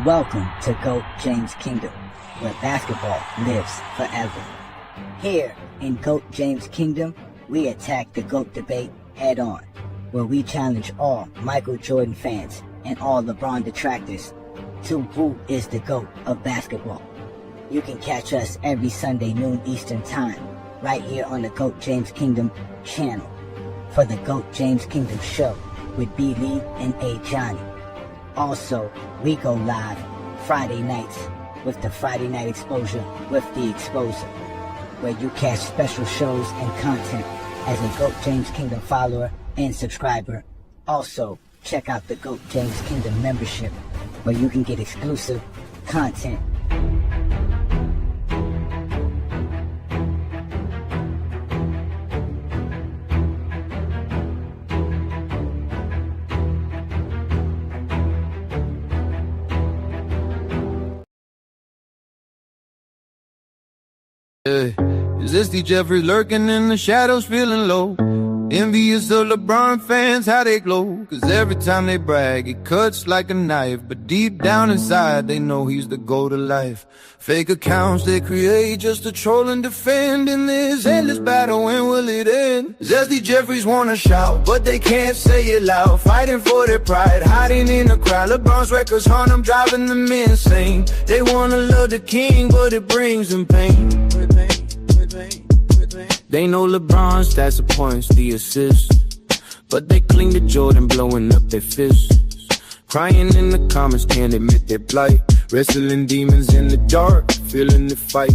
Welcome to GOAT James Kingdom, where basketball lives forever. Here in GOAT James Kingdom, we attack the GOAT debate head on, where we challenge all Michael Jordan fans and all LeBron detractors to who is the GOAT of basketball. You can catch us every Sunday noon Eastern Time, right here on the GOAT James Kingdom channel, for the GOAT James Kingdom show with B. Lee and Ajani. Also, we go live Friday nights with the Friday Night Exposure with the Exposer, where you catch special shows and content as a GOAT James Kingdom follower and subscriber. Also, check out the GOAT James Kingdom membership, where you can get exclusive content. Hey, is this the Jeffrey lurking in the shadows feeling low? Envious of LeBron fans, how they glow. Cause every time they brag, it cuts like a knife. But deep down inside, they know he's the GOAT of life. Fake accounts they create just to troll and defend. In this endless battle, when will it end? Zesty Jeffries wanna shout, but they can't say it loud. Fighting for their pride, hiding in the crowd. LeBron's records haunt them, driving them insane. They wanna love the king, but it brings them pain. They know LeBron's stats, the points, the assists, but they cling to Jordan, blowing up their fists. Crying in the comments, can't admit their plight. Wrestling demons in the dark, feeling the fight.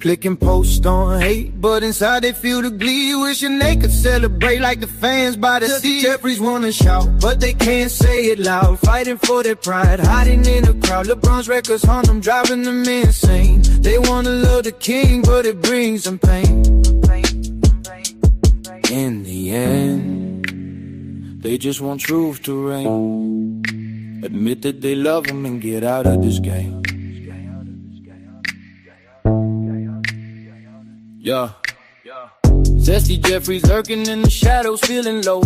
Clicking posts on hate, but inside they feel the glee. Wishing they could celebrate like the fans by the sea. Jeffries wanna shout, but they can't say it loud. Fighting for their pride, hiding in the crowd. LeBron's records haunt them, driving them insane. They wanna love the king, but it brings them pain. In the end, they just want truth to reign. Admit that they love him and get out of this game. Yeah. Zesty Jeffries lurking in the shadows, feeling low.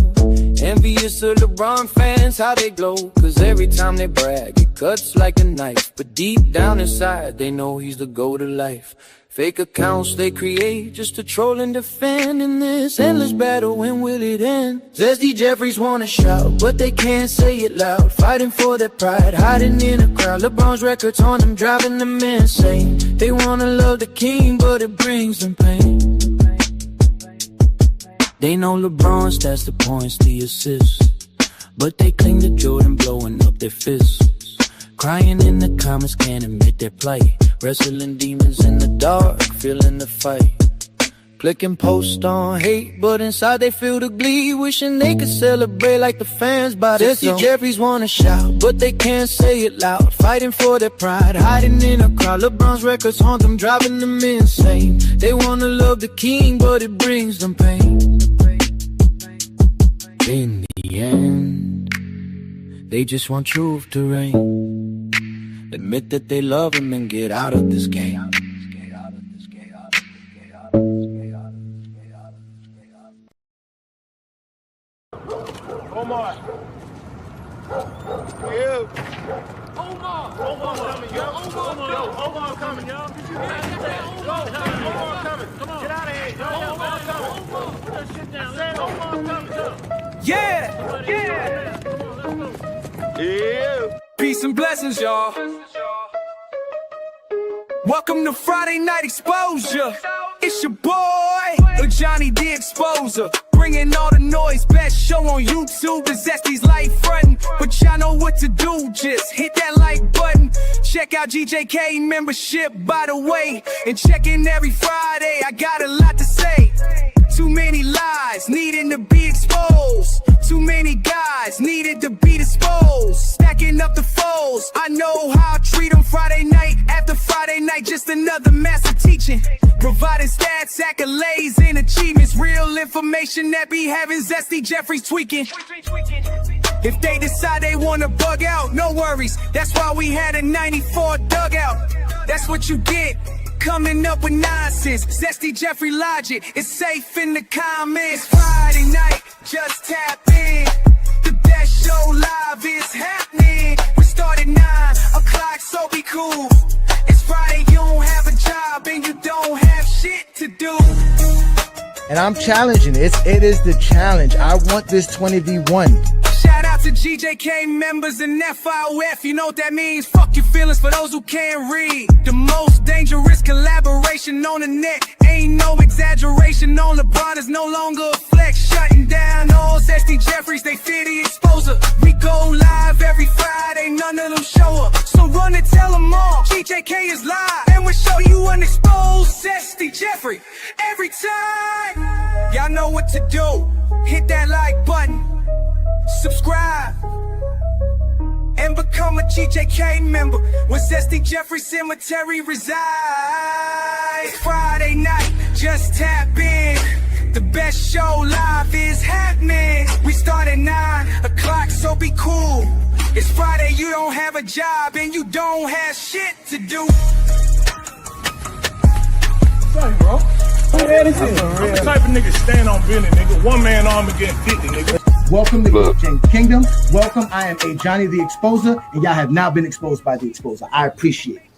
Envious of LeBron fans, how they glow. Cause every time they brag, it cuts like a knife. But deep down inside, they know he's the GOAT of life. Fake accounts they create just to troll and defend. In this endless battle, when will it end? Zesty Jeffries wanna shout, but they can't say it loud. Fighting for their pride, hiding in a crowd. LeBron's records on them, driving them insane. They wanna love the king, but it brings them pain. They know LeBron's stats, the points, the assists, but they cling to Jordan, blowing up their fists. Crying in the comments, can't admit their plight. Wrestling demons in the dark, feeling the fight. Clicking posts on hate, but inside they feel the glee. Wishing they could celebrate like the fans by the sea. Jeffries wanna shout, but they can't say it loud. Fighting for their pride, hiding in a crowd. LeBron's records haunt them, driving them insane. They wanna love the king, but it brings them pain. In the end, they just want truth to reign. Admit that they love him and get out of this game. Omar. Yeah. Omar coming, yo. Omar coming, yo. Omar coming. Come on. Get out of here, yo. Omar coming. Put that shit down. I said Omar coming, yo. Yeah. Yeah. Peace and blessings, y'all. Welcome to Friday Night Exposure. It's your boy, Ajani the Exposer. Bringing all the noise, best show on YouTube. The Zesty's life frontin', but y'all know what to do. Just hit that like button. Check out GJK membership, by the way. And check in every Friday, I got a lot to say. Too many lies needing to be exposed. Too many guys needed to be disposed. Stacking up the foes, I know how I treat them. Friday night after Friday night, just another master teaching. Providing stats, accolades, and achievements. Real information that be having Zesty Jeffries tweaking. If they decide they wanna bug out, no worries. That's why we had a 94 dugout. That's what you get. Coming up with nonsense, Zesty Jeffrey logic. It's safe in the comments. Friday night, just tap in. The best show live is happening. We started 9, And I'm challenging it. It is the challenge. I want this 20v1. Shout out to GJK members and FIOF. You know what that means? Fuck your feelings for those who can't read. The most dangerous collaboration on the net. Ain't no exaggeration on LeBron is no longer a flex. Shutting down all Zesty Jeffries, they fear the exposure. We go live every Friday, none of them show up. So run and tell them all, GJK is live. And we'll show you unexposed Zesty Jeffrey every time. Y'all know what to do. Hit that like button. Subscribe and become a GJK member where Zesty Jeffrey Cemetery resides. Friday night, just tap in. The best show live is happening. We start at 9 o'clock, so be cool. It's Friday, you don't have a job and you don't have shit to do. Sorry, bro. Who the hell is this? I'm the type of nigga stand on business, nigga. One man arm against 50, nigga. Welcome to GOAT James Kingdom. Welcome. I am Ajani the Exposer, and y'all have now been exposed by the Exposer. I appreciate it.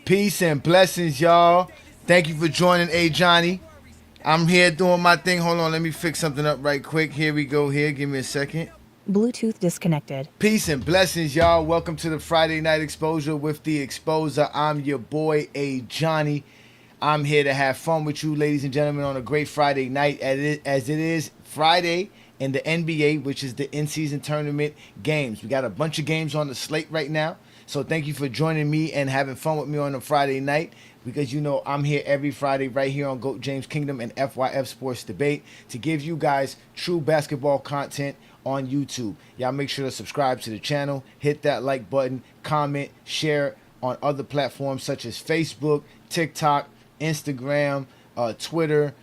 Peace and blessings, y'all. Thank you for joining Ajani. I'm here doing my thing. Hold on, let me fix something up right quick. Here we go here. Give me a second. Bluetooth disconnected. Peace and blessings, y'all. Welcome to the Friday Night Exposure with the Exposer. I'm your boy, Ajani. I'm here to have fun with you, ladies and gentlemen, on a great Friday night, as it is Friday in the NBA, which is the in-season tournament games. We got a bunch of games on the slate right now. So thank you for joining me and having fun with me on a Friday night, because you know I'm here every Friday right here on GOAT James Kingdom and FYF Sports Debate to give you guys true basketball content on YouTube. Y'all make sure to subscribe to the channel, hit that like button, comment, share on other platforms such as Facebook, TikTok, Instagram, Twitter,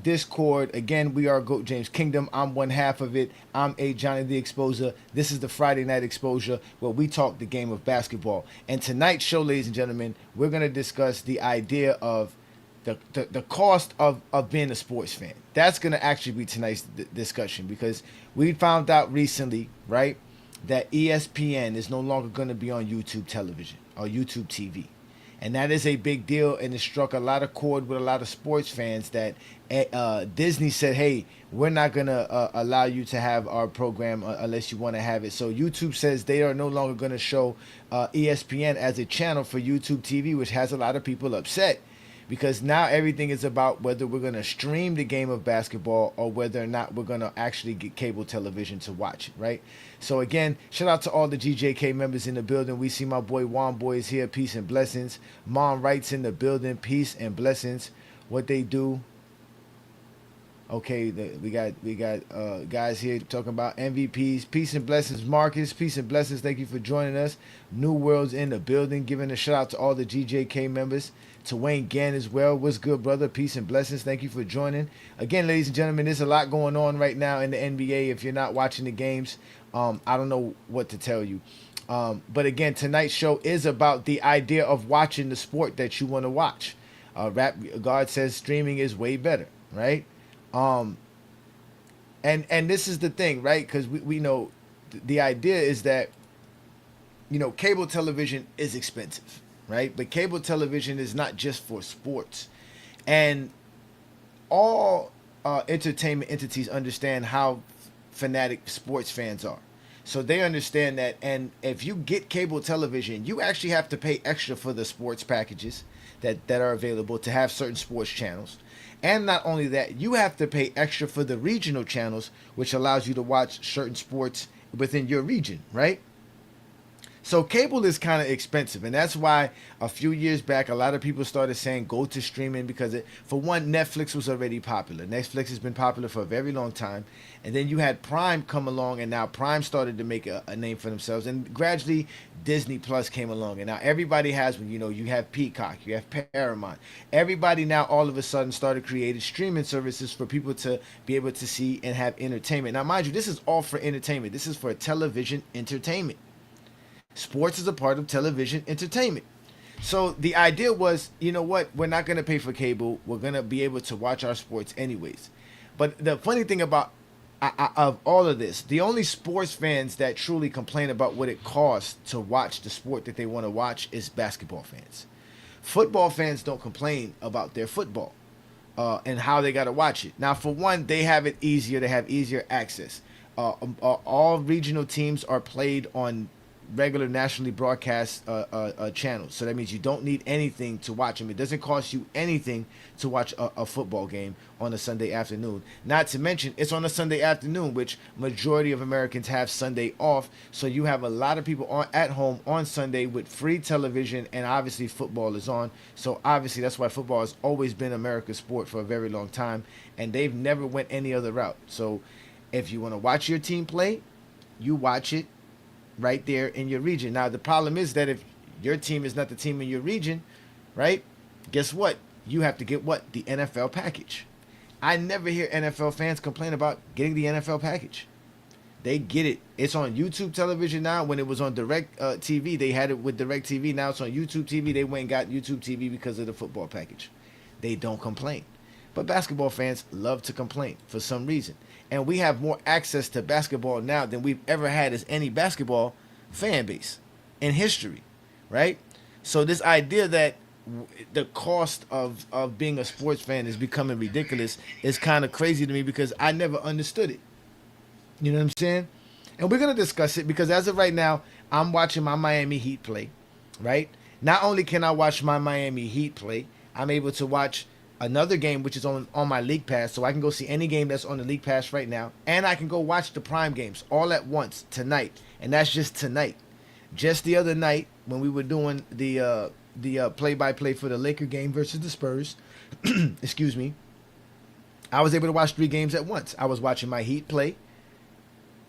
Discord. Again, we are GOAT James Kingdom. I'm one half of it. I'm Ajani the Exposer. This is the Friday Night Exposure where we talk the game of basketball. And tonight's show, ladies and gentlemen, we're going to discuss the idea of the cost of being a sports fan. That's going to actually be tonight's discussion, because we found out recently, right, that ESPN is no longer going to be on YouTube television or YouTube TV. And that is a big deal, and it struck a lot of chord with a lot of sports fans that Disney said, hey, we're not going to allow you to have our program unless you want to have it. So YouTube says they are no longer going to show ESPN as a channel for YouTube TV, which has a lot of people upset, because now everything is about whether we're going to stream the game of basketball or whether or not we're going to actually get cable television to watch it, right? So again, shout out to all the GJK members in the building. We see my boy Juan Boy is here. Peace and blessings. Mom Wrights in the building. Peace and blessings. What they do. Okay, we got guys here talking about MVPs. Peace and blessings, Marcus. Peace and blessings. Thank you for joining us. New World's in the building. Giving a shout out to all the GJK members. To Wayne Gann as well. What's good, brother? Peace and blessings. Thank you for joining. Again, ladies and gentlemen, there's a lot going on right now in the NBA. If you're not watching the games, I don't know what to tell you. But again, tonight's show is about the idea of watching the sport that you want to watch. Rap God says streaming is way better, right? And this is the thing, right? Because we know the idea is that, you know, cable television is expensive, right? But cable television is not just for sports. And all entertainment entities understand how fanatic sports fans are. So they understand that, and if you get cable television, you actually have to pay extra for the sports packages that are available to have certain sports channels. And not only that, you have to pay extra for the regional channels, which allows you to watch certain sports within your region, right? So cable is kind of expensive, and that's why a few years back, a lot of people started saying go to streaming, because for one, Netflix was already popular. Netflix has been popular for a very long time, and then you had Prime come along, and now Prime started to make a name for themselves, and gradually Disney Plus came along, and now everybody has, you know, you have Peacock, you have Paramount. Everybody now all of a sudden started creating streaming services for people to be able to see and have entertainment. Now, mind you, this is all for entertainment. This is for television entertainment. Sports is a part of television entertainment. So the idea was, you know what, we're not going to pay for cable. We're going to be able to watch our sports anyways. But the funny thing about of all of this, the only sports fans that truly complain about what it costs to watch the sport that they want to watch is basketball fans. Football fans don't complain about their football. and how they got to watch it. Now, for one, they have it easier. They have easier access. All regional teams are played on regular nationally broadcast channels. So that means you don't need anything to watch them. It doesn't cost you anything to watch a football game on a Sunday afternoon. Not to mention, it's on a Sunday afternoon, which majority of Americans have Sunday off. So you have a lot of people at home on Sunday with free television, and obviously football is on. So obviously that's why football has always been America's sport for a very long time, and they've never went any other route. So if you want to watch your team play, you watch it right there in your region. Now, the problem is that if your team is not the team in your region, right, guess what? You have to get what? The NFL package. I never hear NFL fans complain about getting the NFL package. They get it. It's on YouTube television now. When it was on Direct TV, they had it with Direct TV. Now it's on YouTube TV. They went and got YouTube TV because of the football package. They don't complain. But basketball fans love to complain for some reason. And we have more access to basketball now than we've ever had as any basketball fan base in history, right? So this idea that the cost of being a sports fan is becoming ridiculous is kind of crazy to me, because I never understood it. You know what I'm saying? And we're going to discuss it because as of right now, I'm watching my Miami Heat play, right? Not only can I watch my Miami Heat play, I'm able to watch another game which is on my League Pass, so I can go see any game that's on the League Pass right now, and I can go watch the Prime games all at once tonight, and that's just tonight. Just the other night when we were doing the play-by-play for the Laker game versus the Spurs, excuse me, I was able to watch 3 games at once. I was watching my Heat play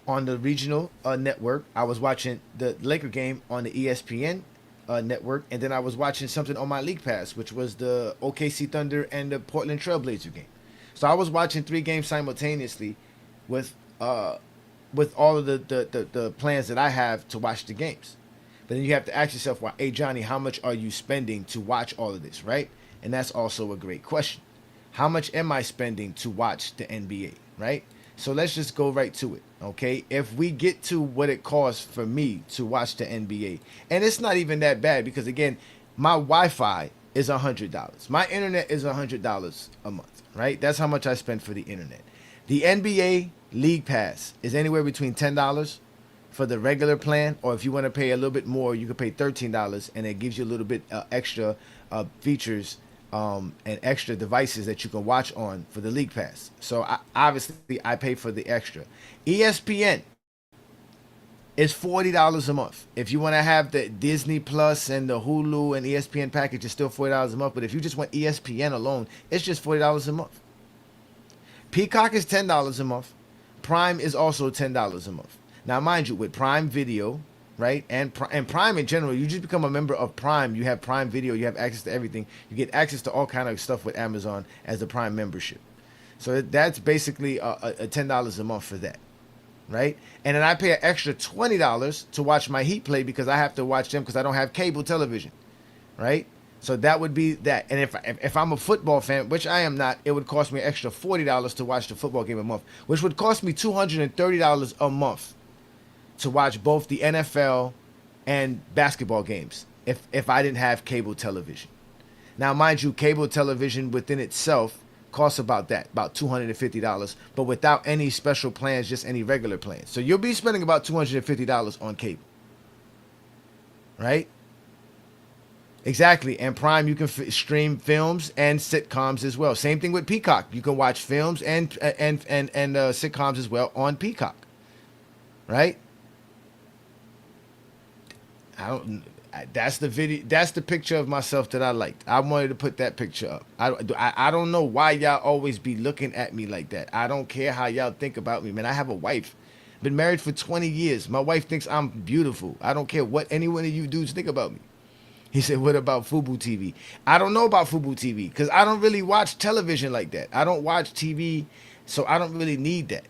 on the regional network. I was watching the Laker game on the ESPN network, and then I was watching something on my League Pass, which was the OKC Thunder and the Portland Trailblazer game. So I was watching 3 games simultaneously with all of the plans that I have to watch the games. But then you have to ask yourself, well, hey Johnny, how much are you spending to watch all of this, right? And that's also a great question. How much am I spending to watch the NBA, right? So let's just go right to it, okay? If we get to what it costs for me to watch the NBA, and it's not even that bad because, again, my Wi-Fi is $100. My internet is $100 a month, right? That's how much I spend for the internet. The NBA League Pass is anywhere between $10 for the regular plan, or if you want to pay a little bit more, you can pay $13, and it gives you a little bit extra features and extra devices that you can watch on for the League Pass. So obviously I pay for the extra. ESPN is $40 a month. If you want to have the Disney Plus and the Hulu and ESPN package, it's still $40 a month. But if you just want ESPN alone, it's just $40 a month. Peacock is $10 a month. Prime is also $10 a month. Now, mind you, with Prime Video, right, and Prime in general, you just become a member of Prime. You have Prime Video. You have access to everything. You get access to all kind of stuff with Amazon as the Prime membership. So that's basically a $10 a month for that, right? And then I pay an extra $20 to watch my Heat play because I have to watch them because I don't have cable television, right? So that would be that. And if I'm a football fan, which I am not, it would cost me an extra $40 to watch the football game a month, which would cost me $230 a month to watch both the NFL and basketball games if I didn't have cable television. Now, mind you, cable television within itself costs about $250, but without any special plans, just any regular plans. So you'll be spending about $250 on cable, right? Exactly. And Prime, you can stream films and sitcoms as well. Same thing with Peacock. You can watch films and sitcoms as well on Peacock, right? That's the video. That's the picture of myself that I liked. I wanted to put that picture up. I don't know why y'all always be looking at me like that. I don't care how y'all think about me, man. I have a wife. Been married for 20 years. My wife thinks I'm beautiful. I don't care what any one of you dudes think about me. He said, what about Fubu TV? I don't know about Fubu TV because I don't really watch television like that. I don't watch TV, so I don't really need that.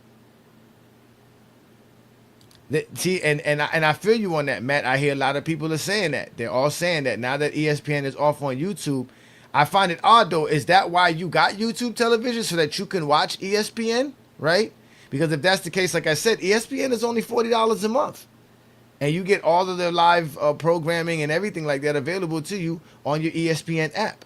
See, and I feel you on that, Matt. I hear a lot of people are saying that. They're all saying that now that ESPN is off on YouTube. I find it odd, though. Is that why you got YouTube television, so that you can watch ESPN, right? Because if that's the case, like I said, ESPN is only $40 a month. And you get all of their live programming and everything like that available to you on your ESPN app.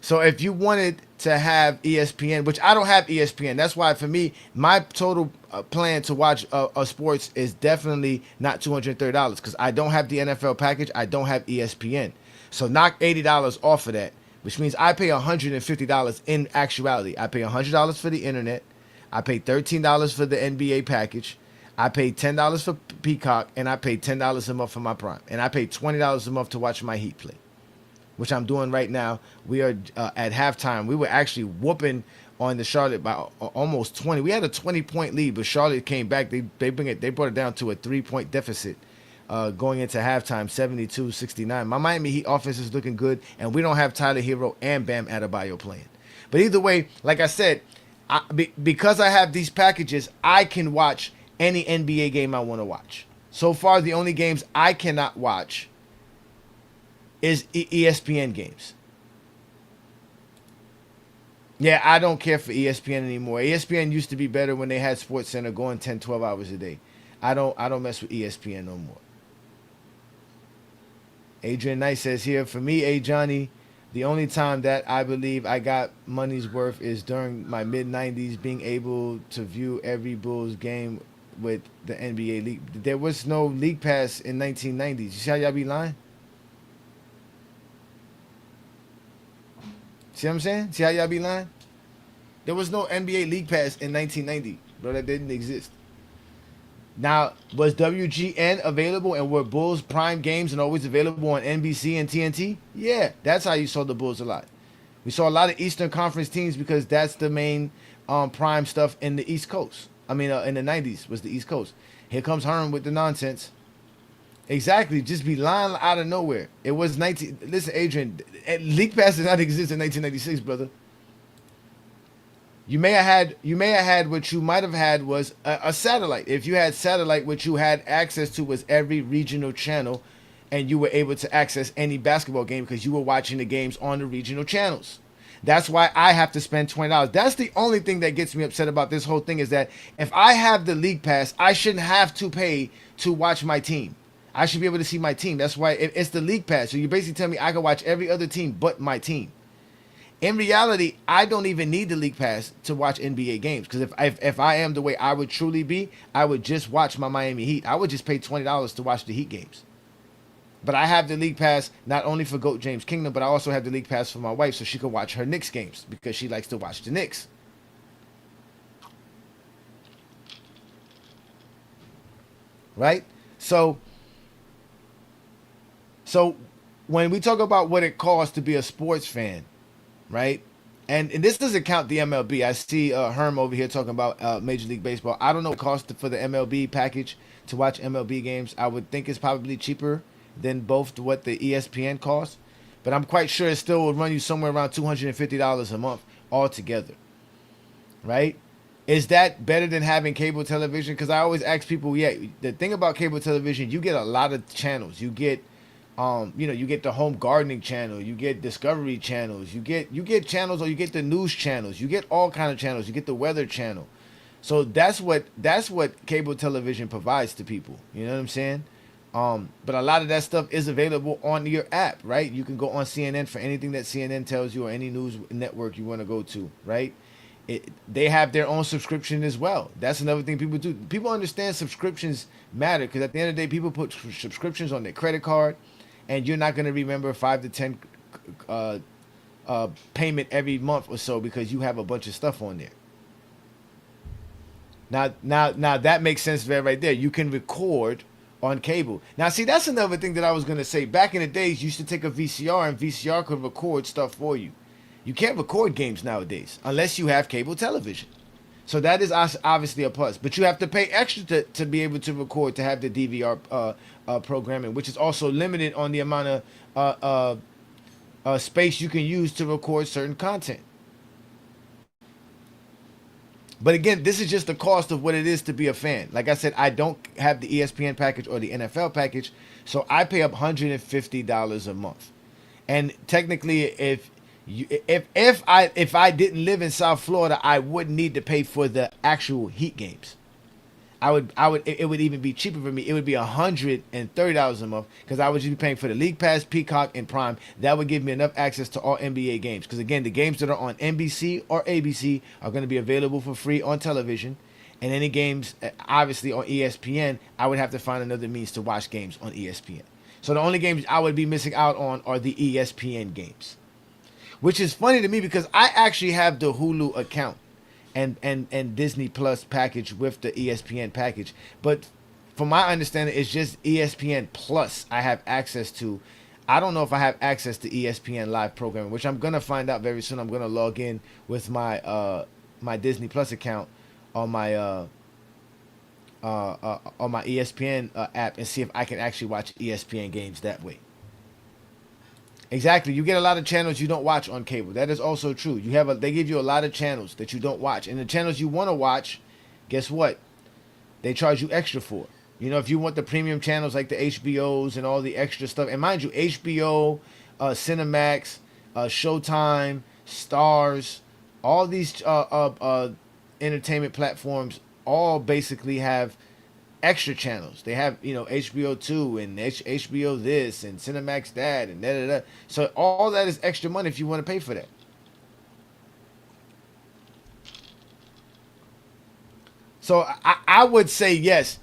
So if you wanted to have ESPN, which I don't have ESPN, that's why for me, my total plan to watch sports is definitely not $230 because I don't have the NFL package. I don't have ESPN. So knock $80 off of that, which means I pay $150 in actuality. I pay $100 for the internet. I pay $13 for the NBA package. I pay $10 for Peacock, and I pay $10 a month for my Prime. And I pay $20 a month to watch my Heat play, which I'm doing right now. We are at halftime. We were actually whooping on the Charlotte by almost 20. We had a 20-point lead, but Charlotte came back. They brought it down to a 3-point deficit going into halftime, 72-69. My Miami Heat offense is looking good, and we don't have Tyler Hero and Bam Adebayo playing. But either way, like I said, because I have these packages, I can watch any NBA game I want to watch. So far, the only games I cannot watch is ESPN games. Yeah, I don't care for ESPN anymore. ESPN used to be better when they had SportsCenter going 10, 12 hours a day. I don't mess with ESPN no more. Adrian Knight says here, for me, Ajani, the only time that I believe I got money's worth is during my mid-90s, being able to view every Bulls game with the NBA League. There was no League Pass in 1990s. You see how y'all be lying? See what I'm saying? See how y'all be lying? There was no NBA League Pass in 1990, bro. That didn't exist. Now, was WGN available and were Bulls prime games and always available on NBC and TNT? Yeah, that's how you saw the Bulls a lot. We saw a lot of Eastern Conference teams because that's the main prime stuff in the East Coast. I mean, in the 90s was the East Coast. Here comes Herm with the nonsense. Exactly, just be lying out of nowhere. It was 19. Listen, Adrian, League Pass did not exist in 1996, brother. You may have had what you might have had was a satellite. If you had satellite, what you had access to was every regional channel, and you were able to access any basketball game because you were watching the games on the regional channels. That's why I have to spend $20. That's the only thing that gets me upset about this whole thing is that if I have the League Pass, I shouldn't have to pay to watch my team. I should be able to see my team. That's why it's the League Pass. So you basically tell me I can watch every other team but my team. In reality, I don't even need the League Pass to watch NBA games because if I am the way I would truly be, I would just watch my Miami Heat. I would just pay $20 to watch the Heat games. But I have the League Pass not only for GOAT James Kingdom, but I also have the League Pass for my wife so she can watch her Knicks games because she likes to watch the Knicks. Right? So when we talk about what it costs to be a sports fan, right? And this doesn't count the MLB. I see Herm over here talking about Major League Baseball. I don't know what it costs for the MLB package to watch MLB games. I would think it's probably cheaper than both what the ESPN costs. But I'm quite sure it still will run you somewhere around $250 a month altogether. Right? Is that better than having cable television? Because I always ask people, yeah, the thing about cable television, you get a lot of channels. You get you get the home gardening channel, you get Discovery channels, you get channels, or you get the news channels, you get all kind of channels, you get the weather channel. So that's what cable television provides to people. You know what I'm saying? But a lot of that stuff is available on your app, right? You can go on CNN for anything that CNN tells you or any news network you want to go to, right? They have their own subscription as well. That's another thing people do. People understand subscriptions matter because at the end of the day, people put subscriptions on their credit card. And you're not going to remember 5 to 10 payment every month or so because you have a bunch of stuff on there. Now that makes sense right there. You can record on cable. Now, see, that's another thing that I was going to say. Back in the days, you used to take a VCR, and VCR could record stuff for you. You can't record games nowadays unless you have cable television. So that is obviously a plus. But you have to pay extra to be able to record, to have the DVR programming, which is also limited on the amount of space you can use to record certain content. But again, this is just the cost of what it is to be a fan. Like I said, I don't have the ESPN package or the NFL package, so I pay up $150 a month. And technically, if I didn't live in South Florida, I wouldn't need to pay for the actual Heat games. it would even be cheaper for me. It would be $130 a month because I would just be paying for the League Pass, Peacock, and Prime. That would give me enough access to all NBA games. Because again, the games that are on NBC or ABC are going to be available for free on television, and any games obviously on ESPN, I would have to find another means to watch games on ESPN. So the only games I would be missing out on are the ESPN games, which is funny to me because I actually have the Hulu account and Disney Plus package with the ESPN package. But from my understanding, it's just ESPN Plus I have access to. I don't know if I have access to ESPN live programming, which I'm going to find out very soon. I'm going to log in with my my Disney Plus account on my ESPN app and see if I can actually watch ESPN games that way. Exactly. You get a lot of channels you don't watch on cable. That is also true. They give you a lot of channels that you don't watch. And the channels you want to watch, guess what? They charge you extra for. You know, if you want the premium channels like the HBOs and all the extra stuff. And mind you, HBO, Cinemax, Showtime, Stars, all these entertainment platforms all basically have extra channels. They have, you know, HBO 2 and HBO this and Cinemax that and da da da. So all that is extra money if you want to pay for that. So I would say yes.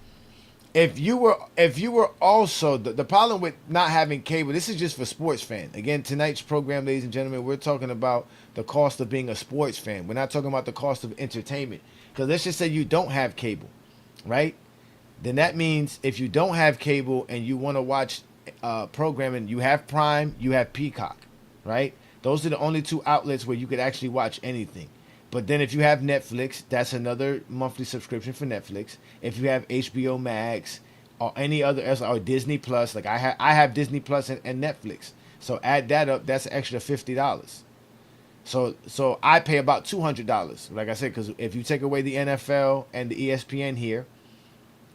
If you were also the problem with not having cable, this is just for sports fan. Again, tonight's program, ladies and gentlemen, we're talking about the cost of being a sports fan. We're not talking about the cost of entertainment. Because let's just say you don't have cable, right? Then that means if you don't have cable and you want to watch programming, you have Prime, you have Peacock, right? Those are the only two outlets where you could actually watch anything. But then if you have Netflix, that's another monthly subscription for Netflix. If you have HBO Max or any other, or Disney Plus, like I have Disney Plus and Netflix. So add that up, that's an extra $50. So I pay about $200, like I said, because if you take away the NFL and the ESPN here,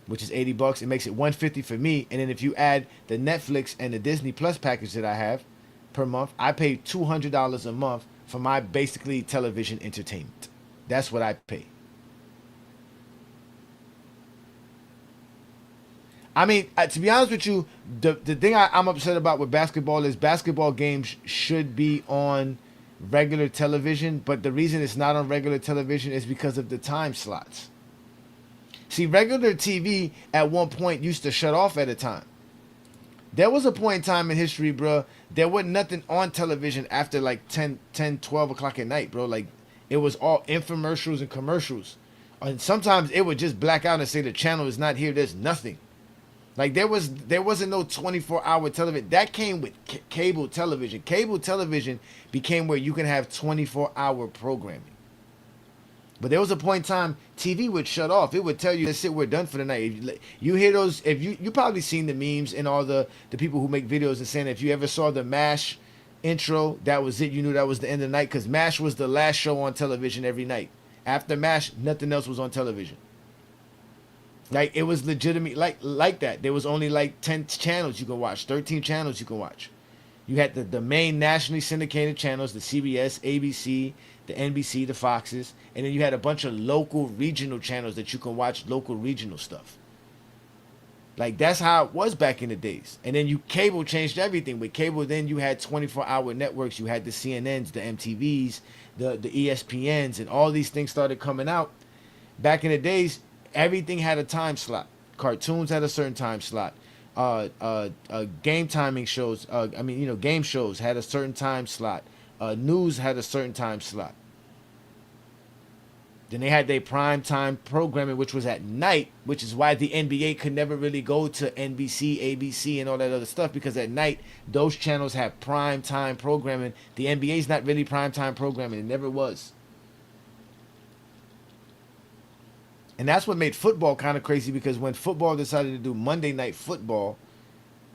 which is $80, it makes it $150 for me. And then if you add the Netflix and the Disney Plus package that I have per month, I pay $200 a month for my basically television entertainment. That's what I pay. I mean, to be honest with you, the thing I'm upset about with basketball is basketball games should be on regular television, but the reason it's not on regular television is because of the time slots. See, regular TV at one point used to shut off at a time. There was a point in time in history, bro, there wasn't nothing on television after like 10, 12 o'clock at night, bro. Like, it was all infomercials and commercials. And sometimes it would just black out and say the channel is not here, there's nothing. Like, there wasn't no 24-hour television. That came with cable television. Cable television became where you can have 24-hour programming. But there was a point in time TV would shut off. It would tell you, that's it, we're done for the night. You hear those, if you probably seen the memes and all the people who make videos and saying if you ever saw the MASH intro, that was it. You knew that was the end of the night because MASH was the last show on television every night. After MASH, nothing else was on television. Like, it was legitimate like that. There was only like 10 channels you can watch, 13 channels you can watch. You had the main nationally syndicated channels, the CBS, ABC, the NBC, the Foxes, and then you had a bunch of local regional channels that you can watch local regional stuff. Like, that's how it was back in the days. And then cable changed everything. With cable, then you had 24-hour networks. You had the CNNs, the MTVs, the ESPNs, and all these things started coming out. Back in the days, everything had a time slot. Cartoons had a certain time slot. Game timing shows, game shows had a certain time slot. News had a certain time slot. Then they had their prime time programming, which was at night, which is why the NBA could never really go to NBC, ABC, and all that other stuff, because at night, those channels have prime time programming. The NBA's not really prime time programming. It never was. And that's what made football kind of crazy, because when football decided to do Monday Night Football,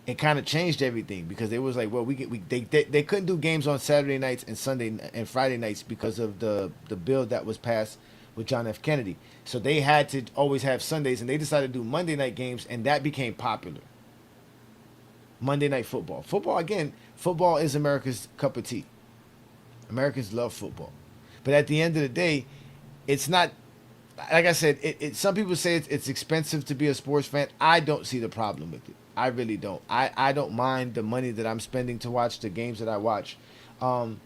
it kind of changed everything, because it was like, well, they couldn't do games on Saturday nights and Sunday and Friday nights because of the bill that was passed with John F. Kennedy. So they had to always have Sundays, and they decided to do Monday night games, and that became popular. Monday Night Football. Football is America's cup of tea. Americans love football. But at the end of the day, it's not like I said, some people say it's expensive to be a sports fan. I don't see the problem with it. I really don't. I don't mind the money that I'm spending to watch the games that I watch. And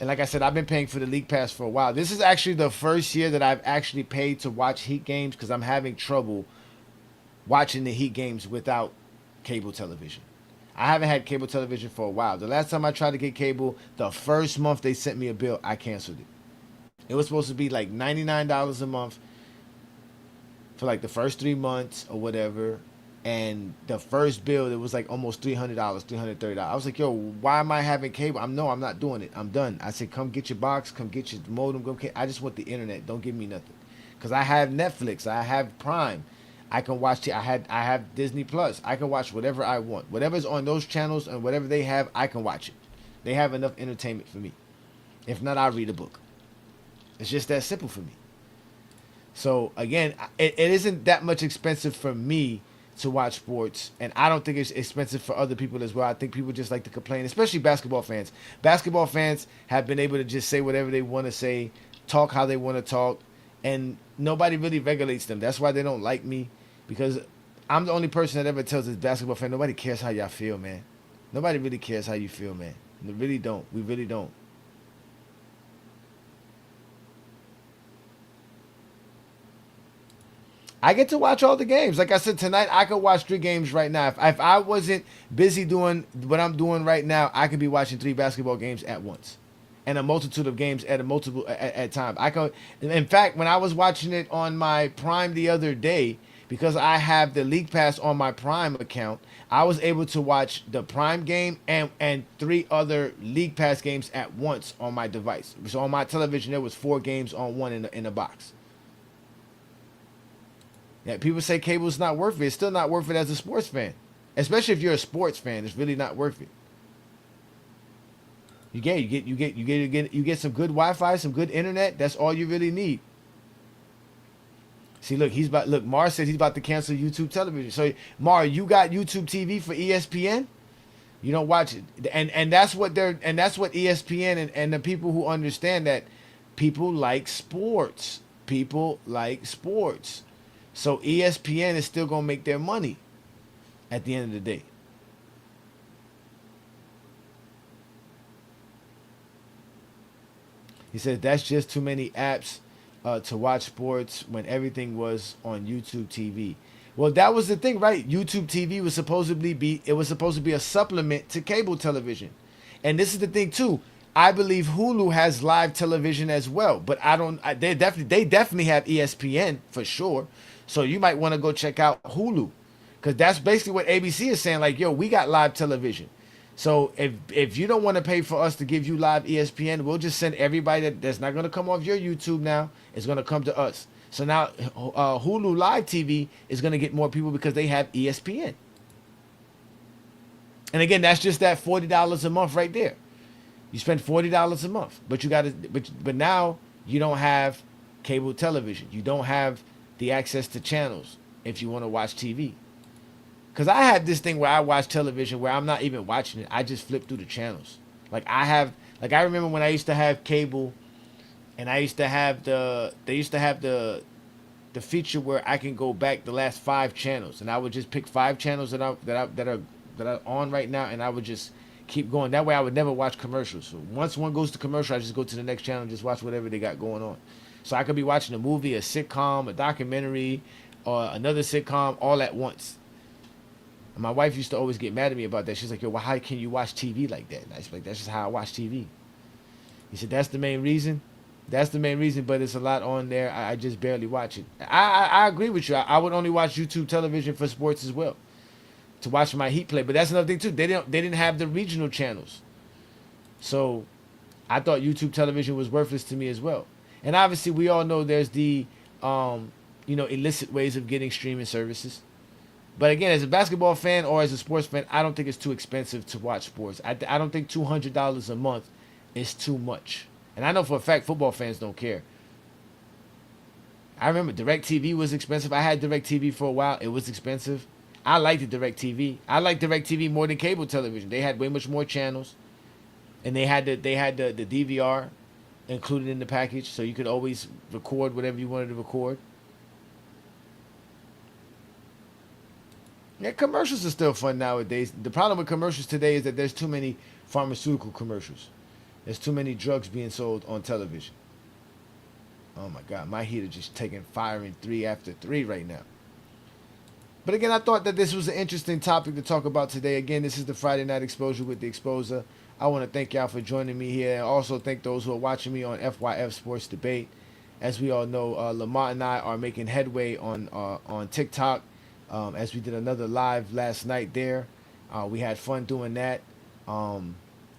like I said, I've been paying for the League Pass for a while. This is actually the first year that I've actually paid to watch Heat games because I'm having trouble watching the Heat games without cable television. I haven't had cable television for a while. The last time I tried to get cable, the first month they sent me a bill, I canceled it. It was supposed to be like $99 a month for like the first 3 months or whatever. And the first bill, it was like almost $300, $330. I was like, yo, why am I having cable? I'm not doing it. I'm done. I said, come get your box, come get your modem. I just want the internet. Don't give me nothing. Because I have Netflix. I have Prime. I can watch I have Disney Plus. I can watch whatever I want. Whatever's on those channels and whatever they have, I can watch it. They have enough entertainment for me. If not, I'll read a book. It's just that simple for me. So again, it isn't that much expensive for me to watch sports, and I don't think it's expensive for other people as well. I think people just like to complain, especially basketball fans. Basketball fans have been able to just say whatever they want to say, talk how they want to talk, and nobody really regulates them. That's why they don't like me, because I'm the only person that ever tells this basketball fan, nobody cares how y'all feel, man. Nobody really cares how you feel, man. They really don't. We really don't. I get to watch all the games. Like I said, tonight I could watch 3 games right now. If I wasn't busy doing what I'm doing right now, I could be watching 3 basketball games at once, and a multitude of games at time. I could, in fact, when I was watching it on my Prime the other day, because I have the League Pass on my Prime account, I was able to watch the Prime game and 3 other League Pass games at once on my device. So on my television, there was 4 games on one in a box. Yeah, people say cable's not worth it. It's still not worth it as a sports fan. Especially if you're a sports fan, it's really not worth it. You get some good Wi-Fi, some good internet. That's all you really need. See, look, Mar said he's about to cancel YouTube television. So Mar, you got YouTube TV for ESPN? You don't watch it. And that's what ESPN and the people who understand that people like sports. People like sports. So ESPN is still going to make their money at the end of the day. He says that's just too many apps to watch sports when everything was on YouTube TV. Well, that was the thing, right? YouTube TV was supposed to be a supplement to cable television. And this is the thing too. I believe Hulu has live television as well, but they definitely have ESPN for sure. So you might want to go check out Hulu, because that's basically what ABC is saying. Like, yo, we got live television. So if you don't want to pay for us to give you live ESPN, we'll just send everybody that's not going to come off your YouTube now. It's going to come to us. So now Hulu Live TV is going to get more people because they have ESPN. And again, that's just that $40 a month right there. You spend $40 a month, but now you don't have cable television. You don't have the access to channels if you want to watch TV. Because I have this thing where I watch television where I'm not even watching it. I just flip through the channels. I remember when I used to have cable, and they used to have the feature where I can go back the last 5 channels, and I would just pick 5 channels that are on right now, and I would just keep going. That way I would never watch commercials. So once one goes to commercial, I just go to the next channel and just watch whatever they got going on. So I could be watching a movie, a sitcom, a documentary, or another sitcom all at once. And my wife used to always get mad at me about that. She's like, yo, well, how can you watch TV like that? And I was like, that's just how I watch TV. He said, that's the main reason? That's the main reason, but it's a lot on there. I just barely watch it. I agree with you. I would only watch YouTube television for sports as well, to watch my Heat play. But that's another thing, too. They didn't have the regional channels. So I thought YouTube television was worthless to me as well. And obviously, we all know there's the, illicit ways of getting streaming services. But again, as a basketball fan or as a sports fan, I don't think it's too expensive to watch sports. I don't think $200 a month is too much. And I know for a fact football fans don't care. I remember DirecTV was expensive. I had DirecTV for a while. It was expensive. I liked the DirecTV. I liked DirecTV more than cable television. They had way much more channels. And they had the DVR included in the package, so you could always record whatever you wanted to record. Yeah, commercials are still fun nowadays. The problem with commercials today is that there's too many pharmaceutical commercials. There's too many drugs being sold on television. Oh my God, my heater just taking fire in 3 after 3 right now. But again, I thought that this was an interesting topic to talk about today. Again, this is the Friday Night Exposure with the Exposer. I want to thank y'all for joining me here, and also thank those who are watching me on FYF Sports Debate. As we all know, Lamont and I are making headway on TikTok, as we did another live last night there. We had fun doing that.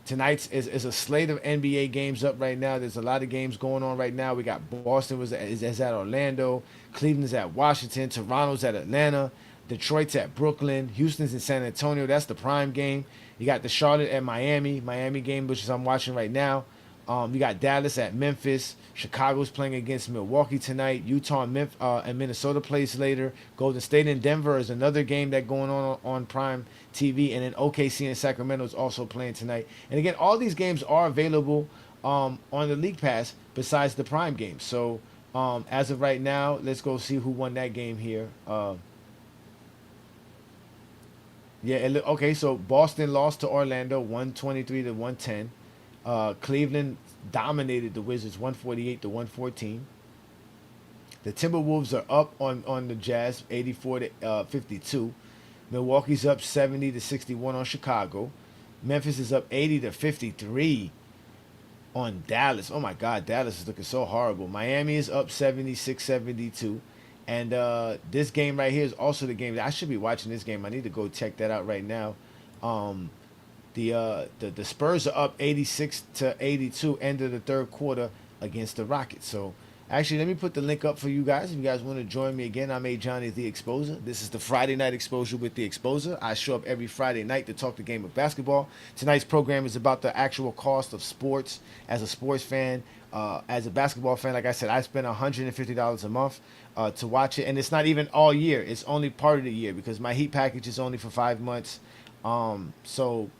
Tonight's is a slate of NBA games up right now. There's a lot of games going on right now. We got Boston is at Orlando, Cleveland's at Washington, Toronto's at Atlanta, Detroit's at Brooklyn, Houston's in San Antonio. That's the prime game. You got the Charlotte at Miami game, which is I'm watching right now. You got Dallas at Memphis. Chicago's playing against Milwaukee tonight. Utah and Minnesota plays later. Golden State and Denver is another game that going on Prime TV. And then OKC and Sacramento is also playing tonight. And again, all these games are available on the League Pass besides the Prime games. So as of right now, let's go see who won that game here. Okay, so Boston lost to Orlando 123-110. Cleveland dominated the Wizards 148-114. The Timberwolves are up on the Jazz 84-52. Milwaukee's up 70-61 on Chicago. Memphis is up 80-53 on Dallas. Oh my God, Dallas is looking so horrible. Miami is up 76-72. And this game right here is also the game that I should be watching. This game, I need to go check that out right now. The Spurs are up 86-82 end of the third quarter against the Rockets. So actually, let me put the link up for you guys. If you guys want to join me again, I'm Ajani the Exposer. This is the Friday Night Exposure with the Exposer. I show up every Friday night to talk the game of basketball. Tonight's program is about the actual cost of sports. As a sports fan, as a basketball fan, like I said, I spend $150 a month to watch it. And it's not even all year. It's only part of the year because my Heat package is only for 5 months. So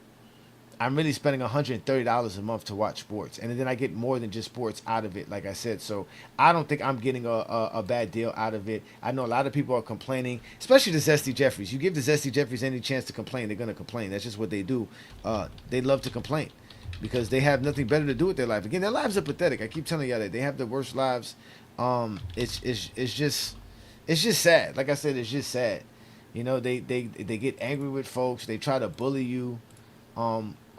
I'm really spending $130 a month to watch sports. And then I get more than just sports out of it, like I said. So I don't think I'm getting a bad deal out of it. I know a lot of people are complaining, especially the Zesty Jeffries. You give the Zesty Jeffries any chance to complain, they're going to complain. That's just what they do. They love to complain because they have nothing better to do with their life. Again, their lives are pathetic. I keep telling y'all that. They have the worst lives. It's just sad. Like I said, it's just sad. You know, they get angry with folks. They try to bully you.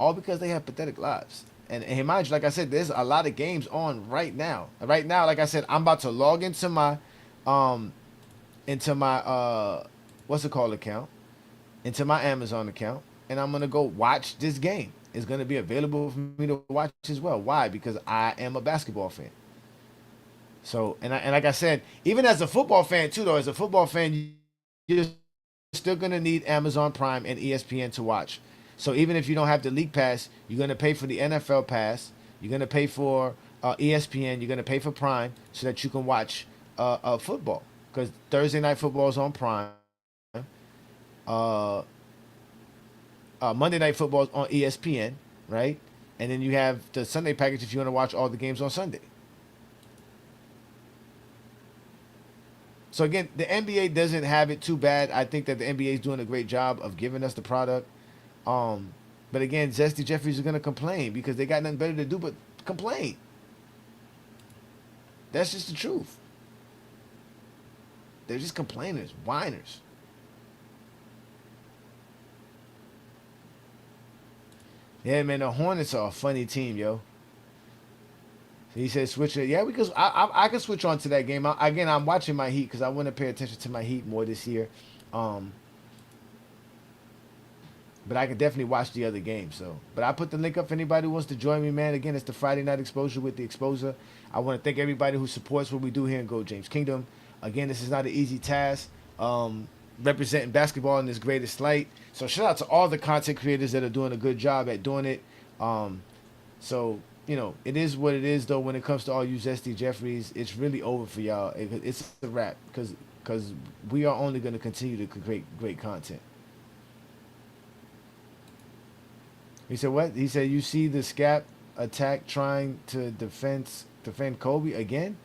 All because they have pathetic lives. And mind you, like I said, there's a lot of games on right now. Right now, like I said, I'm about to log into my what's it called account, into my Amazon account, and I'm gonna go watch this game. It's gonna be available for me to watch as well. Why? Because I am a basketball fan. So and like I said, even as a football fan too, though, as a football fan, you're still gonna need Amazon Prime and ESPN to watch. So even if you don't have the League Pass, you're going to pay for the NFL Pass. You're going to pay for ESPN. You're going to pay for Prime so that you can watch football. Because Thursday Night Football is on Prime. Monday Night Football is on ESPN, right? And then you have the Sunday package if you want to watch all the games on Sunday. So again, the NBA doesn't have it too bad. I think that the NBA is doing a great job of giving us the product. But again, Zesty Jeffries is going to complain because they got nothing better to do but complain. That's just the truth. They're just complainers, whiners. Yeah, man, the Hornets are a funny team, yo. So he said switch it. Yeah, because I can switch on to that game. I'm watching my Heat because I want to pay attention to my Heat more this year. But I can definitely watch the other games. So, but I put the link up for anybody who wants to join me, man. Again, it's the Friday Night Exposure with the Exposer. I want to thank everybody who supports what we do here in Go James Kingdom. Again, this is not an easy task. Representing basketball in this greatest light. So shout out to all the content creators that are doing a good job at doing it. So, you know, it is what it is, though, when it comes to all you Zesty Jeffries. It's really over for y'all. It's a wrap because we are only going to continue to create great content. He said, what? He said, you see the Scap attack trying to defend Kobe again?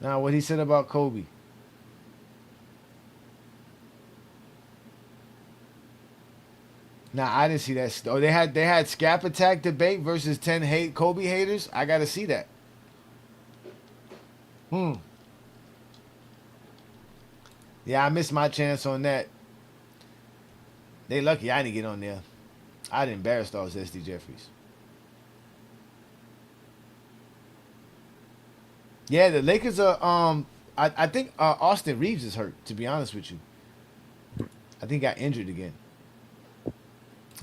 Now, what he said about Kobe? Nah, I didn't see that. Oh, they had Scap Attack debate versus 10 Kobe haters. I gotta see that. Yeah, I missed my chance on that. They lucky I didn't get on there. I'd embarrassed all SD Jeffries. Yeah, the Lakers are. I think Austin Reeves is hurt. To be honest with you, I think he got injured again.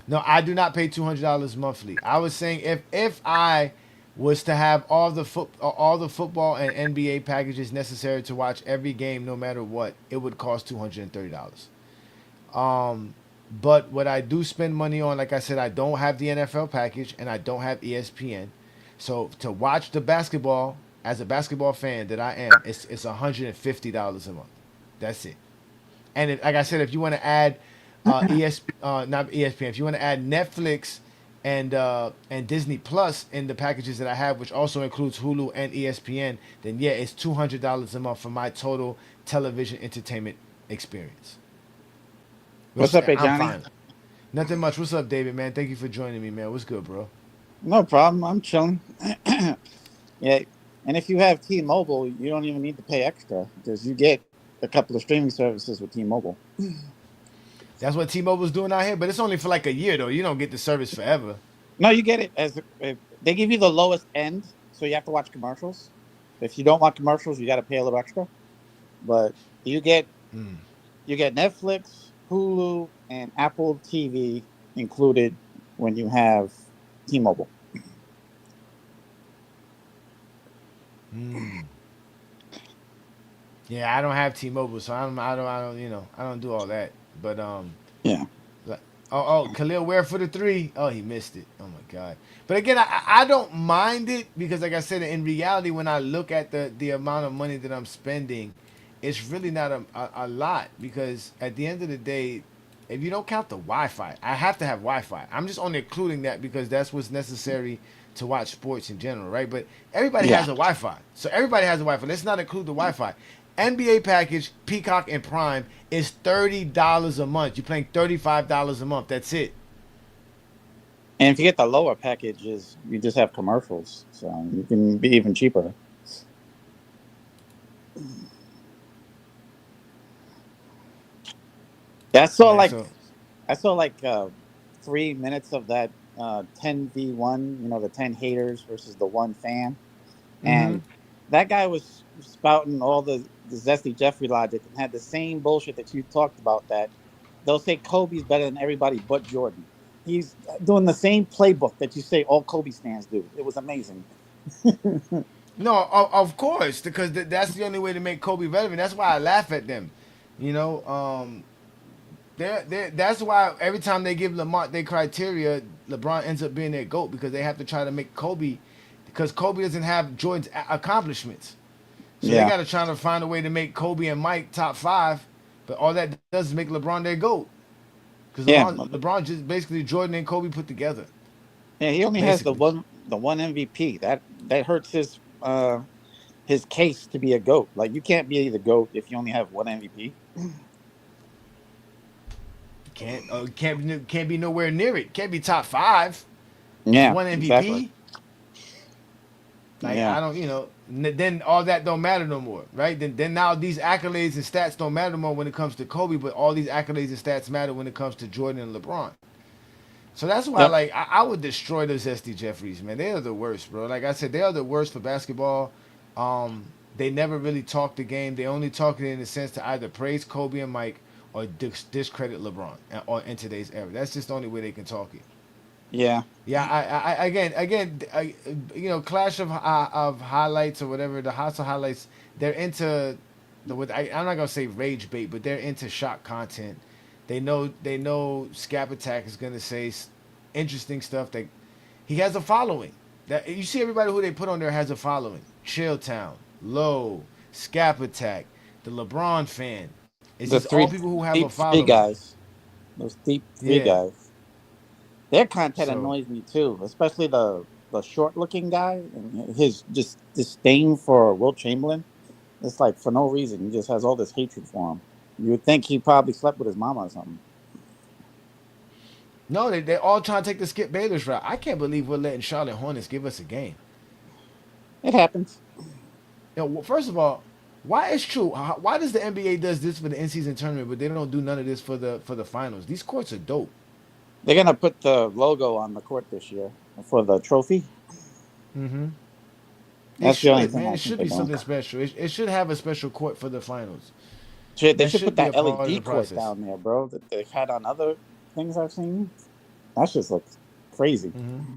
No, I do not pay $200 monthly. I was saying if I was to have all the football and NBA packages necessary to watch every game, no matter what, it would cost $230. But what I do spend money on, like I said, I don't have the NFL package and I don't have ESPN. So to watch the basketball as a basketball fan that I am, it's $150 a month. That's it. And like I said, if you want to add not ESPN, if you want to add Netflix and Disney Plus in the packages that I have, which also includes Hulu and ESPN, then yeah, it's $200 a month for my total television entertainment experience. What's up, I'm Ajani? fine. Nothing much. What's up, David, man? Thank you for joining me, man. What's good, bro? No problem. I'm chilling. Yeah, and if you have T-Mobile, you don't even need to pay extra because you get a couple of streaming services with T-Mobile. That's what T-Mobile's doing out here, but it's only for like a year, though. You don't get the service forever. No, you get it they give you the lowest end, so you have to watch commercials. If you don't want commercials, you got to pay a little extra. But you get Netflix, Hulu, and Apple TV included when you have T-Mobile. Yeah, I don't have T-Mobile, so I don't do all that. But Yeah. Khalil Ware for the three. Oh, he missed it. Oh my God. But again, I don't mind it because, like I said, in reality, when I look at the amount of money that I'm spending, it's really not a lot because at the end of the day, if you don't count the Wi-Fi, I have to have Wi-Fi. I'm just only including that because that's what's necessary to watch sports in general, right? But everybody has a Wi-Fi. So everybody has a Wi-Fi. Let's not include the Wi-Fi. NBA package, Peacock and Prime is $30 a month. You're paying $35 a month. That's it. And if you get the lower packages, you just have commercials, so you can be even cheaper. Yeah, I saw like 3 minutes of that 10v1. You know, the 10 haters versus the one fan, and that guy was spouting all the zesty Jeffrey logic and had the same bullshit that you talked about. That they'll say Kobe's better than everybody but Jordan. He's doing the same playbook that you say all Kobe fans do. It was amazing. No, of course, because that's the only way to make Kobe relevant. That's why I laugh at them. You know, that's why every time they give Lamar their criteria, LeBron ends up being their GOAT because they have to try to make Kobe, because Kobe doesn't have Jordan's accomplishments. So they got to try to find a way to make Kobe and Mike top five, but all that does is make LeBron their GOAT. Because LeBron just basically Jordan and Kobe put together. Yeah, he only has the one MVP. That hurts his case to be a GOAT. Like, you can't be the GOAT if you only have one MVP. Can't be nowhere near it. Can't be top five. Yeah, one MVP. Exactly. Like I don't, then all that don't matter no more, right? Then now these accolades and stats don't matter more when it comes to Kobe, but all these accolades and stats matter when it comes to Jordan and LeBron. So that's why, I would destroy those SD Jeffries, man. They are the worst, bro. Like I said, they are the worst for basketball. They never really talk the game. They only talk it in the sense to either praise Kobe and Mike or discredit LeBron or in today's era. That's just the only way they can talk it. Yeah. Yeah. I again, clash of highlights or whatever. The House of Highlights. They're into I'm not gonna say rage bait, but they're into shock content. They know Scap Attack is gonna say interesting stuff. That he has a following. That you see, everybody who they put on there has a following. Chilltown, Low, Scap Attack, the LeBron fan. It's just all people who have a following. Guys. Those deep three guys. Their content annoys me too, especially the short-looking guy and his just disdain for Wilt Chamberlain. It's like for no reason. He just has all this hatred for him. You would think he probably slept with his mama or something. No, they all trying to take the Skip Bayless route. I can't believe we're letting Charlotte Hornets give us a game. It happens. First of all, why is true? Why does the NBA does this for the in-season tournament, but they don't do none of this for the finals? These courts are dope. They're gonna put the logo on the court this year for the trophy. Mm-hmm. That's the only Should, thing man. I It think should they're be doing. something special. It should have a special court for the finals. They That should put be a that part of the LED court process. down there, bro. That they've had on other things I've seen. That just looks crazy. Mm-hmm.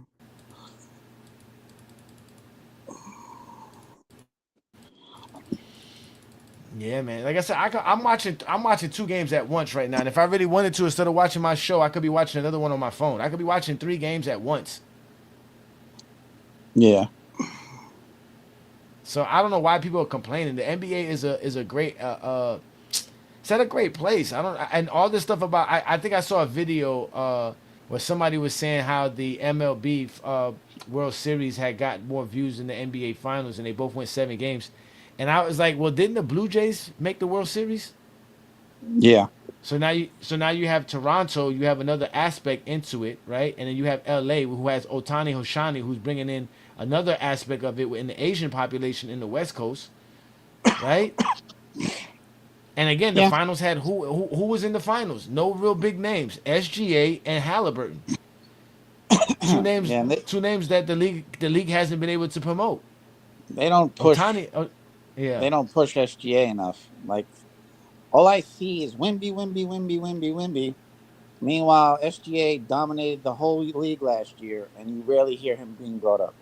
Yeah, man. Like I said, I'm watching 2 games at once right now. And if I really wanted to, instead of watching my show, I could be watching another one on my phone. I could be watching 3 games at once. Yeah. So I don't know why people are complaining. The NBA is a great it's at a great place. I don't and all this stuff about I think I saw a video where somebody was saying how the MLB World Series had got more views than the NBA Finals, and they both went 7 games. And I was like, well, didn't the Blue Jays make the World Series? Yeah. So now you have Toronto, you have another aspect into it, right? And then you have LA, who has Otani Hoshani, who's bringing in another aspect of it in the Asian population in the West Coast, right? And again, the Yeah. finals had who was in the finals? No real big names, SGA and Halliburton. Two names, Yeah, two names that the league hasn't been able to promote. they don't push. Otani, yeah. They don't push SGA enough. Like, all I see is Wimby, Wimby, Wimby, Wimby, Wimby. Meanwhile, SGA dominated the whole league last year, and you rarely hear him being brought up.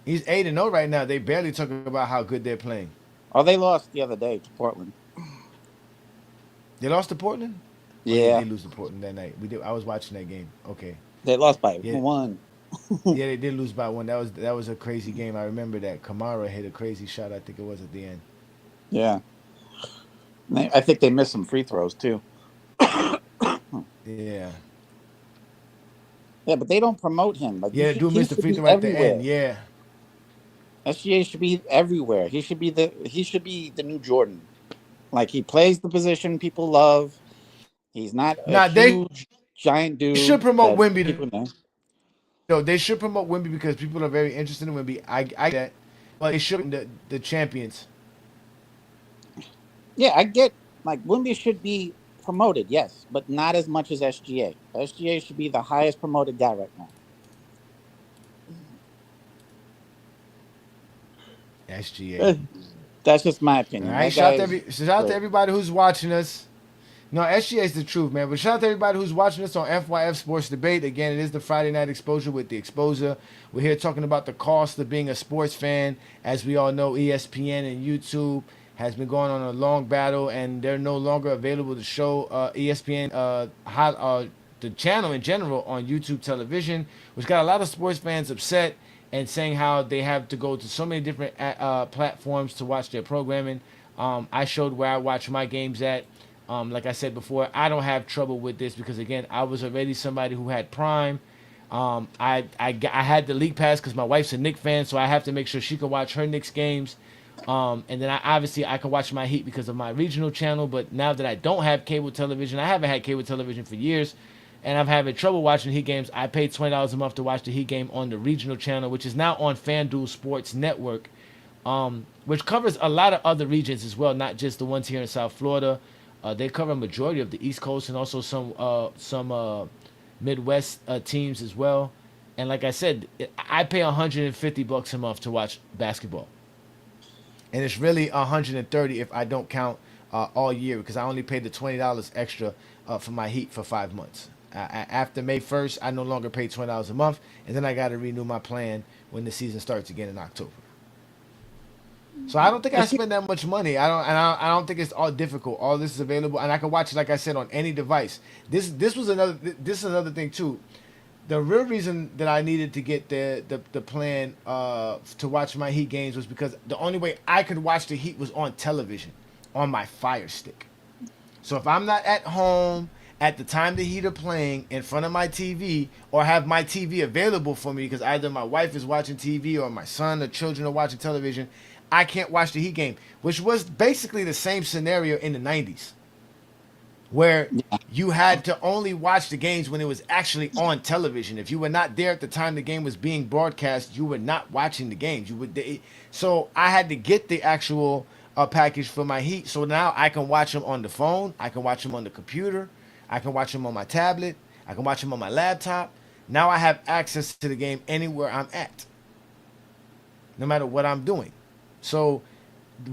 He's 8-0 right now. They barely talk about how good they're playing. Oh, they lost the other day to Portland. They lost to Portland? Yeah. They lose to Portland that night. I was watching that game. Okay. They lost by Yeah. 1. Yeah, they did lose by 1. That was a crazy game. I remember that. Kamara hit a crazy shot, I think it was at the end. Yeah. I think they missed some free throws, too. Yeah. Yeah, but they don't promote him. Like, Yeah, he do miss the should free be throw at the everywhere. end. Yeah. SGA should be everywhere. He should be the new Jordan. Like, he plays the position people love. He's not a huge giant dude. They should promote that Wemby. people know. No, they should promote Wemby because people are very interested in Wemby. I get that. But they should the champions. Yeah, I get, like, Wimby should be promoted, yes, but not as much as SGA. SGA should be the highest promoted guy right now. SGA. That's just my opinion. All right, shout out to everybody who's watching us. No, SGA is the truth, man. But shout out to everybody who's watching us on FYF Sports Debate. Again, it is the Friday Night Exposure with the Exposer. We're here talking about the cost of being a sports fan. As we all know, ESPN and YouTube has been going on a long battle, and they're no longer available to show ESPN, the channel in general, on YouTube television, which got a lot of sports fans upset and saying how they have to go to so many different platforms to watch their programming. I showed where I watch my games at. Like I said before, I don't have trouble with this because, again, I was already somebody who had Prime. I had the League Pass because my wife's a Knicks fan, so I have to make sure she can watch her Knicks games. And then I can watch my Heat because of my regional channel. But now that I don't have cable television, I haven't had cable television for years, and I'm having trouble watching Heat games. I paid $20 a month to watch the Heat game on the regional channel, which is now on FanDuel Sports Network, which covers a lot of other regions as well, not just the ones here in South Florida. They cover a majority of the East Coast and also some Midwest teams as well. And like I said, I pay $150 a month to watch basketball, and it's really $130 if I don't count all year because I only paid the $20 extra for my Heat for 5 months. After May 1st, I no longer pay $20 a month, and then I got to renew my plan when the season starts again in October. So I don't think I spend that much money. I don't think it's all difficult. All this is available, and I can watch it, like I said, on any device. This is another thing too. The real reason that I needed to get the plan to watch my Heat games was because the only way I could watch the Heat was on television, on my Fire Stick. So if I'm not at home at the time the Heat are playing in front of my TV, or have my TV available for me because either my wife is watching TV or my son or children are watching television, I can't watch the Heat game, which was basically the same scenario in the 90s. where you had to only watch the games when it was actually on television. If you were not there at the time the game was being broadcast, you were not watching the games. So I had to get the actual package for my Heat. So now I can watch them on the phone. I can watch them on the computer. I can watch them on my tablet. I can watch them on my laptop. Now I have access to the game anywhere I'm at, no matter what I'm doing. So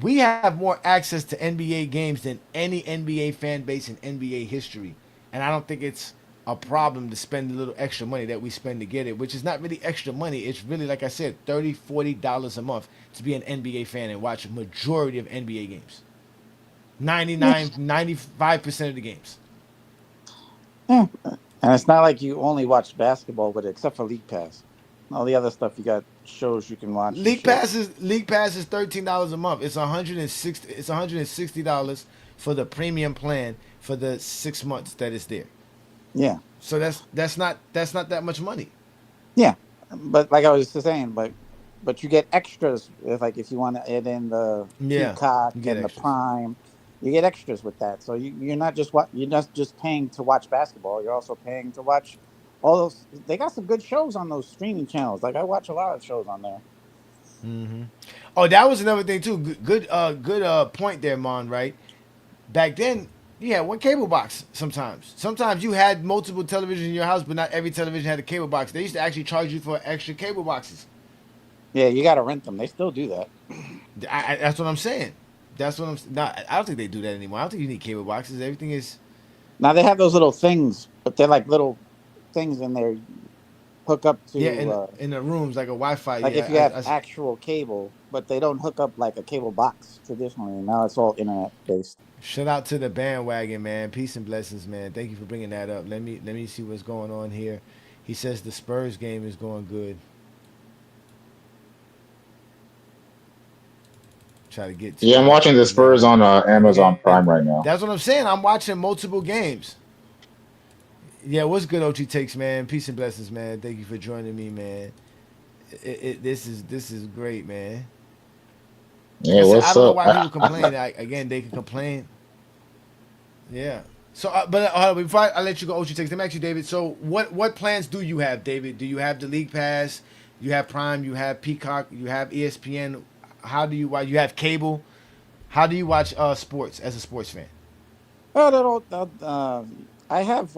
we have more access to NBA games than any NBA fan base in NBA history. And I don't think it's a problem to spend a little extra money that we spend to get it, which is not really extra money. It's really, like I said, $30, $40 a month to be an NBA fan and watch a majority of NBA games. 95% of the games. Yeah. And it's not like you only watch basketball with it, except for League Pass. All the other stuff, you got shows you can watch. League Pass is $13 a month. It's $160 for the premium plan for the 6 months that it's there. Yeah. So that's not that much money. Yeah, but like I was just saying, but you get extras if you want to add in the Peacock and the Prime, you get extras with that. So you're not just paying to watch basketball. You're also paying to watch all those. They got some good shows on those streaming channels. Like I watch a lot of shows on there. Mm-hmm. Oh, that was another thing too. Good point there, Mon. Right, back then. Yeah, one cable box sometimes. Sometimes you had multiple televisions in your house, but not every television had a cable box. They used to actually charge you for extra cable boxes. Yeah, you got to rent them. They still do that. That's what I'm saying. That's what I'm. Not, I don't think they do that anymore. I don't think you need cable boxes. Everything is. Now they have those little things, but they're like little things in there. Hook up to in the rooms like a Wi-Fi. Like if you have actual cable, but they don't hook up like a cable box traditionally. Now it's all internet based. Shout out to the bandwagon, man. Peace and blessings, man. Thank you for bringing that up. Let me see what's going on here. He says the Spurs game is going good. Try to get. Yeah, I'm watching the Spurs on Amazon Prime right now. That's what I'm saying. I'm watching multiple games. Yeah, what's good, OG Takes, man? Peace and blessings, man. Thank you for joining me, man. This is great, man. Yeah, what's up? I don't know why people complain. Again, they can complain. Yeah. So, before I let you go, OG Takes, let me ask you, David. So, what plans do you have, David? Do you have the League Pass? You have Prime? You have Peacock? You have ESPN? How do you watch? You have cable? How do you watch sports as a sports fan? I have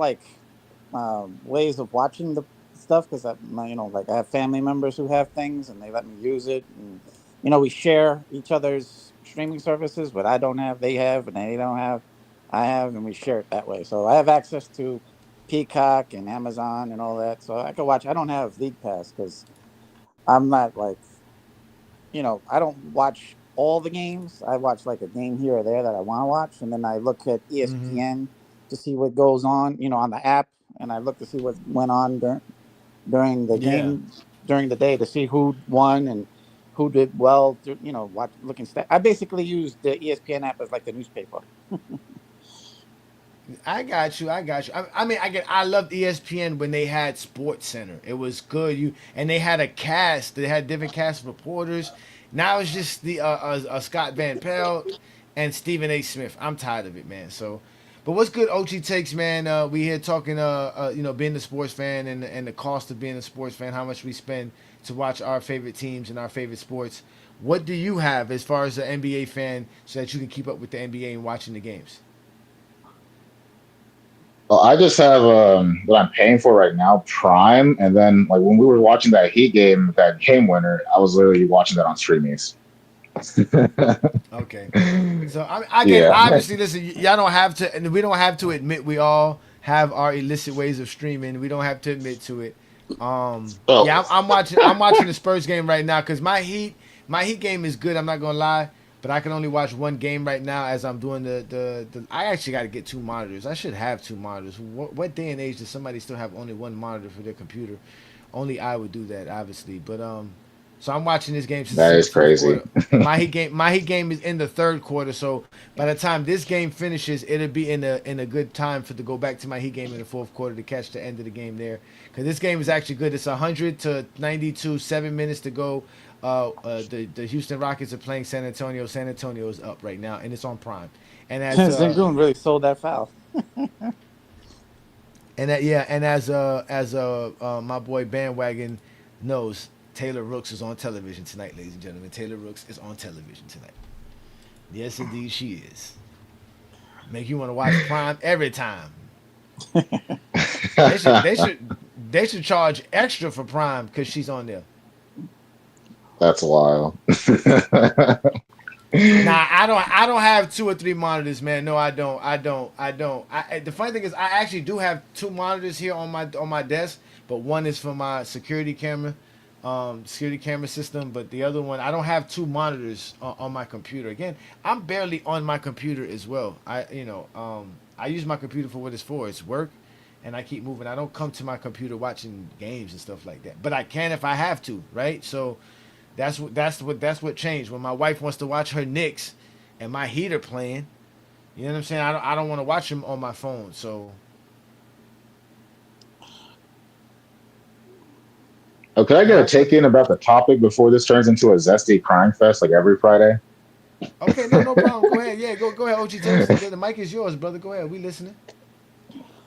ways of watching the stuff because I have family members who have things and they let me use it, and we share each other's streaming services. But I don't have, they have, and they don't have, I have, and we share it that way. So I have access to Peacock and Amazon and all that, so I can watch. I don't have League Pass because I'm not I don't watch all the games. I watch like a game here or there that I want to watch, and then I look at ESPN to see what goes on, on the app, and I look to see what went on during the game, during the day, to see who won and who did well. Looking stat. I basically use the ESPN app as like the newspaper. I got you. I loved ESPN when they had Sports Center. It was good. And they had a cast. They had different cast of reporters. Now it's just the Scott Van Pelt and Stephen A. Smith. I'm tired of it, man. So, but what's good, OG Takes, man? We here talking, being a sports fan and the cost of being a sports fan, how much we spend to watch our favorite teams and our favorite sports. What do you have as far as an NBA fan so that you can keep up with the NBA and watching the games? Well, I just have what I'm paying for right now, Prime, and then when we were watching that Heat game, that game winner, I was literally watching that on streamings. Okay, so obviously, listen, y'all don't have to, and we don't have to admit we all have our illicit ways of streaming. We don't have to admit to it. I'm watching the Spurs game right now because my Heat game is good. I'm not gonna lie. But I can only watch one game right now as I'm doing the I actually got to get 2 monitors. I should have 2 monitors. What day and age does somebody still have only 1 monitor for their computer? Only I would do that, obviously. But so I'm watching this game. That is crazy. My Heat game is in the 3rd quarter. So by the time this game finishes, it'll be in a good time to go back to my Heat game in the 4th quarter to catch the end of the game there. Because this game is actually good. It's 100-92, 7 minutes to go. The Houston Rockets are playing San Antonio. San Antonio is up right now, and it's on Prime. And as Sengun really sold that foul. And as my boy Bandwagon knows, Taylor Rooks is on television tonight, ladies and gentlemen. Taylor Rooks is on television tonight. Yes, indeed, she is. Make you want to watch Prime every time. They should charge extra for Prime because she's on there. That's wild. Nah, I don't have 2 or 3 monitors, man. No, I don't. The funny thing is, I actually do have 2 monitors here on my desk, but one is for my security camera system. But the other one, I don't have 2 monitors on my computer. Again, I'm barely on my computer as well. I use my computer for what it's for. It's work, and I keep moving. I don't come to my computer watching games and stuff like that. But I can if I have to, right? So. That's what changed. When my wife wants to watch her Knicks and my heater playing, you know what I'm saying? I don't want to watch them on my phone. So Could I get a take in about the topic before this turns into a zesty crime fest like every Friday? okay, no problem. Go ahead. Yeah, go ahead, OG Thompson. The mic is yours, brother. Go ahead. We listening.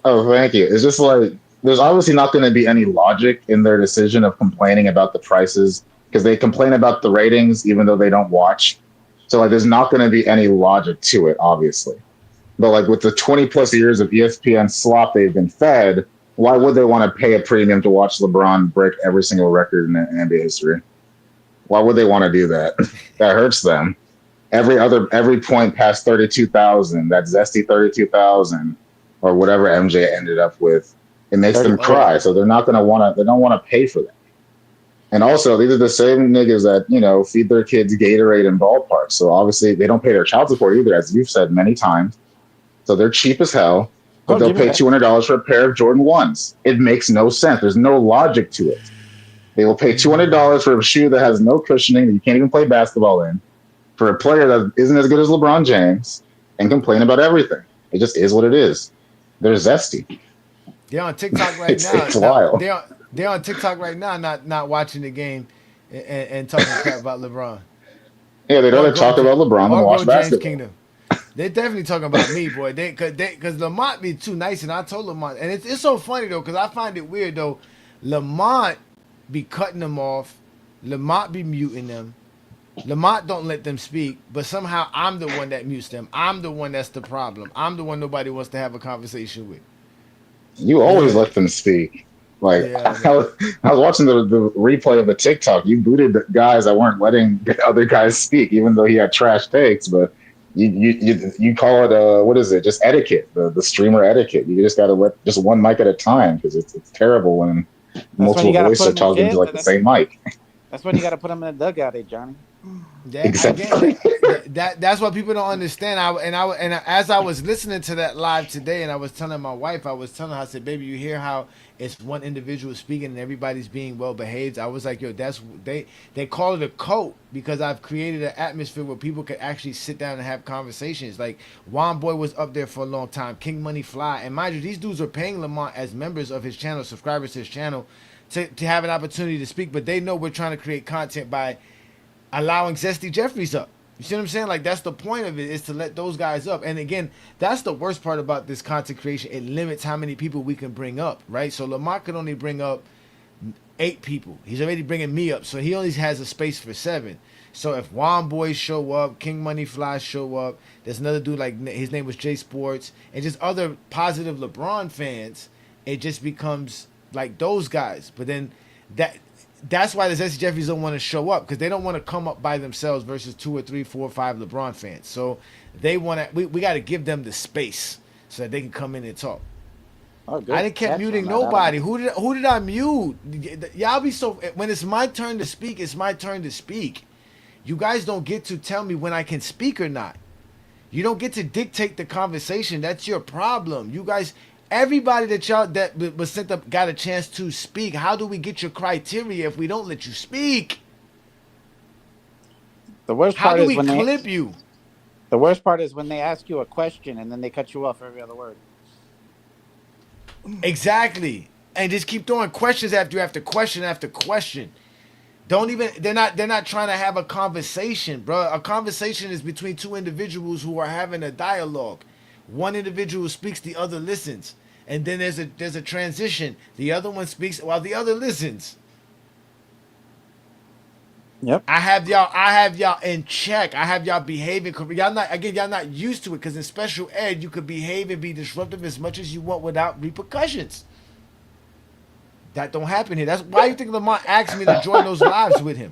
Oh, thank you. It's just like there's obviously not going to be any logic in their decision of complaining about the prices because they complain about the ratings even though they don't watch. So like there's not going to be any logic to it, obviously. But like with the 20 plus years of ESPN slop they've been fed, why would they want to pay a premium to watch LeBron break every single record in NBA history? Why would they want to do that? That hurts them. Every point past 32,000, that zesty 32,000 or whatever MJ ended up with, it makes them cry. So they're not going to want to. They don't want to pay for that. And also, these are the same niggas that, feed their kids Gatorade in ballparks. So obviously, they don't pay their child support either, as you've said many times. So they're cheap as hell, but they'll pay $200 for a pair of Jordan 1s. It makes no sense. There's no logic to it. They will pay $200 for a shoe that has no cushioning, that you can't even play basketball in, for a player that isn't as good as LeBron James, and complain about everything. It just is what it is. They're zesty. They're on TikTok right now. It's wild. They're on TikTok right now, not watching the game and talking crap about LeBron. Yeah, they'd rather talk about LeBron than watch basketball. Kingdom. They're definitely talking about me, boy. Because Lamont be too nice, and I told Lamont, and it's so funny though, because I find it weird though. Lamont be cutting them off. Lamont be muting them. Lamont don't let them speak, but somehow I'm the one that mutes them. I'm the one that's the problem. I'm the one nobody wants to have a conversation with. You always let them speak. Like I was watching the replay of the TikTok. You booted the guys that weren't letting the other guys speak, even though he had trash takes. But you call it what is it? Just etiquette, the streamer etiquette. You just got to let just one mic at a time because it's terrible when multiple voices are talking to like the same mic. That's when you got to put them in the dugout, Johnny. Exactly. That's what people don't understand. And as I was listening to that live today, and I was telling my wife, I said, baby, you hear how it's one individual speaking and everybody's being well behaved. I was like, yo, they call it a cult because I've created an atmosphere where people can actually sit down and have conversations. Like Juan Boy was up there for a long time, King Money Fly, and mind you, these dudes are paying Lamont as members of his channel, subscribers to his channel, to have an opportunity to speak. But they know we're trying to create content by allowing Zesty Jeffries up. You see what I'm saying? Like, that's the point of it, is to let those guys up. And again, that's the worst part about this content creation. It limits how many people we can bring up, right? So Lamont could only bring up 8 people. He's already bringing me up, so he only has a space for 7. So if Juan Boys show up, King Money Fly show up, there's another dude, like his name was J Sports, and just other positive LeBron fans, it just becomes like those guys. But then that's why the Zesty Jeffries don't want to show up, because they don't want to come up by themselves versus 2 or 3, 4, 5 LeBron fans. So they want to. We got to give them the space so that they can come in and talk. Oh, good. I didn't keep muting nobody. Who did I mute? Y'all be so. When it's my turn to speak, it's my turn to speak. You guys don't get to tell me when I can speak or not. You don't get to dictate the conversation. That's your problem. You guys. Everybody that was sent up got a chance to speak. How do we get your criteria if we don't let you speak? The worst part is when they clip you. The worst part is when they ask you a question and then they cut you off every other word. Exactly. And just keep throwing questions after question after question. They're not trying to have a conversation, bro. A conversation is between 2 individuals who are having a dialogue. One individual speaks, the other listens, and then there's a transition. The other one speaks while the other listens. Yep. I have y'all in check. I have y'all behaving correctly. Y'all not used to it, because in special ed you could behave and be disruptive as much as you want without repercussions. That don't happen here. That's why you think Lamont asked me to join those lives with him.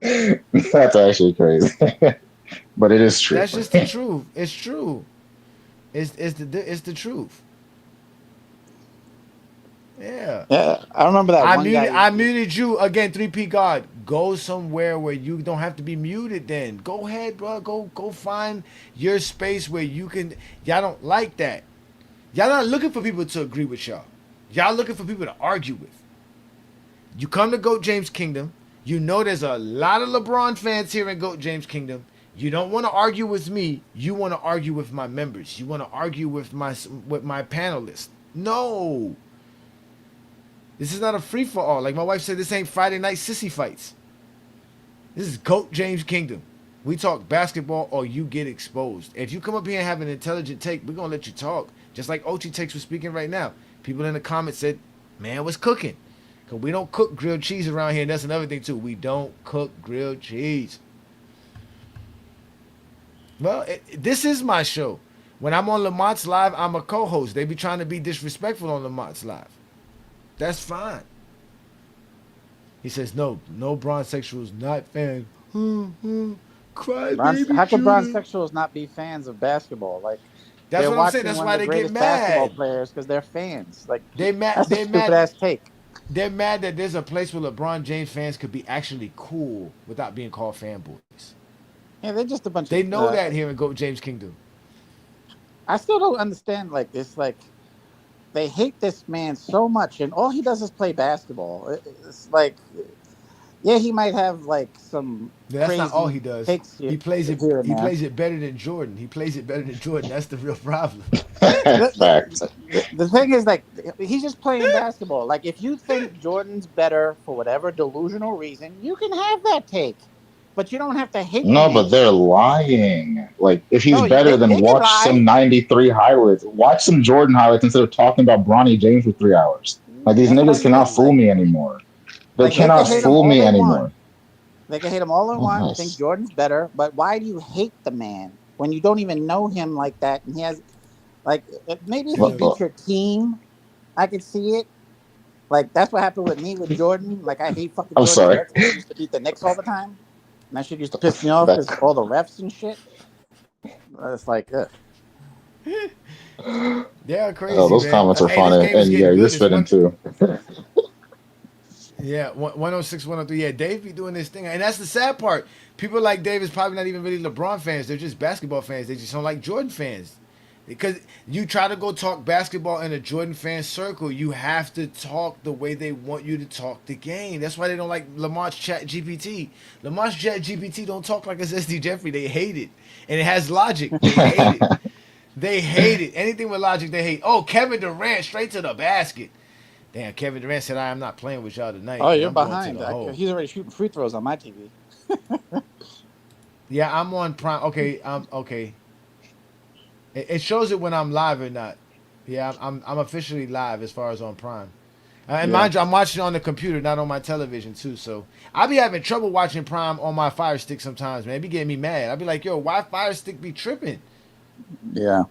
That's actually crazy, but it is true. That's just the truth. It's true. It's the truth. Yeah. Yeah, I remember that one guy. I muted you again. 3P God. Go somewhere where you don't have to be muted. Then go ahead, bro. Go find your space where you can. Y'all don't like that. Y'all not looking for people to agree with y'all. Y'all looking for people to argue with. You come to GOAT James Kingdom. You know there's a lot of LeBron fans here in GOAT James Kingdom. You don't want to argue with me. You want to argue with my members. You want to argue with my panelists. No. This is not a free-for-all. Like my wife said, this ain't Friday night sissy fights. This is GOAT James Kingdom. We talk basketball or you get exposed. If you come up here and have an intelligent take, we're going to let you talk. Just like Ochi Takes was speaking right now. People in the comments said, man, what's cooking? Because we don't cook grilled cheese around here. And that's another thing, too. We don't cook grilled cheese. Well, this is my show. When I'm on Lamont's Live, I'm a co-host. They be trying to be disrespectful on Lamont's Live. That's fine. He says, no bronzesexuals, not fans. Cry baby. How could bronzesexuals not be fans of basketball? Like, that's they're what I'm saying. watching That's one why of the they get greatest basketball mad. players because they're fans. Like, They mad. that's a They stupid mad. ass take. They're mad that there's a place where LeBron James fans could be actually cool without being called fanboys. Yeah, they're just a bunch. They of... know that here in GOAT James Kingdom. I still don't understand. Like, it's like they hate this man so much, and all he does is play basketball. It's like, yeah, he might have like some. That's not all he does. He plays it. He now. plays it better than Jordan. He plays it better than Jordan. That's the real problem. The thing is, like, he's just playing basketball. Like, if you think Jordan's better for whatever delusional reason, you can have that take, but you don't have to hate. No, but they're lying. Like, if he's better, then watch some 93 highlights. Watch some Jordan highlights instead of talking about Bronny James for 3 hours. Like, these niggas cannot fool me anymore. They cannot fool me anymore. They can hate him all they want. Think Jordan's better, but why do you hate the man when you don't even know him like that? And he has, like, maybe if he beat your team, I could see it. Like, that's what happened with me with Jordan. Like, I hate fucking Jordan. Sorry. He used to beat the Knicks all the time. And that shit used to piss me off because all the refs and shit. It's like, They're crazy. Oh, those comments are funny. And yeah, you're spitting too. Yeah, 106, 103. Yeah, Dave be doing this thing. And that's the sad part. People like Dave is probably not even really LeBron fans. They're just basketball fans. They just don't like Jordan fans. Because you try to go talk basketball in a Jordan fan circle, you have to talk the way they want you to talk the game. That's why they don't like Lamont's Chat GPT. Lamont's Chat GPT don't talk like it's SD Jeffrey. They hate it. And it has logic. They hate it. They hate it. Anything with logic, they hate. Oh, Kevin Durant, straight to the basket. Damn, Kevin Durant said, I am not playing with y'all tonight. Oh, you're behind. He's already shooting free throws on my TV. Yeah, I'm on Prime. Okay, okay. It shows it when I'm live or not. Yeah, I'm officially live as far as on Prime. And mind you, I'm watching on the computer, not on my television too. So I be having trouble watching Prime on my Fire Stick sometimes, man. It be getting me mad. I be like, yo, why Fire Stick be tripping? Yeah.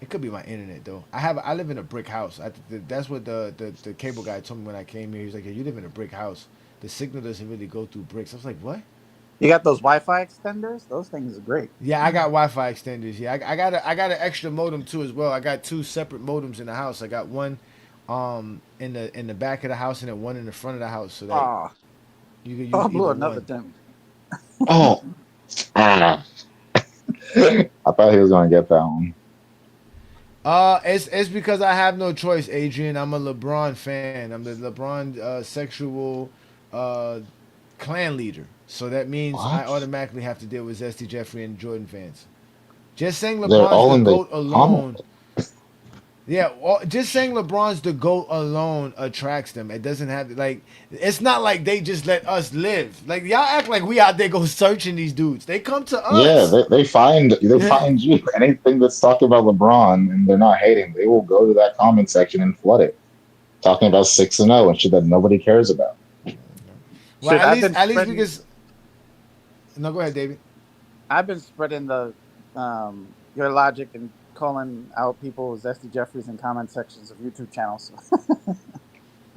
It could be my internet though. I live in a brick house. That's what the cable guy told me when I came here. He's like, yeah, you live in a brick house. The signal doesn't really go through bricks. I was like, what? You got those Wi-Fi extenders? Those things are great. Yeah, I got Wi-Fi extenders. Yeah, I got an extra modem too as well. I got 2 separate modems in the house. I got one in the back of the house and then one in the front of the house. So that you can use blew another thing. Oh. I thought he was gonna get that one. It's because I have no choice, Adrian. I'm a LeBron fan. I'm the LeBron sexual clan leader. So that means I automatically have to deal with Zesty, Jeffrey, and Jordan fans. Just saying LeBron's the GOAT alone. Yeah, just saying LeBron's the GOAT alone attracts them. It doesn't have like it's not like they just let us live. Like y'all act like we out there go searching these dudes. They come to Yeah, us. they find you anything that's talking about LeBron and they're not hating. They will go to that comment section and flood it, talking about 6-0 and shit that nobody cares about. Well, Shit, at least because no, go ahead, David. I've been spreading the your logic and calling out people Zesty Jeffries in comment sections of YouTube channels.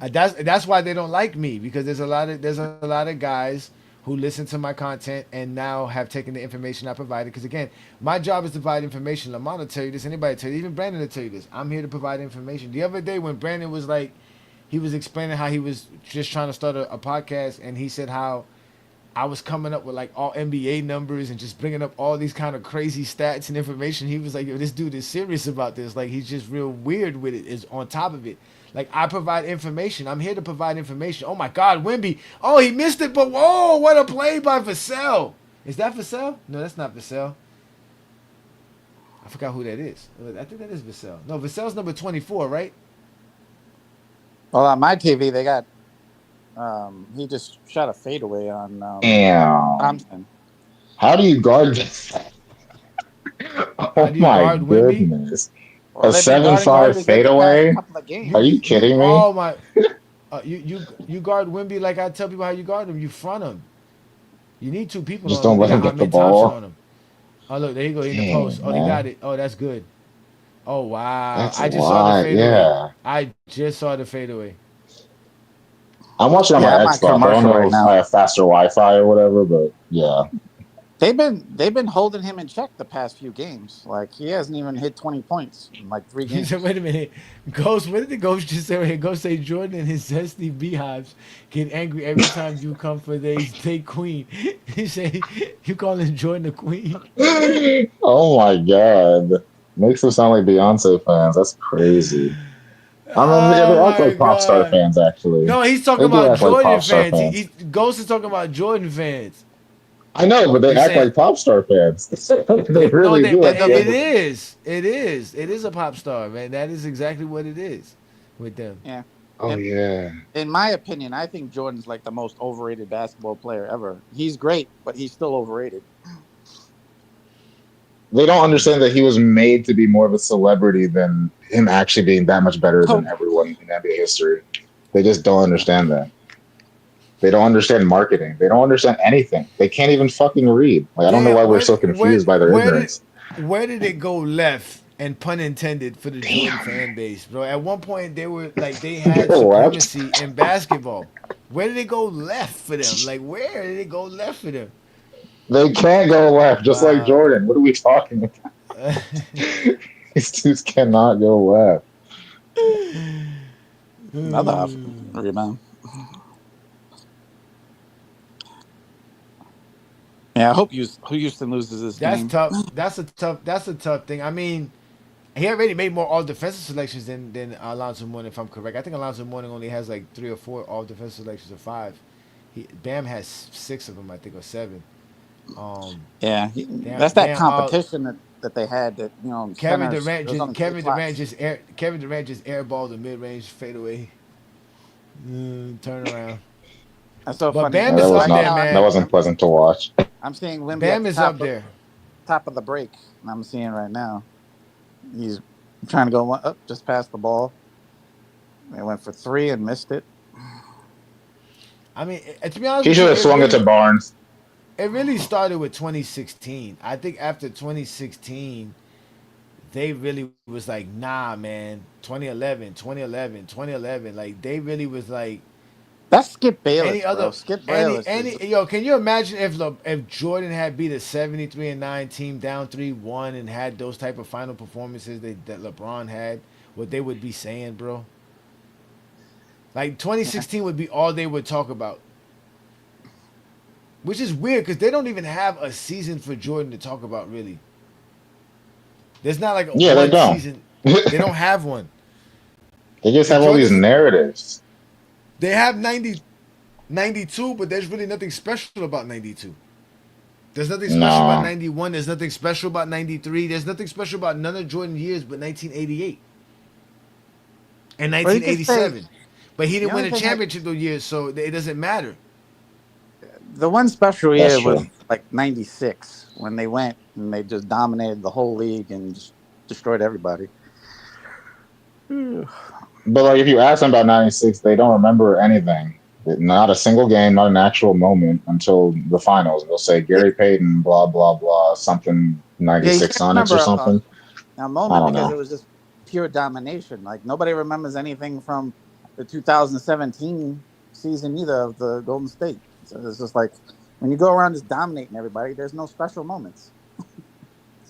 That's why they don't like me because there's a lot of guys who listen to my content and now have taken the information I provided. Because again, my job is to provide information. Lamont will tell you this. Anybody will tell you. Even Brandon will tell you this. I'm here to provide information. The other day when Brandon was like, he was explaining how he was just trying to start a podcast, and he said how I was coming up with like all NBA numbers and just bringing up all these kind of crazy stats and information. He was like, "Yo, this dude is serious about this. Like, he's just real weird with it. Is on top of it. Like, I provide information. I'm here to provide information. Oh my God, Wimby. Oh, he missed it, but whoa, what a play by Vassell. Is that Vassell? No, that's not Vassell. I forgot who that is. I think that is Vassell. No, Vassell's number 24, right? Well, on my TV, they got he just shot a fadeaway on Damn. Thompson. How do you guard this? How Oh do you my guard Wimby? goodness. Well, A they've been guarding 7-5 Wimby good the past fadeaway? couple of games. Are you kidding me? Oh my! You guard Wimby like I tell people how you guard him. You front him. You need two people Just on him. don't let They him got get the Ahmed Thompson ball. on him. Oh look, there you go in the Damn, post. Oh, he man. got it. Oh, that's good. Oh wow! That's a I just saw the lot, fadeaway. yeah. I just saw the fadeaway. I'm watching on Yeah, my I'm on Xbox. I don't commercial know right if now. I have faster Wi-Fi or whatever, but yeah. They've been holding him in check the past few games. Like he hasn't even hit 20 points in like 3 He games. said, "Wait a minute, Ghost. What did the Ghost just say? Right here? Ghost say Jordan and his zesty beehives get angry every time you come for they queen." He say, "You calling Jordan a queen?" Oh my God. Makes them sound like Beyonce fans. That's crazy. I mean, yeah, they Oh act my like pop star god! fans, actually. No, he's talking They do about act like Jordan pop star fans. fans. Ghost is talking about Jordan fans. I know, but they He's act saying like pop star fans. They no, really do. Yeah, At the they, it end of the is. It is a pop star, man. That is exactly what it is with them. yeah. Oh In, yeah. in my opinion, I think Jordan's like the most overrated basketball player ever. He's great, but he's still overrated. They don't understand that he was made to be more of a celebrity than him actually being that much better than Oh, everyone in NBA history. They just don't understand that. They don't understand marketing. They don't understand anything. They can't even fucking read. Like I don't know Yeah, why we're so confused by their ignorance. where did it go left? And pun intended for the Jordan fan base, bro. At one point, they were like they had Left? supremacy in basketball. Where did it go left for them? Like where did it go left for them? They can't go left, just like Wow. Jordan. What are we talking about? These dudes cannot go left. another rebound. Yeah, I hope Houston loses this That's game. tough. That's a tough thing. I mean, he already made more all defensive selections than Alonzo Mourning, if I'm correct. I think Alonzo Mourning only has like 3 or 4 all defensive selections or 5. Bam has 6 of them, I think, or 7. Yeah, Damn, that's that damn, competition that they had. That Kevin centers, Durant there was only 3 slots. Kevin Durant just airballed a mid range fadeaway. Turn around. That's so But funny. Bam Yeah, is Right up there, now, that man. wasn't pleasant to watch. I'm seeing Wimby Bam at is the up there. top of the break. And I'm seeing right now, he's trying to go up, just past the ball. They went for 3 and missed it. I mean, to be honest He with should you, have swung it to Barnes. it really started with 2016. I think after 2016, they really was like, nah, man. 2011. Like they really was like That's Skip Bayless, any other bro. Skip Bayless is yo. Can you imagine if Jordan had beat a 73-9 team down 3-1 and had those type of final performances that LeBron had, what they would be saying, bro? Like 2016 would be all they would talk about. Which is weird because they don't even have a season for Jordan to talk about, really. There's not like a Yeah, they one don't. season. They don't have one. They just If have all these Jordan's, narratives. they have 92, but there's really nothing special about 92. There's nothing special about No. 91. There's nothing special about 93. There's nothing special about none of Jordan years but 1988. in Well, you could say 1987. But he the didn't win only a thing championship those years, so it doesn't matter. the one special That's year was true. like '96 when they went and they just dominated the whole league and just destroyed everybody. But like, if you ask them about '96, they don't remember anything. Not a single game, not an actual moment until the finals. They'll say Yeah, Gary Payton, blah blah blah, something yeah, you '96 can't Sonics or remember something. a I moment don't because know. it was just pure domination. Like nobody remembers anything from the 2017 season either of the Golden State. So it's just like when you go around just dominating everybody, there's no special moments.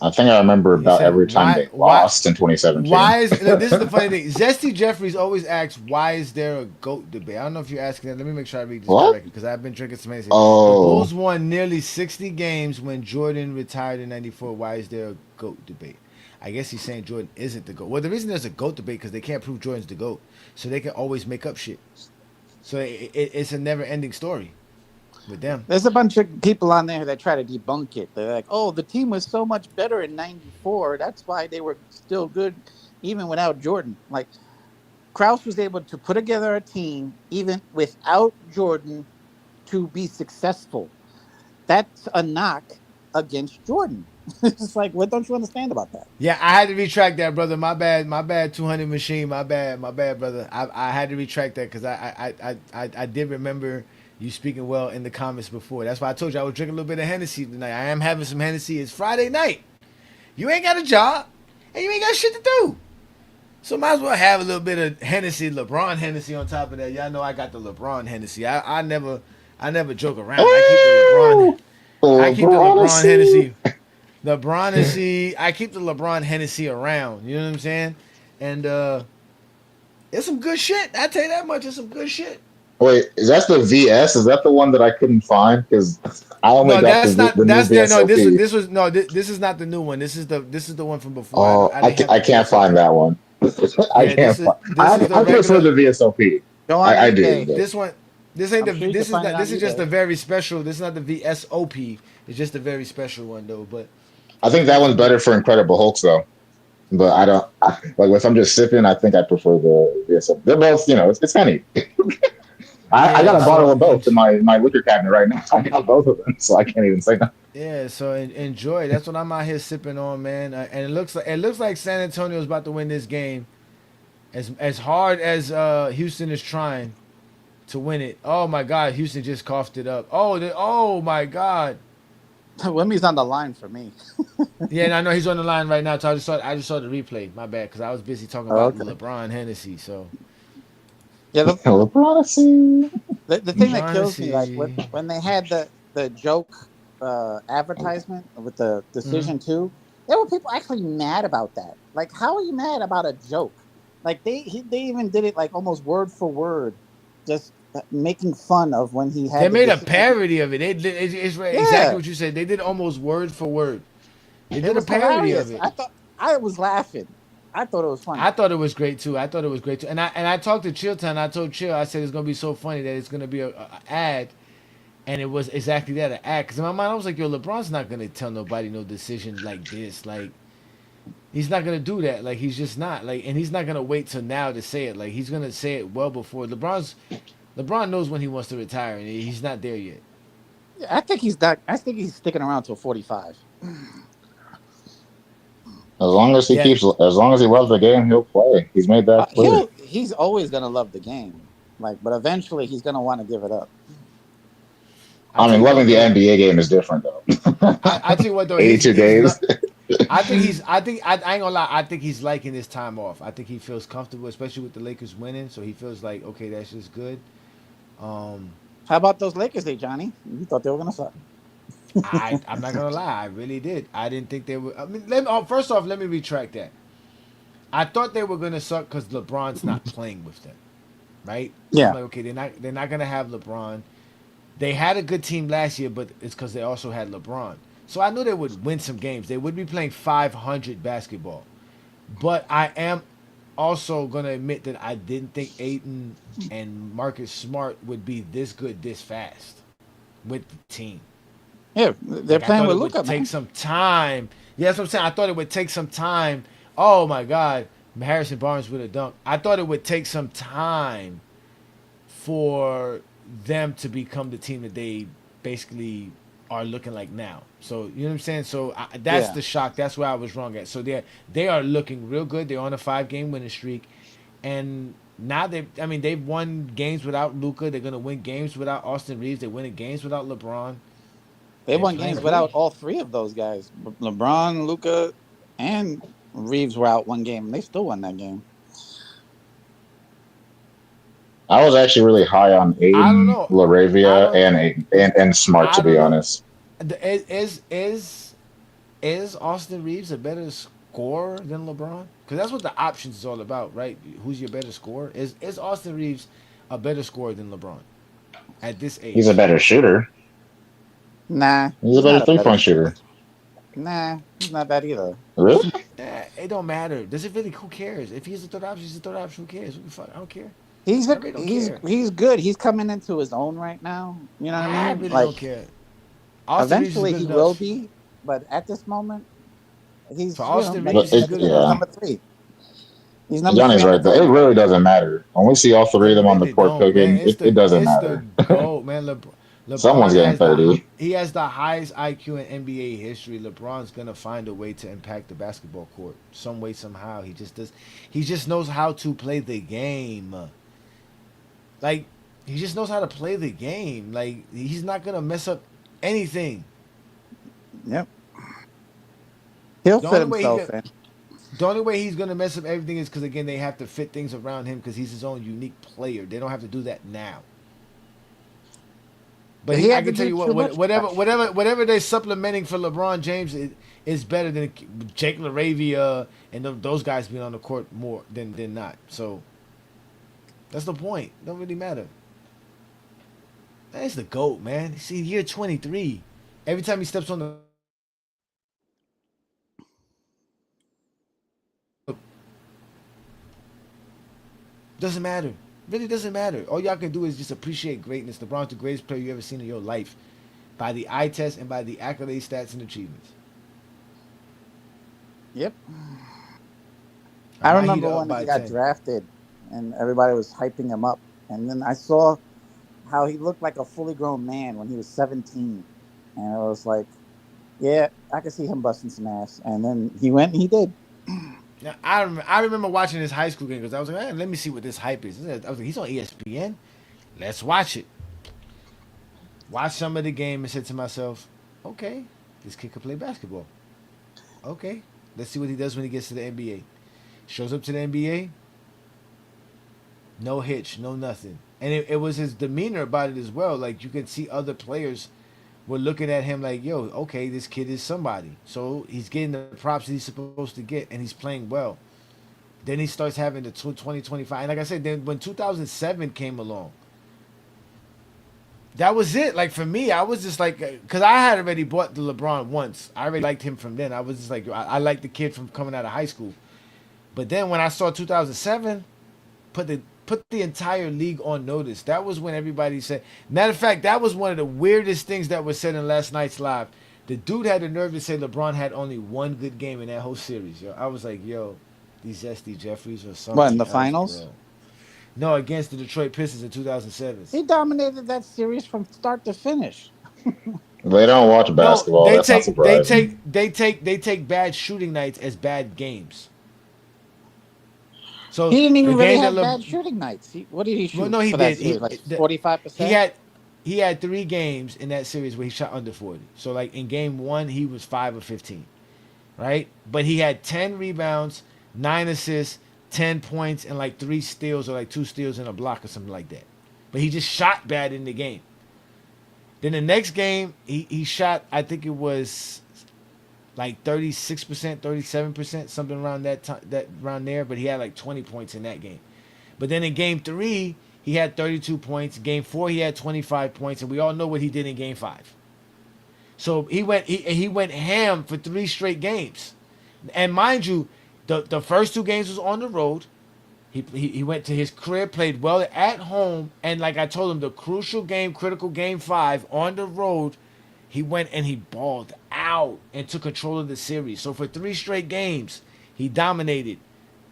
I think I remember He about said, every time they lost in 2017. why is this is the funny thing? Zesty Jeffries always asks, why is there a GOAT debate? I don't know if you're asking that. Let me make sure I read this What? correctly because I've been drinking some Hennessy. The Oh, Bulls won nearly 60 games when Jordan retired in '94. Why is there a GOAT debate? I guess he's saying Jordan isn't the GOAT. Well, the reason there's a GOAT debate because they can't prove Jordan's the GOAT. So they can always make up shit. So it's a never ending story with them. There's a bunch of people on there that try to debunk it. They're like, "Oh, the team was so much better in '94. That's why they were still good, even without Jordan." Like Kraus was able to put together a team even without Jordan to be successful. That's a knock against Jordan. It's like, what don't you understand about that? Yeah, I had to retract that, brother. My bad. 200 machine. My bad, brother. I had to retract that because I did remember you speaking well in the comments before. That's why I told you I was drinking a little bit of Hennessy tonight. I am having some Hennessy. It's Friday night. You ain't got a job and you ain't got shit to do. So might as well have a little bit of Hennessy, LeBron Hennessy on top of that. Y'all know I got the LeBron Hennessy. I never joke around. I keep the LeBron Hennessy. LeBron Hennessy. I keep the LeBron Hennessy around. You know what I'm saying? And it's some good shit. I tell you that much. It's some good shit. wait, is that the VS? Is that the one that I couldn't find? Because I only No, got that's not. the new That's there. No, VSOP. this is not the new one. This is the one from before. Oh, I didn't have I the can't find VSOP. that one. I Yeah, can't find. this is the I prefer regular. the VSOP. Go on I do. eBay. But This one. This ain't I'm sure you can find it on this is just eBay. a very special. This is not the VSOP. It's just a very special one though. But I think that one's better for Incredible Hulks though. But I don't like if I'm just sipping. I think I prefer the VSOP. They're both, it's Henny. I got yeah, a bottle so of both in my liquor cabinet right now. I got both of them, so I can't even say that. yeah, so enjoy. That's what I'm out here sipping on, man. And it looks like San Antonio's about to win this game. As hard as Houston is trying to win it. Oh my God, Houston just coughed it up. Oh my God. Wimmy's on the line for me. Yeah, and I know he's on the line right now. So I just saw the replay. My bad, because I was busy talking Oh, about okay. LeBron Hennessy. So Yeah, LeBron. the thing that LeBron kills me, like Hennessy. when they had the joke advertisement with the Mhm. decision too, there were people actually mad about that. Like, how are you mad about a joke? Like they even did it like almost word for word, just making fun of when he They had the made a decision. parody of it. It's exactly Yeah, what you said. They did almost word for word. They it did a was parody of hilarious. it. I was laughing. I thought it was funny. I thought it was great too. And I talked to Chilltown. I told Chill, I said it's gonna be so funny that it's gonna be a ad, and it was exactly that, an ad. Because in my mind, I was like, yo, LeBron's not gonna tell nobody no decision like this. Like he's not gonna do that. Like he's just not. Like, and he's not gonna wait till now to say it. Like he's gonna say it well before. LeBron knows when he wants to retire, and he's not there yet. Yeah, I think he's not. I think he's sticking around till 45. Yeah, As long as he loves the game, he'll play. He's made that clear. He's always gonna love the game, but eventually he's gonna want to give it up. I I tell mean, you loving what the though. NBA game is different though. I tell you what though. 82 games. I ain't gonna lie. I think he's liking this time off. I think he feels comfortable, especially with the Lakers winning. So he feels like, okay, that's just good. Um, How about those Lakers, Johnny? You thought they were gonna suck. I'm not gonna lie. I really did. I didn't think they were. I mean, first off, let me retract that. I thought they were gonna suck because LeBron's not playing with them, right? So I'm Yeah, like, okay, they're not gonna have LeBron. They had a good team last year, but it's because they also had LeBron. So I knew they would win some games. They would be playing 500 basketball. But I am also going to admit that I didn't think Aiton and Marcus Smart would be this good this fast with the team. yeah, they're Like I playing thought with it would Luca, take man. some time. Yeah, that's what I'm saying. I thought it would take some time. Oh my God. Harrison Barnes with a dunk. I thought it would take some time for them to become the team that they basically are looking like now. So you know what I'm saying. So that's Yeah. the shock. That's where I was wrong at. So they are looking real good. They're on a 5-game winning streak, and now they've won games without Luka. They're gonna win games without Austin Reeves. They're winning games without LeBron. They They're won playing games good. without all three of those guys. LeBron, Luca, and Reeves were out one game, and they still won that game. I was actually really high on I don't Aiden, know. I Laravia, don't. and Smart, I to be don't know. honest. Is Austin Reeves a better scorer than LeBron? Because that's what the options is all about, right? Who's your better scorer? Is Austin Reeves a better scorer than LeBron at this He's a age? better shooter. Nah, He's a he's better not a better. 3-point shooter. Nah, he's not that either. Really? It don't matter. Does it really? Who cares? If he's the third option, he's the third option. Who cares? Who the fuck? I don't care. I really don't care. He's good. He's coming into his own right now. You know what I I mean? really Like don't care. Austin Reeves is eventually good he will enough. be, but at this moment For he's Austin making Reeves, he's making good sure he's enough. Yeah. number three. He's number three Johnny's on the right though. It team. really doesn't matter. When we see all three It of them on the really court don't, man. cooking, it doesn't It's the matter. goal, man. Someone's LeBron getting has 30. he has the highest IQ in NBA history. LeBron's gonna find a way to impact the basketball court some way somehow. He just does. He just knows how to play the game. Like he just knows how to play the game. Like he's not gonna mess up anything. Yep. He'll The fit only way he himself could, in. the only way he's gonna mess up everything is because again they have to fit things around him because he's his own unique player. They don't have to do that now. But He I had to can tell do you too much. whatever they're supplementing for LeBron James is better than Jake LaRavia and those guys being on the court more than not. So that's the point. Don't really matter. That's the GOAT, man. See, year 23. Every time he steps on the doesn't matter. Really doesn't matter. All y'all can do is just appreciate greatness. LeBron's the greatest player you ever seen in your life by the eye test and by the accolades, stats, and achievements. Yep. I I might heat remember it up when by he got 10. drafted and everybody was hyping him up. And then I saw how he looked like a fully grown man when he was 17. And I was like, yeah, I could see him busting some ass. And then he went and he did. Now, I remember watching his high school game because I was like, let me see what this hype is. I was like, he's on ESPN. Let's watch it. Watch some of the game and said to myself, okay, this kid could play basketball. Okay, let's see what he does when he gets to the NBA. Shows up to the NBA, no hitch, no nothing. And it was his demeanor about it as well. Like you could see other players were looking at him like, yo, okay, this kid is somebody. So he's getting the props that he's supposed to get, and he's playing well. Then he starts having the 2025. And like I said, then when 2007 came along, that was it. Like for me, I was just like, because I had already bought the LeBron once. I already liked him from then. I was just like, I liked the kid from coming out of high school. But then when I saw 2007, put the entire league on notice. That was when everybody said. Matter of fact, that was one of the weirdest things that was said in last night's live. The dude had the nerve to say LeBron had only one good game in that whole series. Yo, I was like, yo, these Zesty Jeffries or something. What, in the else, finals? bro. No, against the Detroit Pistons in 2007. He dominated that series from start to finish. They don't watch No, basketball. That's not surprising. they take bad shooting nights as bad games. So He didn't the even really game that have bad shooting nights. What did he shoot well, no, he for that did. series? Like 45%? He had 3 games in that series where he shot under 40. So like in game 1, he was 5 of 15, right? But he had 10 rebounds, 9 assists, 10 points, and like 3 steals or like 2 steals and a block or something like that. But he just shot bad in the game. Then the next game, he shot, I think it was like 36%, 37%, something around that around there. But he had like 20 points in that game. But then in game 3, he had 32 points. Game 4, he had 25 points, and we all know what he did in game 5. So he went ham for 3 straight games. And mind you, the first 2 games was on the road. He went to his crib, played well at home, and like I told him, the crucial game, critical game 5 on the road, he went and he balled out and took control of the series. So for 3 straight games, he dominated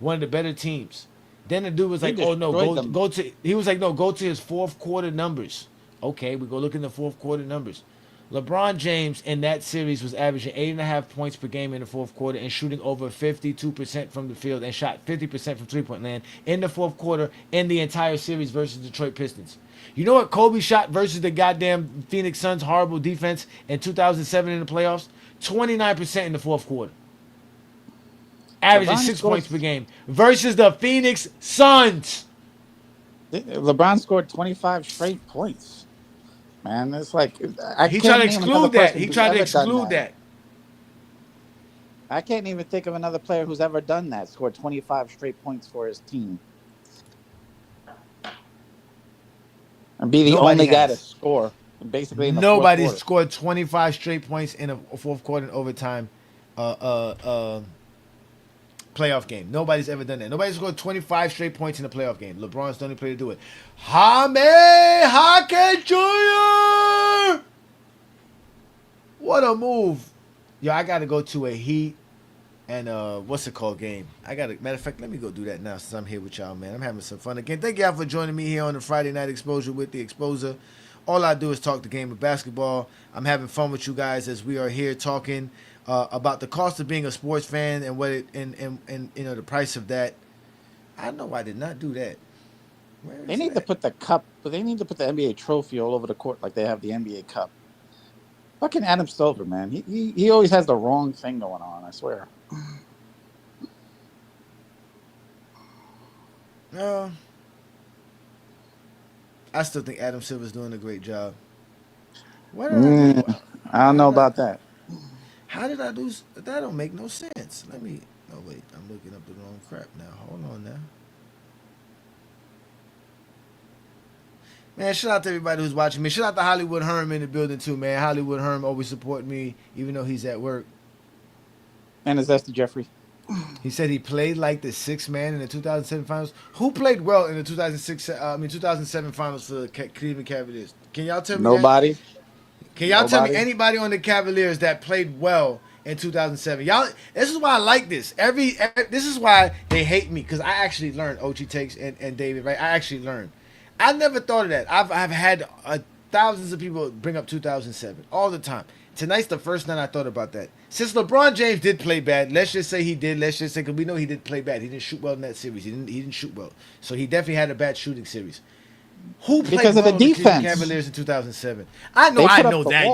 one of the better teams. Then the dude was like, "Oh no, destroyed them. go to." He was like, "No, go to his fourth quarter numbers." Okay, we go look in the fourth quarter numbers. LeBron James in that series was averaging 8.5 points per game in the fourth quarter and shooting over 52% from the field and shot 50% from three-point land in the fourth quarter in the entire series versus Detroit Pistons. You know what Kobe shot versus the goddamn Phoenix Suns' horrible defense in 2007 in the playoffs? 29% in the fourth quarter. Averaging LeBron 6 scored- points per game versus the Phoenix Suns. LeBron scored 25 straight points. Man, it's like He tried to exclude that. He tried to exclude that. I can't even think of another player who's ever done that. Scored 25 straight points for his team. And be the Nobody only guy to has. score. Basically, in the Nobody fourth quarter. scored 25 straight points in a fourth quarter and overtime playoff game. Nobody's ever done that. Nobody scored 25 straight points in a playoff game. LeBron's the only player to do it. Jaime Jaquez Jr. What a move. Yo, I got to go to a Heat and what's it called game. Matter of fact, let me go do that now since I'm here with y'all, man. I'm having some fun again. Thank y'all for joining me here on the Friday Night Exposure with the Exposer. All I do is talk the game of basketball. I'm having fun with you guys as we are here talking about the cost of being a sports fan and what it and you know the price of that. I know I did not do that. They need to put the cup, but they need to put the NBA trophy all over the court like they have the NBA Cup. Fucking Adam Silver, man. He always has the wrong thing going on, I swear. I still think Adam Silver's doing a great job. What I don't know about that. How did I do? That don't make no sense. Let me. Oh wait, I'm looking up the wrong crap now. Hold on now. Man, shout out to everybody who's watching me. Shout out to Hollywood Herm in the building too, man. Hollywood Herm always support me, even though he's at work. And is Zesty Jeffrey? He said he played like the sixth man in the 2007 finals. Who played well in the 2007 finals for the Cleveland Cavaliers? Can y'all tell me? Nobody. Can y'all tell me anybody on the Cavaliers that played well in 2007? Y'all, this is why I like this. This is why they hate me, because I actually learned. Ochi Takes and David, right? I actually learned. I never thought of that. I've had thousands of people bring up 2007 all the time. Tonight's the first night I thought about that. Since LeBron James did play bad, let's just say he did. Let's just say, because we know he did play bad. He didn't shoot well in that series. He didn't shoot well. So he definitely had a bad shooting series. Who played because well of the in defense? The Cavaliers in 2007? I know that.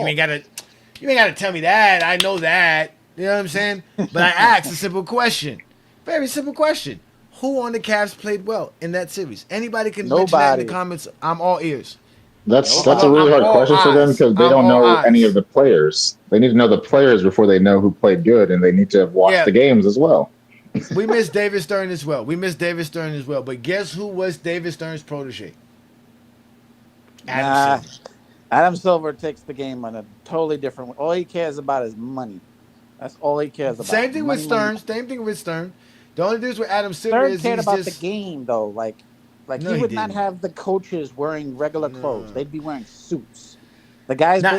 You ain't gotta tell me that. I know that. You know what I'm saying? But I asked a simple question. Very simple question. Who on the Cavs played well in that series? Anybody can mention that in the comments. I'm all ears. That's a really hard question for them because they don't know any of the players. They need to know the players before they know who played good, and they need to have watched the games as well. We miss David Stern as well. But guess who was David Stern's protege? Adam Silver. Adam Silver takes the game on a totally different way. All he cares about is money. That's all he cares about. Same thing with Stern. The only difference with Adam Silver is cared about the game, though. Like he would not have the coaches wearing regular clothes. They'd be wearing suits. The guys I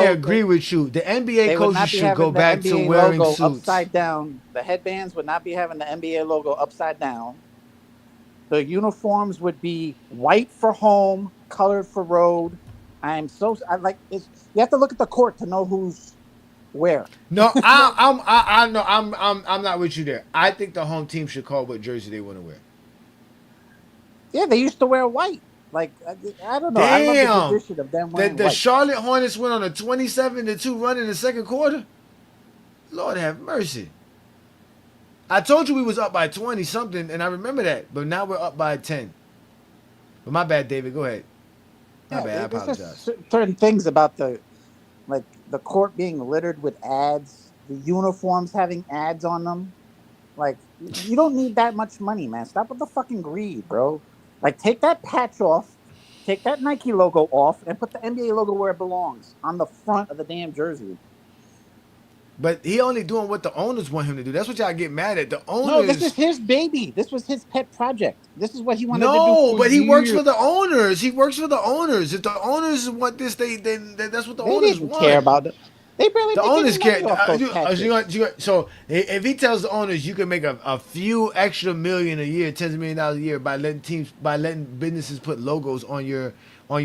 agree with you. The NBA coaches should go back to wearing suits. Upside down. The headbands would not be having the NBA logo upside down. The uniforms would be white for home, colored for road. You have to look at the court to know who's where. No, I'm not with you there. I think the home team should call what jersey they want to wear. Yeah, they used to wear white. Like, I don't know. Damn. I love the tradition of them wearing the white. Charlotte Hornets went on a 27-2 run in the second quarter. Lord have mercy. I told you we was up by 20 something, and I remember that. But now we're up by 10. But my bad, David. Go ahead. My bad. I apologize. Just certain things about the court being littered with ads, the uniforms having ads on them. Like, you don't need that much money, man. Stop with the fucking greed, bro. Like, take that patch off, take that Nike logo off, and put the NBA logo where it belongs, on the front of the damn jersey. But he only doing what the owners want him to do. That's what y'all get mad at. The owners. No, this is his baby. This was his pet project. This is what he wanted to do. No, but he works for the owners. If the owners want this, then that's what the owners want. They didn't care about it. They barely The make any owners money care. off those catchers. So if he tells the owners you can make a few extra million a year, $10 million a year by letting businesses put logos on your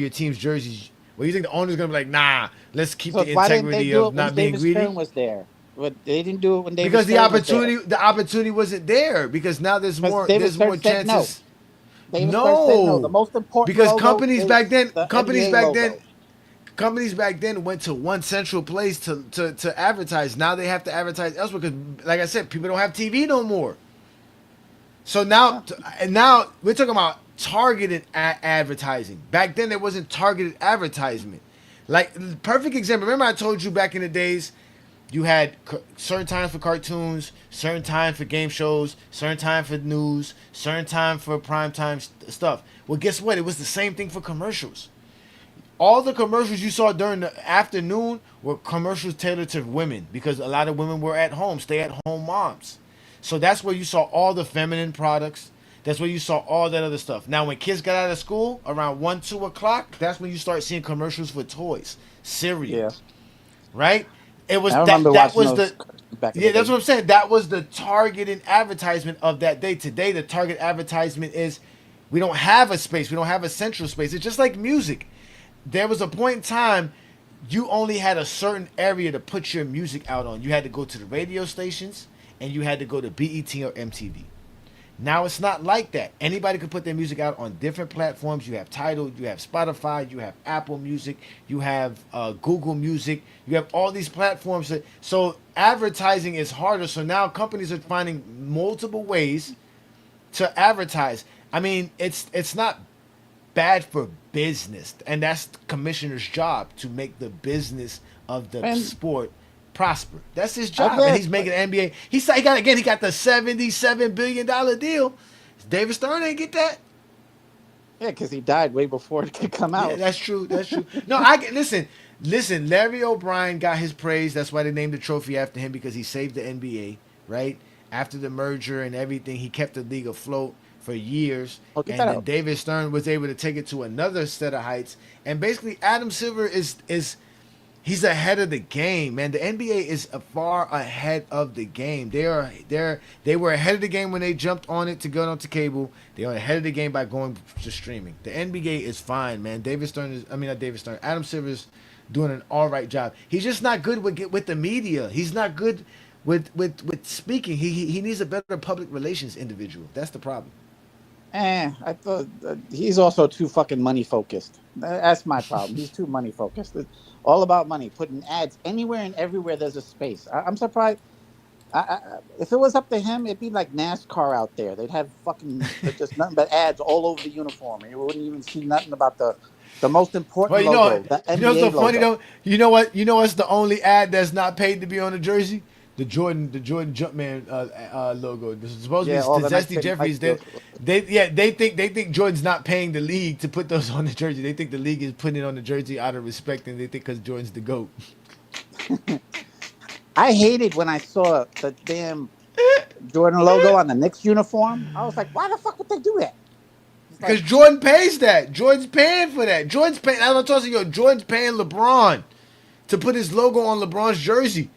team's jerseys, well, you think the owner's gonna be like, nah, let's keep So the why didn't they integrity do of it when not being David greedy? Stern was there? But they didn't do it when David Because Stern was there. the opportunity wasn't there. Because now there's Because more David Stern said no. chances. David Stern said no. The No, most important because logo is the NBA logo. companies back then went to one central place to advertise. Now they have to advertise elsewhere because, like I said, people don't have TV no more. So now we're talking about targeted advertising. Back then there wasn't targeted advertisement. Like, perfect example. Remember I told you back in the days, you had certain times for cartoons, certain time for game shows, certain time for news, certain time for primetime stuff. Well, guess what? It was the same thing for commercials. All the commercials you saw during the afternoon were commercials tailored to women because a lot of women were at home, stay-at-home moms. So that's where you saw all the feminine products. That's where you saw all that other stuff. Now, when kids got out of school around 1, 2 o'clock, that's when you start seeing commercials for toys, cereal, Yeah. right? It was I remember that was watching the those back in the that's day. what I'm saying. That was the targeted advertisement of that day. Today, the target advertisement is we don't have a space. We don't have a central space. It's just like music. There was a point in time you only had a certain area to put your music out on. You had to go to the radio stations and you had to go to BET or MTV. Now it's not like that. Anybody can put their music out on different platforms. You have Tidal, you have Spotify, you have Apple Music, you have Google Music, you have all these platforms. So advertising is harder. So now companies are finding multiple ways to advertise. I mean, it's not bad for business, and that's the commissioner's job to make the business of the sport prosper. That's his job, and he's making the NBA. He got the $77 billion deal. David Stern ain't get that. Yeah, because he died way before it could come out. Yeah, that's true. No, listen. Larry O'Brien got his praise. That's why they named the trophy after him, because he saved the NBA. Right after the merger and everything, he kept the league afloat for years. And then David Stern was able to take it to another set of heights. And basically, Adam Silver is he's ahead of the game, man. The NBA is far ahead of the game. They were ahead of the game when they jumped on it to go onto cable. They are ahead of the game by going to streaming. The NBA is fine, man. Adam Silver is doing an all right job. He's just not good with the media. He's not good with speaking. He needs a better public relations individual. That's the problem. I thought he's also too fucking money focused. That's my problem. He's too money focused. It's all about money, putting ads anywhere and everywhere there's a space. I'm surprised. If it was up to him, it'd be like NASCAR out there. They'd have fucking just nothing but ads all over the uniform, and you wouldn't even see nothing about the most important logo. The NBA what's so funny logo. though? You know what? You know what's the only ad that's not paid to be on the jersey? The Jordan Jumpman logo. This is supposed to be the Zesty Jeffries. They think Jordan's not paying the league to put those on the jersey. They think the league is putting it on the jersey out of respect, and they think because Jordan's the GOAT. I hated when I saw the damn Jordan logo on the Knicks uniform. I was like, why the fuck would they do that? Because Jordan pays that. Jordan's paying for that. Jordan's paying LeBron to put his logo on LeBron's jersey.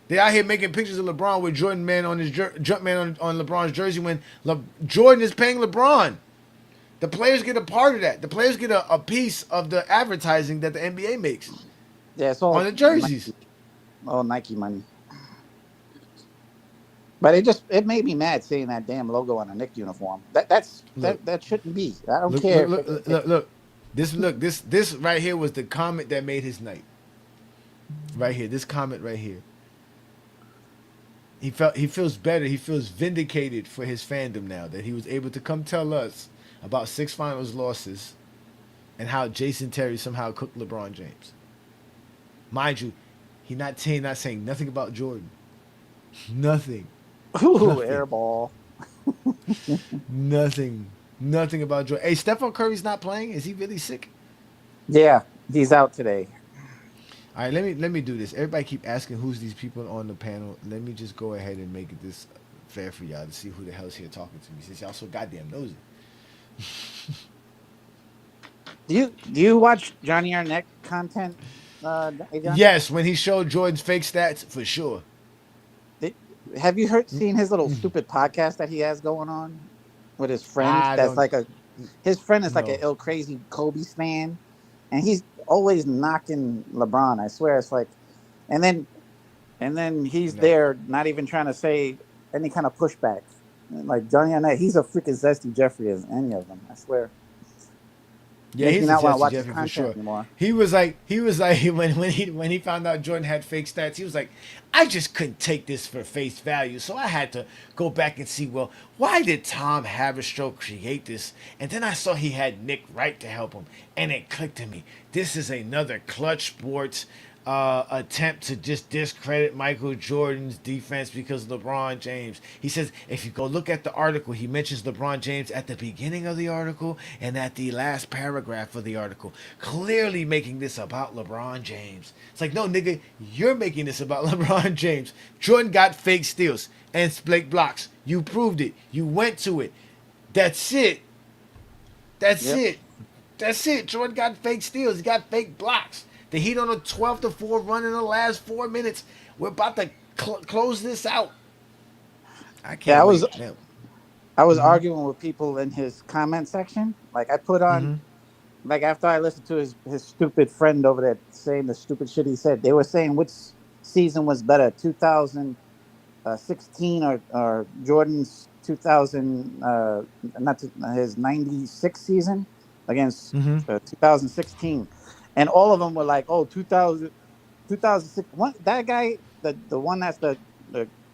They out here making pictures of LeBron with Jordan man on his Jumpman on LeBron's jersey when Jordan is paying LeBron. The players get a part of that. The players get a piece of the advertising that the NBA makes. Yeah, it's all on the jerseys. All Nike money. But it made me mad seeing that damn logo on a Knicks uniform. That shouldn't be. I don't care. Look. This right here was the comment that made his night. Right here, this comment right here. He feels better. He feels vindicated for his fandom now that he was able to come tell us about 6 finals losses and how Jason Terry somehow cooked LeBron James. Mind you, he's not saying nothing about Jordan. Nothing. Ooh, nothing. Airball. Nothing about Jordan. Hey, Stephen Curry's not playing? Is he really sick? Yeah, he's out today. All right, let me do this. Everybody keep asking who's these people on the panel. Let me just go ahead and make it this fair for y'all to see who the hell's here talking to me, since y'all so goddamn nosy. Do you watch Johnny Arnett content? Adrian? Yes, when he showed Jordan's fake stats, for sure. Have you seen his little stupid podcast that he has going on with his friend? I That's don't like his friend is like a know. ill crazy Kobe stan, and he's always knocking LeBron. I swear, it's like, and then he's No. there, not even trying to say any kind of pushback. Like Johnny Arnett, he's a freaking zesty Jeffrey as any of them. I swear. Yeah, Makes me he's a not want to Jesse watch his Jeffrey for content sure. anymore. He was like when he found out Jordan had fake stats, he was like, I just couldn't take this for face value, so I had to go back and see, well, why did Tom Haberstroh create this? And then I saw he had Nick Wright to help him, and it clicked to me. This is another clutch sports attempt to just discredit Michael Jordan's defense because of LeBron James. He says if you go look at the article, he mentions LeBron James at the beginning of the article and at the last paragraph of the article, clearly making this about LeBron James. It's like, no, nigga, you're making this about LeBron James. Jordan got fake steals and split blocks. You proved it. You went to it. That's it. That's it. That's it. Jordan got fake steals. He got fake blocks. The Heat on a 12-4 run in the last 4 minutes. We're about to close this out. I can't Yeah, wait. I was arguing with people in his comment section. Like I put on, like after I listened to his stupid friend over there saying the stupid shit he said, they were saying which season was better, 2016 or Jordan's 2000, his 96 season against 2016. And all of them were like, oh, 2006. That guy, the one that's the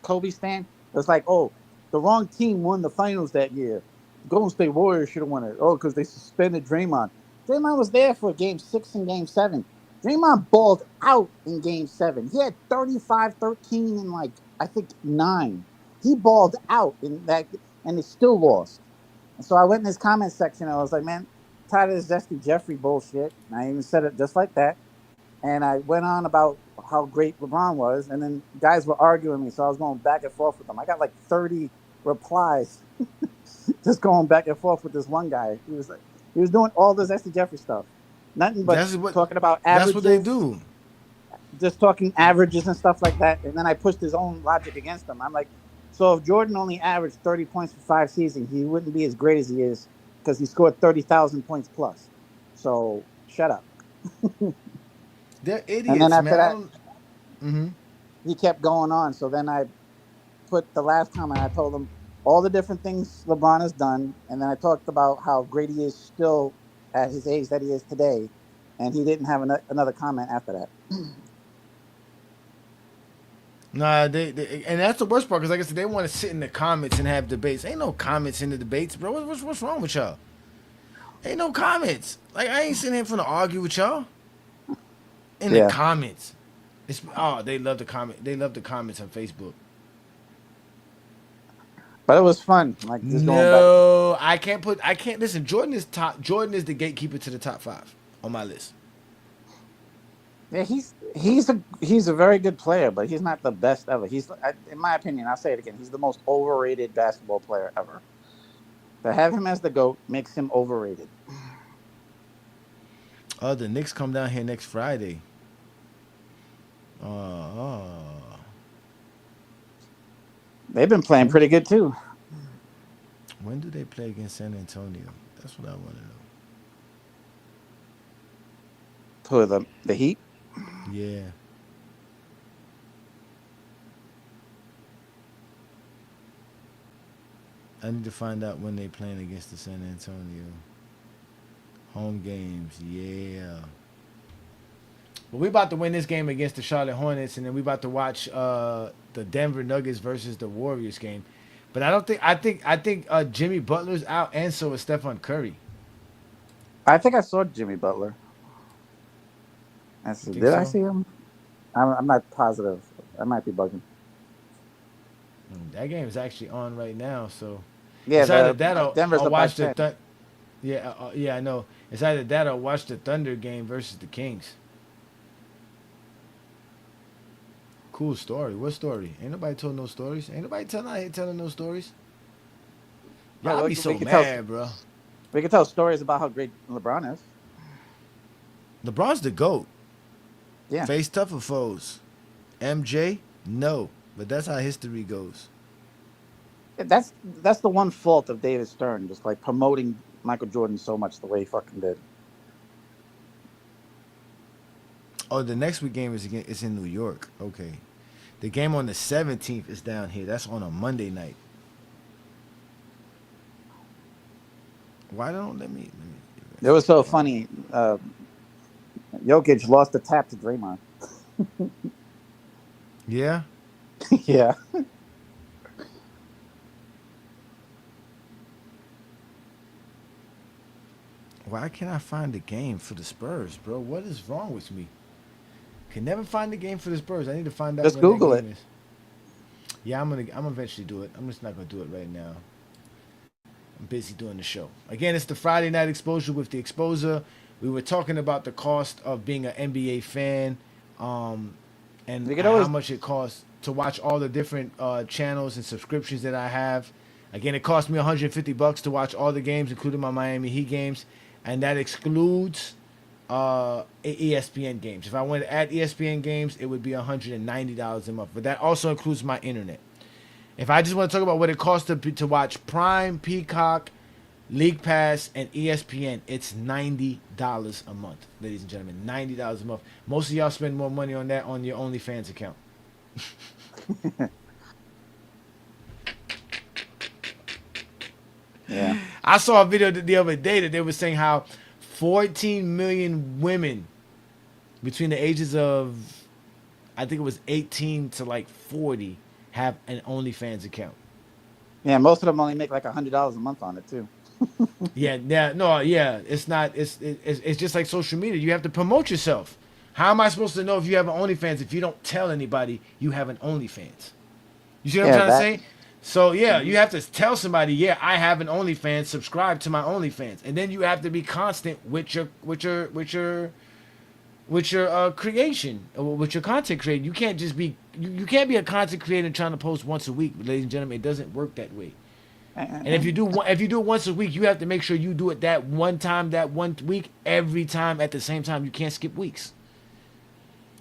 Kobe stan, was like, oh, the wrong team won the finals that year. Golden State Warriors should have won it. Oh, because they suspended Draymond. Draymond was there for Game 6 and Game 7. Draymond balled out in Game 7. He had 35, 13, and like, I think 9. He balled out in that, and they still lost. And so I went in his comment section. And I was like, man, tired of this Zesty Jeffrey bullshit. And I even said it just like that. And I went on about how great LeBron was. And then guys were arguing me. So I was going back and forth with them. I got like 30 replies just going back and forth with this one guy. He was doing all this Zesty Jeffrey stuff. Nothing but talking about averages. That's what they do. Just talking averages and stuff like that. And then I pushed his own logic against him. I'm like, so if Jordan only averaged 30 points for 5 seasons, he wouldn't be as great as he is because he scored 30,000 points plus. So shut up. They're idiots, and then after man. that, he kept going on. So then I put the last comment. I told him all the different things LeBron has done. And then I talked about how great he is still at his age that he is today. And he didn't have another comment after that. Nah, they and that's the worst part because, like I said, they want to sit in the comments and have debates. Ain't no comments in the debates, bro. What's wrong with y'all? Ain't no comments. Like I ain't sitting here to argue with y'all. In the comments, they love the comment. They love the comments on Facebook. But it was fun. Like just no, I can't listen. Jordan is the gatekeeper to the top 5 on my list. Yeah, he's a very good player, but he's not the best ever. In my opinion, I'll say it again. He's the most overrated basketball player ever. To have him as the GOAT makes him overrated. The Knicks come down here next Friday. They've been playing pretty good too. When do they play against San Antonio? That's what I want to know. Who are the Heat? Yeah. I need to find out when they playing against the San Antonio. Home games, yeah. But we about to win this game against the Charlotte Hornets, and then we about to watch the Denver Nuggets versus the Warriors game. But I think Jimmy Butler's out, and so is Stephen Curry. I think I saw Jimmy Butler. I see him? I'm not positive. I might be bugging. That game is actually on right now, so yeah. It's either that or Denver's I'll watch the yeah, I know. It's either that or watch the Thunder game versus the Kings. Cool story. What story? Ain't nobody told no stories. Ain't nobody telling no stories. Y'all be so mad, bro. We can tell stories about how great LeBron is. LeBron's the GOAT. Yeah, Face tougher foes. MJ, no, but that's how history goes. that's the one fault of David Stern, just like promoting Michael Jordan so much the way he fucking did. Oh, the next week game is again. It's in New York. Okay, the game on the 17th is down here. That's on a Monday night. Why don't let me It was so funny. Jokic lost the tap to Draymond. Yeah. Yeah. Why can't I find the game for the Spurs, bro? What is wrong with me? Can never find the game for the Spurs. I need to find out Just when Google that game it. is. Yeah, I'm eventually do it. I'm just not gonna do it right now. I'm busy doing the show. Again, it's the Friday night exposure with the exposer. We were talking about the cost of being an NBA fan, and You can how always much it costs to watch all the different channels and subscriptions that I have. Again, it cost me $150 to watch all the games, including my Miami Heat games, and that excludes ESPN games. If I wanted to add ESPN games, it would be $190 a month, but that also includes my internet. If I just want to talk about what it costs to watch Prime, Peacock, League Pass, and ESPN, it's $90 a month, ladies and gentlemen. $90 a month. Most of y'all spend more money on that on your OnlyFans account. Yeah. I saw a video the other day that they were saying how 14 million women between the ages of, I think it was 18 to like 40, have an OnlyFans account. Yeah, most of them only make like $100 a month on it too. Yeah, no, yeah. It's not. It's just like social media. You have to promote yourself. How am I supposed to know if you have an OnlyFans if you don't tell anybody you have an OnlyFans? You see what I'm trying to say? So yeah, you have to tell somebody, yeah, I have an OnlyFans. Subscribe to my OnlyFans, and then you have to be constant with your creation, with your content creation. You can't just be you can't be a content creator trying to post once a week, ladies and gentlemen. It doesn't work that way. And if you do it once a week, you have to make sure you do it that one time, that one week, every time at the same time. You can't skip weeks.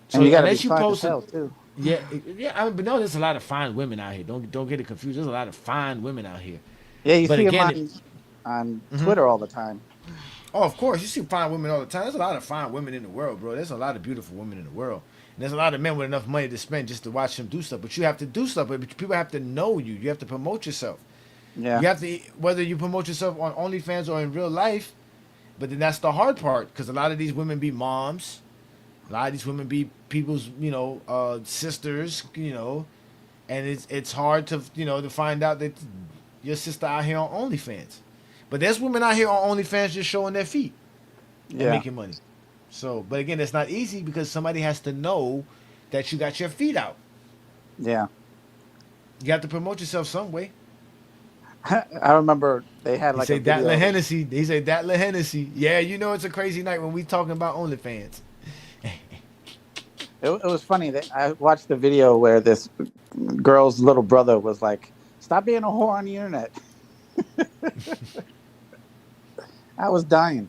So and you got to be unless you fine post as hell too. yeah, but no, there's a lot of fine women out here. Don't get it confused. There's a lot of fine women out here. Yeah, you But see again, them on Twitter all the time. oh, of course, you see fine women all the time. There's a lot of fine women in the world, bro. There's a lot of beautiful women in the world. And there's a lot of men with enough money to spend just to watch them do stuff. But you have to do stuff. But people have to know you. You have to promote yourself. Yeah. You have to, whether you promote yourself on OnlyFans or in real life. But then that's the hard part, because a lot of these women be moms. A lot of these women be people's, sisters, and it's hard to, to find out that your sister out here on OnlyFans. But there's women out here on OnlyFans just showing their feet and making money. So, but again, it's not easy because somebody has to know that you got your feet out. Yeah. You have to promote yourself some way. I remember they had He like say a that video. Hennessy. He say that Hennessy. Yeah, it's a crazy night when we talking about OnlyFans. It was funny that I watched the video where this girl's little brother was like, "Stop being a whore on the internet." I was dying.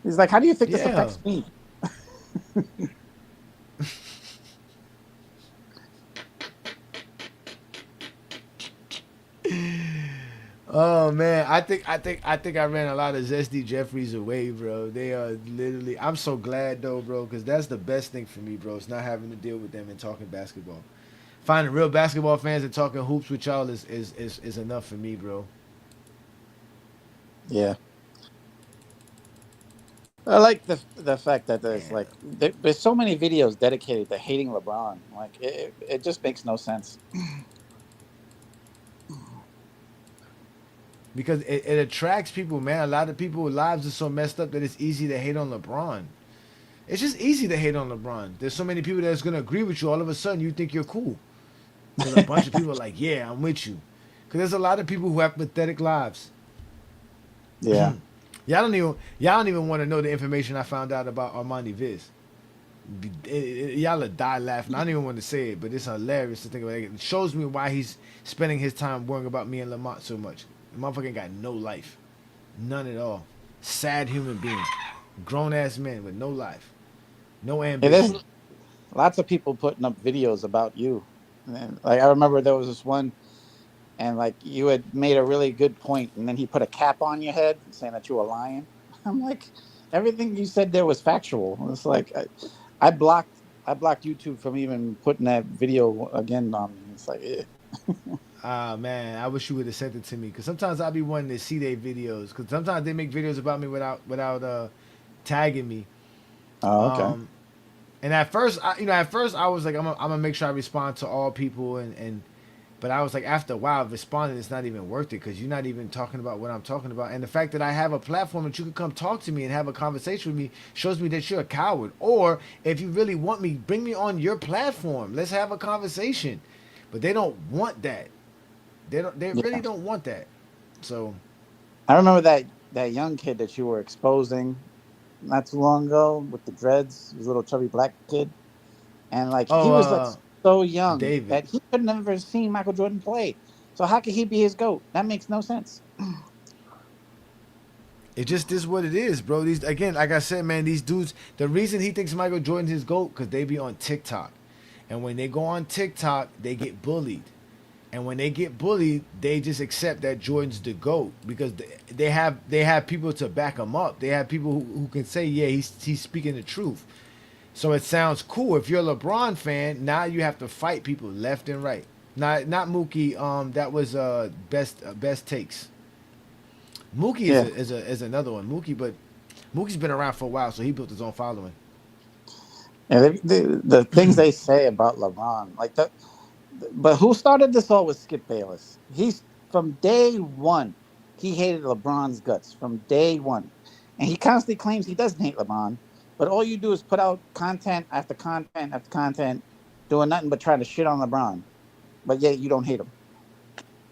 He's like, "How do you think this affects me?" Oh man, I think I ran a lot of Zesty Jeffries away, bro. They are literally. I'm so glad though, bro, because that's the best thing for me, bro. It's not having to deal with them and talking basketball. Finding real basketball fans and talking hoops with y'all is enough for me, bro. Yeah. I like the fact that there's like there's so many videos dedicated to hating LeBron. Like it just makes no sense. Because it attracts people, man. A lot of people's lives are so messed up that it's easy to hate on LeBron. It's just easy to hate on LeBron. There's so many people that's gonna agree with you. All of a sudden, you think you're cool. There's a bunch of people are like, yeah, I'm with you. Because there's a lot of people who have pathetic lives. Yeah. Y'all don't even want to know the information I found out about Armani Viz. Y'all will die laughing. I don't even want to say it, but it's hilarious to think about it. It shows me why he's spending his time worrying about me and Lamont so much. The motherfucker ain't got no life. None at all. Sad human being. Grown ass man with no life. no Yeah, there's ambition. lots of people putting up videos about you. And, like I remember there was this one, and like you had made a really good point, and then he put a cap on your head saying that you were lying. I'm like, everything you said there was factual. It's like I blocked I blocked YouTube from even putting that video again on me. It's like, Ah man, I wish you would have sent it to me because sometimes I be wanting to see their videos because sometimes they make videos about me without tagging me. oh, okay. Um, and at first I was like, I'm gonna make sure I respond to all people but I was like, after a while, responding it's not even worth it because you're not even talking about what I'm talking about. And the fact that I have a platform that you can come talk to me and have a conversation with me shows me that you're a coward. Or if you really want me, bring me on your platform. Let's have a conversation. But they don't want that. They don't. They really Yeah. don't want that. So I remember that young kid that you were exposing not too long ago with the dreads, his little chubby black kid, and like oh he was like so young David. that he could never seen Michael Jordan play. So how could he be his goat? That makes no sense. It just is what it is, bro. These again, like I said, man, these dudes. The reason he thinks Michael Jordan's his goat because they be on TikTok, and when they go on TikTok, they get bullied, and when they get bullied, they just accept that Jordan's the goat because they have people to back them up. They have people who can say, yeah, he's speaking the truth. So it sounds cool. If you're a LeBron fan, now you have to fight people left and right. Not Mookie. That was best takes. Mookie Yeah, is another one. But Mookie's been around for a while, so he built his own following. and the things they say about LeBron, like that. But who started this all was Skip Bayless. He's from day one. He hated LeBron's guts from day one, and he constantly claims he doesn't hate LeBron. But all you do is put out content after content after content, doing nothing but trying to shit on LeBron. But yet you don't hate him.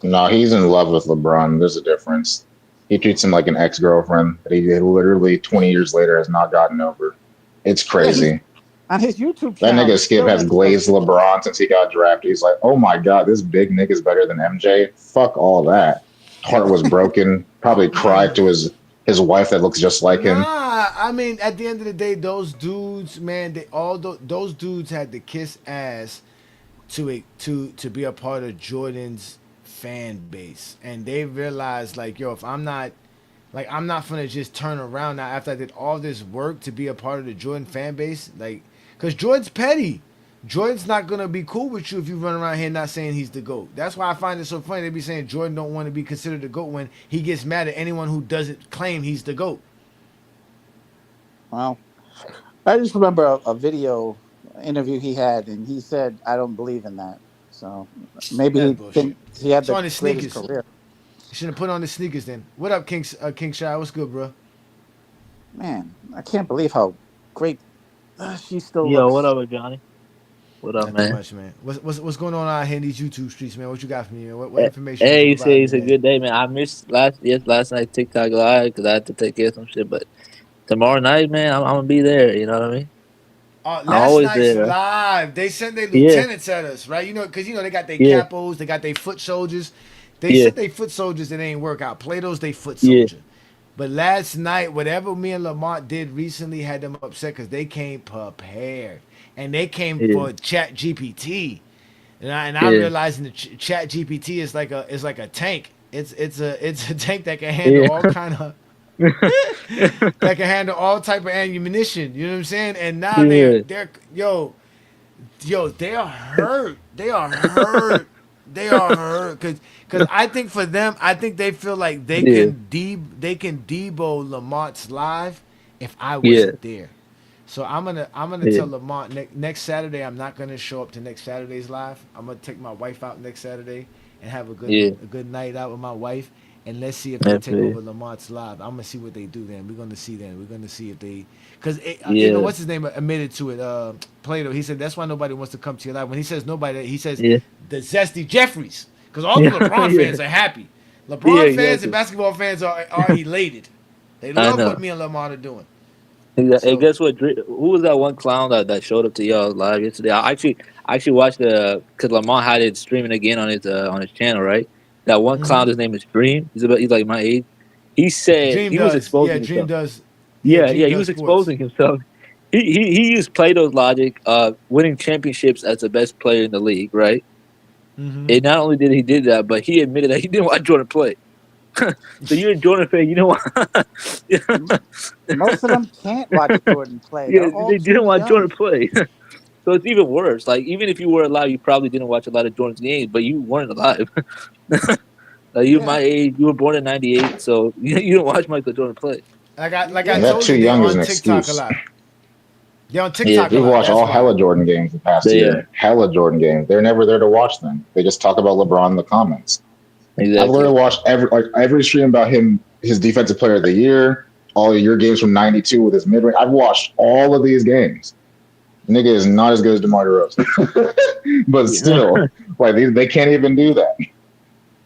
No, he's in love with LeBron. There's a difference. He treats him like an ex-girlfriend that he literally 20 years later has not gotten over. It's Yeah, he's crazy. on his YouTube That channel. nigga He Skip still has like says, glazed LeBron since he got drafted. He's like, oh my God, this big nigga's better than MJ. Fuck all that. Heart was broken. Probably cried to his wife that looks just like him. Nah, I mean, at the end of the day, those dudes, man, those dudes had to kiss ass to be a part of Jordan's fan base, and they realized like, yo, if I'm not gonna just turn around now after I did all this work to be a part of the Jordan fan base, like, cause Jordan's petty. Jordan's not gonna be cool with you if you run around here not saying he's the GOAT. That's why I find it so funny they be saying Jordan don't want to be considered the GOAT when he gets mad at anyone who doesn't claim he's the GOAT. well, I just remember a video interview he had, and he said, "I don't believe in that." So maybe That's he bullshit. thinks he had It's the on his greatest sneakers. career. You should have put on his sneakers then. What up, King Shy? What's good, bro? Man, I can't believe how great she still Yo, what looks. up, Johnny? What up, Nothing man? much, man. What's going on out here in these YouTube streets, man? What you got for me, man? What information you Hey, can you provide say me it's a today? good day, man. I missed last night TikTok live because I had to take care of some shit. But tomorrow night, man, I'm gonna be there. You know what I mean? I'm Last always night's there. live, they sent their Yeah, lieutenants at us, right? Because they got their yeah, capos, they got their foot soldiers. They yeah, sent their foot soldiers that ain't work out. Plato's they foot yeah, soldier. But last night, whatever me and Lamont did recently had them upset because they came prepared. And they came yeah, for Chat GPT. And I yeah, realized in the Chat GPT is like a tank. It's a tank that can handle yeah, all kind of that can handle all type of ammunition. You know what I'm saying? And now yeah, they're they are hurt. They are hurt. They are hurt because I think for them, I think they feel like yeah, they can debo Lamont's live if I yeah, wasn't there. So I'm gonna yeah, tell Lamont next Saturday I'm not gonna show up to next Saturday's live. I'm gonna take my wife out next Saturday and have yeah. a good night out with my wife. And let's see if they That's take it. over Lamont's live. I'm gonna see what they do then. We're gonna see then. We're gonna see if they, because Yeah, what's his name admitted to it. Plato. He said that's why nobody wants to come to your live. When he says nobody, he says yeah, the zesty Jeffries, because all the yeah, LeBron yeah, fans are happy. yeah. LeBron fans and Exactly. basketball fans are elated. They I love what know. me and Lamont are doing. Hey, So guess what? Who was that one clown that showed up to y'all live yesterday? I actually watched the because Lamont had it streaming again on his channel, right? That one clown, his name is Dream. He's like my age. He said Dream he was does, yeah, exposing Dream himself. does, yeah, Yeah, Dream yeah, he does was sports. exposing himself. he used Plato's logic, winning championships as the best player in the league, right? Mm-hmm. And not only did he did that, but he admitted that he didn't watch Jordan play. So you're a Jordan fan, you know what? Most of them can't watch Jordan play. Yeah, They're all they didn't too watch young. Jordan play. So it's even worse. Like even if you were alive, you probably didn't watch a lot of Jordan's games, but you weren't alive. You Yeah. my age, you were born in '98, so you don't watch Michael Jordan play. Like I Yeah. That told too you, they're young is on an TikTok a excuse. lot. They're on Yeah, TikTok a We've lot. watched That's all why. hella Jordan games the past they year. Hella Jordan games. They're never there to watch them. They just talk about LeBron in the comments. I've literally exactly. watched every stream about him, his defensive player of the year, all your games from '92 with his mid range. I've watched all of these games. The nigga is not as good as DeMar DeRozan, but Yeah. still, like they can't even do that.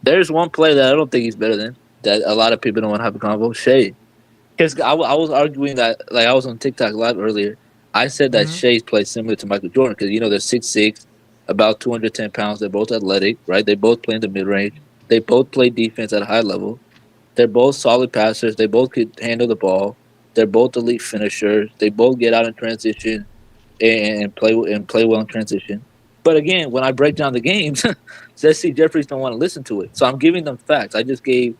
There's one player that I don't think he's better than that a lot of people don't want to have a convo. Shea, because I was arguing that like I was on TikTok live earlier. I said that Mm-hmm. Shea plays similar to Michael Jordan because they're 6'6", about 210 pounds. They're both athletic, right? They both play in the mid range. They both play defense at a high level. They're both solid passers. They both could handle the ball. They're both elite finishers. They both get out in transition and play well in transition. But again, when I break down the games, Jesse Jeffries don't want to listen to it. So I'm giving them facts. I just gave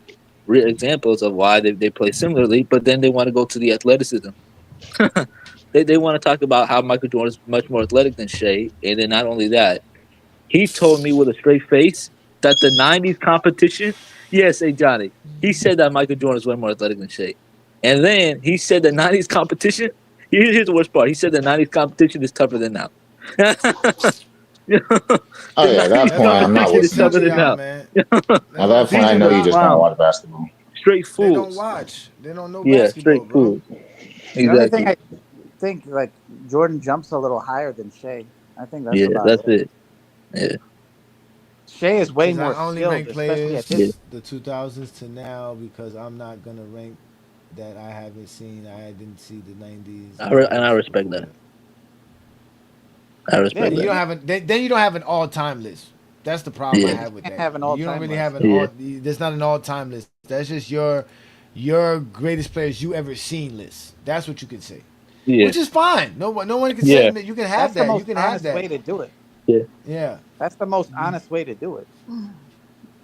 real examples of why they play similarly, but then they want to go to the athleticism. They want to talk about how Michael Jordan is much more athletic than Shea, and then not only that, he told me with a straight face that the '90s competition. Yes, hey Johnny, he said that Michael Jordan is way more athletic than Shea, and then he said the '90s competition. Here's the worst part. He said the '90s competition is tougher than now. The Oh yeah, at that '90s That's point, all. I'm not competition That's is the tougher listening. future, than y'all, now. man. At That's all. The that point, These I future, are know just you y'all. just don't clowns, watch basketball. straight They don't fools. watch. They don't know Yeah, straight basketball, bro. fools. The only thing Exactly. I think, like, Jordan jumps a little higher than Shea. I think that's Yeah, about that's it. it. Yeah, Shea is way Because more I only skilled, rank especially at yeah. this. players the 2000s to now because I'm not gonna rank that I haven't seen. I didn't see the 90s and And I 2000s respect before that. that. I Yeah, respect Then you that. don't have a then you don't have an all time list. That's the problem I Yeah, you have with can't that. have an You don't all-time really have list. an yeah, all. There's not an all time list. That's just your greatest players you ever seen list. That's what you could say, yeah, which is fine. No one can say yeah, that. You can have That's the that. You most can have honest that. way to do it. yeah. Yeah. That's the most honest way to do it.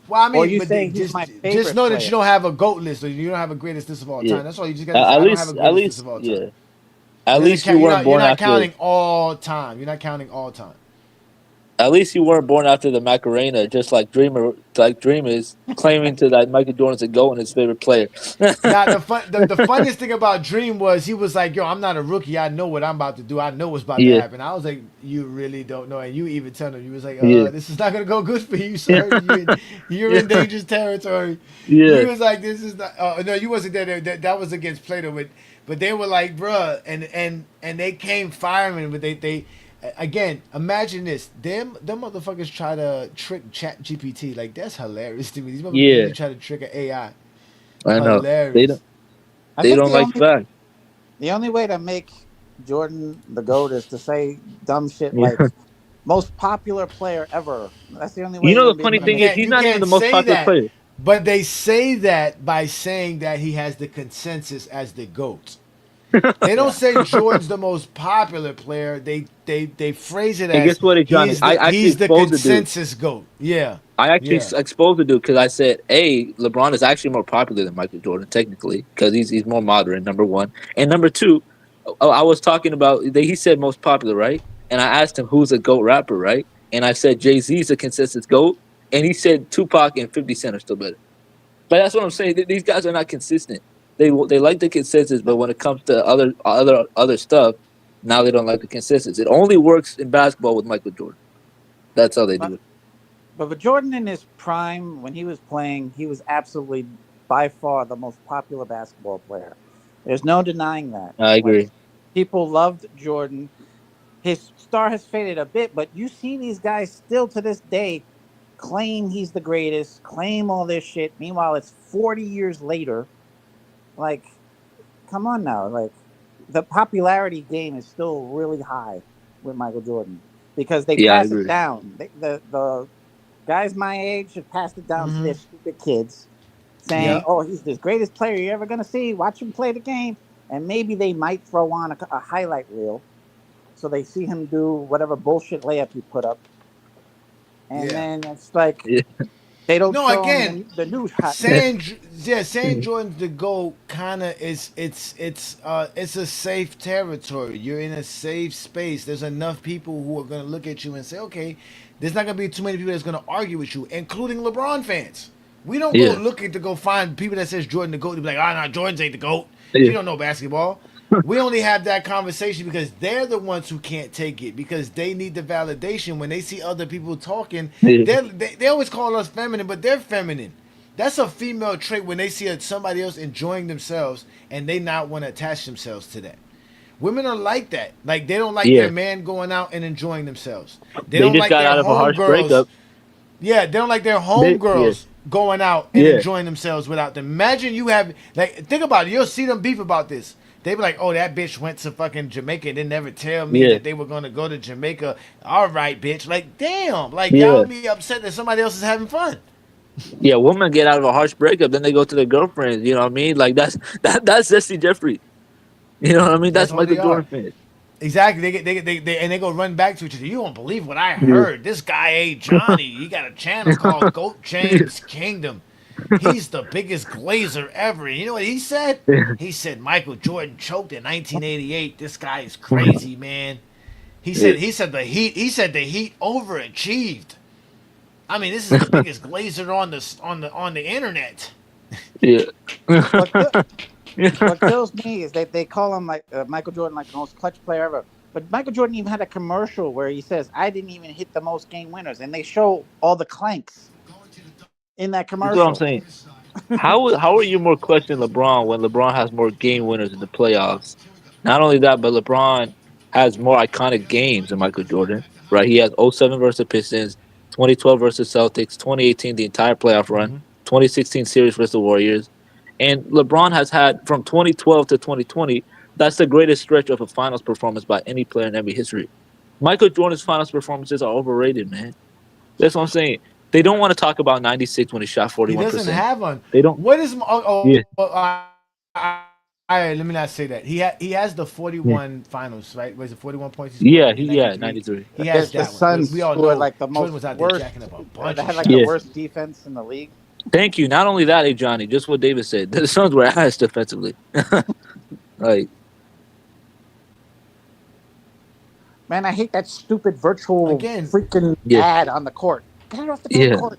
Well, I Or mean, you but say he's my just favorite know that you player. don't have a goat list or you don't have a greatest list of all Yeah. time. That's all you just got to say. At I don't have a least, greatest list of all time. yeah. At It doesn't least you count. weren't You're born not after. counting all time. You're not counting all time. At least you weren't born after the Macarena, just like Dream is claiming to that Michael Jordan's a goat and his favorite player. Now the funniest thing about Dream was he was like, "Yo, I'm not a rookie. I know what I'm about to do. I know what's about to Yeah, happen." I was like, "You really don't know." And you even tell him, you was like, yeah, This is not gonna go good for you, yeah, sir. You're in yeah, dangerous territory." yeah, You was like, "This is not." No, you wasn't there. That was against Plato, but they were like, "Bruh," and they came firing, but they. Again, imagine this. Them motherfuckers try to trick Chat GPT. Like that's hilarious to me. These motherfuckers yeah. really try to trick an AI. I know they Hilarious. don't. I They think don't like facts. the only way to make Jordan the GOAT is to say dumb shit Yeah. like most popular player ever. That's the only way You you're know gonna the be funny able to You thing make is it. can't he's you not even can't the most say popular that, player. but they say that by saying that he has the consensus as the GOAT. They don't Yeah. say Jordan's the most popular player. They phrase it And guess as what, Johnny? I actually he's the exposed the dude. consensus GOAT. Yeah. I actually Yeah. exposed the dude because I said, "A, LeBron is actually more popular than Michael Jordan technically because he's more modern. Number one, and number two, I was talking about he said most popular, right? And I asked him who's a GOAT rapper, right? And I said Jay-Z's a consensus GOAT, and he said Tupac and 50 Cent are still better. But that's what I'm saying. These guys are not consistent. They like the consensus, but when it comes to other stuff, now they don't like the consensus. It only works in basketball with Michael Jordan. That's how they But do it. but with Jordan in his prime, when he was playing, he was absolutely by far the most popular basketball player. There's no denying that. I Like agree. people loved Jordan. His star has faded a bit, but you see these guys still to this day claim he's the greatest, claim all this shit. Meanwhile, it's 40 years later. Like, come on now. Like, the popularity game is still really high with Michael Jordan because they Yeah, I pass it agree. down. The guys my age have passed it down to Mm-hmm. their stupid kids, saying, Yep. "Oh, he's the greatest player you're ever gonna see. Watch him play the game." and maybe they might throw on a highlight reel, so they see him do whatever bullshit layup he put up, and Yeah. then it's like Yeah. they don't No, show him again, the new hot take. saying Jordan's the GOAT kind of is it's a safe territory. You're in a safe space. There's enough people who are gonna look at you and say, okay, there's not gonna be too many people that's gonna argue with you, including LeBron fans. We don't go Yeah. looking to go find people that says Jordan the GOAT to be like, no, Jordan's ain't the GOAT. Yeah. You don't know basketball. We only have that conversation because they're the ones who can't take it because they need the validation when they see other people talking. Yeah. They always call us feminine, but they're feminine. That's a female trait when they see somebody else enjoying themselves and they not want to attach themselves to that. Women are like that. Like they don't like Yeah. their man going out and enjoying themselves. They They don't just like got their out of a harsh homegirls. breakup. Yeah, they don't like their Yeah. homegirls going out and Yeah. enjoying themselves without them. Imagine you have like think about it. You'll see them beef about this. They be like, "Oh, that bitch went to fucking Jamaica and didn't never tell me Yeah. that they were gonna go to Jamaica." All right, bitch. Like, damn. Like Yeah. y'all be upset that somebody else is having fun. Yeah. Women get out of a harsh breakup, then they go to their girlfriends. You know what I mean? Like that's Jesse Jeffrey. You know what I mean? That's That's all Michael they are. Jordan fans. Exactly. They and they go run back to each other. You don't believe what I Yeah. heard. This guy Ajani, he got a channel called Goat James Kingdom. He's the biggest glazer ever. And you know what he said? He said Michael Jordan choked in 1988. This guy is crazy, man. He said the Heat overachieved. I mean, this is the biggest glazer on the internet. Yeah. What ki- Yeah. what kills me is that they call him like Michael Jordan like the most clutch player ever. But Michael Jordan even had a commercial where he says, "I didn't even hit the most game winners," and they show all the clanks in that That's what I'm commercial. saying. How are you more clutch than LeBron when LeBron has more game winners in the playoffs? Not only that, but LeBron has more iconic games than Michael Jordan. Right? He has '07 versus the Pistons, 2012 versus Celtics, 2018 the entire playoff run, 2016 series versus the Warriors, and LeBron has had from 2012 to 2020. That's the greatest stretch of a finals performance by any player in NBA history. Michael Jordan's finals performances are overrated, man. That's what I'm saying. They don't want to talk about '96 when he shot He doesn't 41%. have one. They don't. What is Yeah. all right, let me not say that. He has the Yeah. 41 finals, right? Was it 41 points he scored Yeah, in 93? 93. He has The that one. But Suns we all scored know like the Jordan most was out there worst. jacking up a bunch They of had like the Yeah. shots. worst defense in the league. Thank you. Not only that, Johnny, just what David said. The Suns were ass defensively. Like, Man, I hate that stupid virtual Again, freaking yeah, ad on the court. Get it off the damn yeah. court.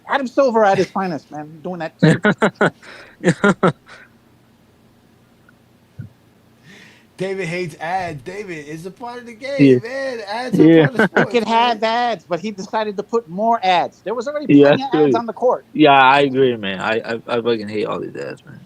Adam Silver at his finest, man, doing that stupid. David hates ads. David, it's a part of the Yeah, game, man. Ads are a yeah, part of He sports, could have man. ads, but he decided to put more ads. There was already yeah. plenty That's of ads true. on the court. Yeah, I agree, man. I fucking hate all these ads, man.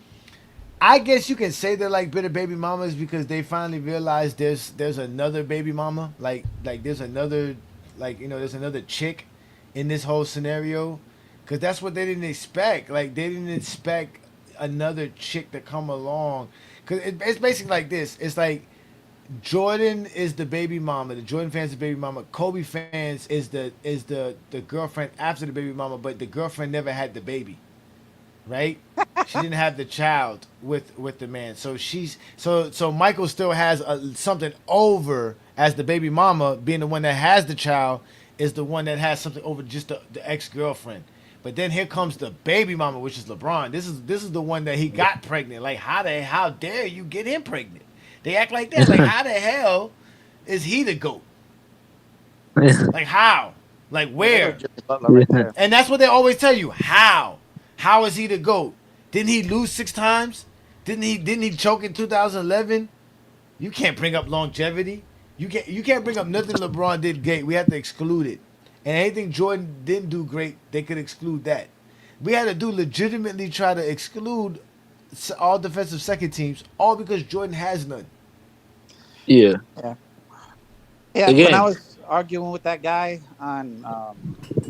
I guess you can say they're like bitter baby mamas because they finally realized there's another baby mama. Like there's another there's another chick in this whole scenario. Cause that's what they didn't expect. Like they didn't expect another chick to come along. Cause it's basically like this. It's like Jordan is the baby mama. The Jordan fans is the baby mama. Kobe fans is the girlfriend after the baby mama, but the girlfriend never had the baby, right? She didn't have the child with the man. So so Michael still has something over as the baby mama, being the one that has the child is the one that has something over just the ex girlfriend. But then here comes the baby mama, which is LeBron. This is the one that he got pregnant. Like how dare you get him pregnant? They act like that. Like how the hell is he the GOAT? Like how? Like Yeah, there goes where? Jimmy Butler right Yeah. there. And that's what they always tell you. How? How is he the GOAT? Didn't he lose 6 times? Didn't he choke in 2011? You can't bring up longevity. You can't bring up nothing LeBron did great. We have to exclude it. And anything Jordan didn't do great, they could exclude that. We had to do legitimately try to exclude all defensive second teams, all because Jordan has none. Yeah. Yeah, yeah. When I Again, was arguing with that guy on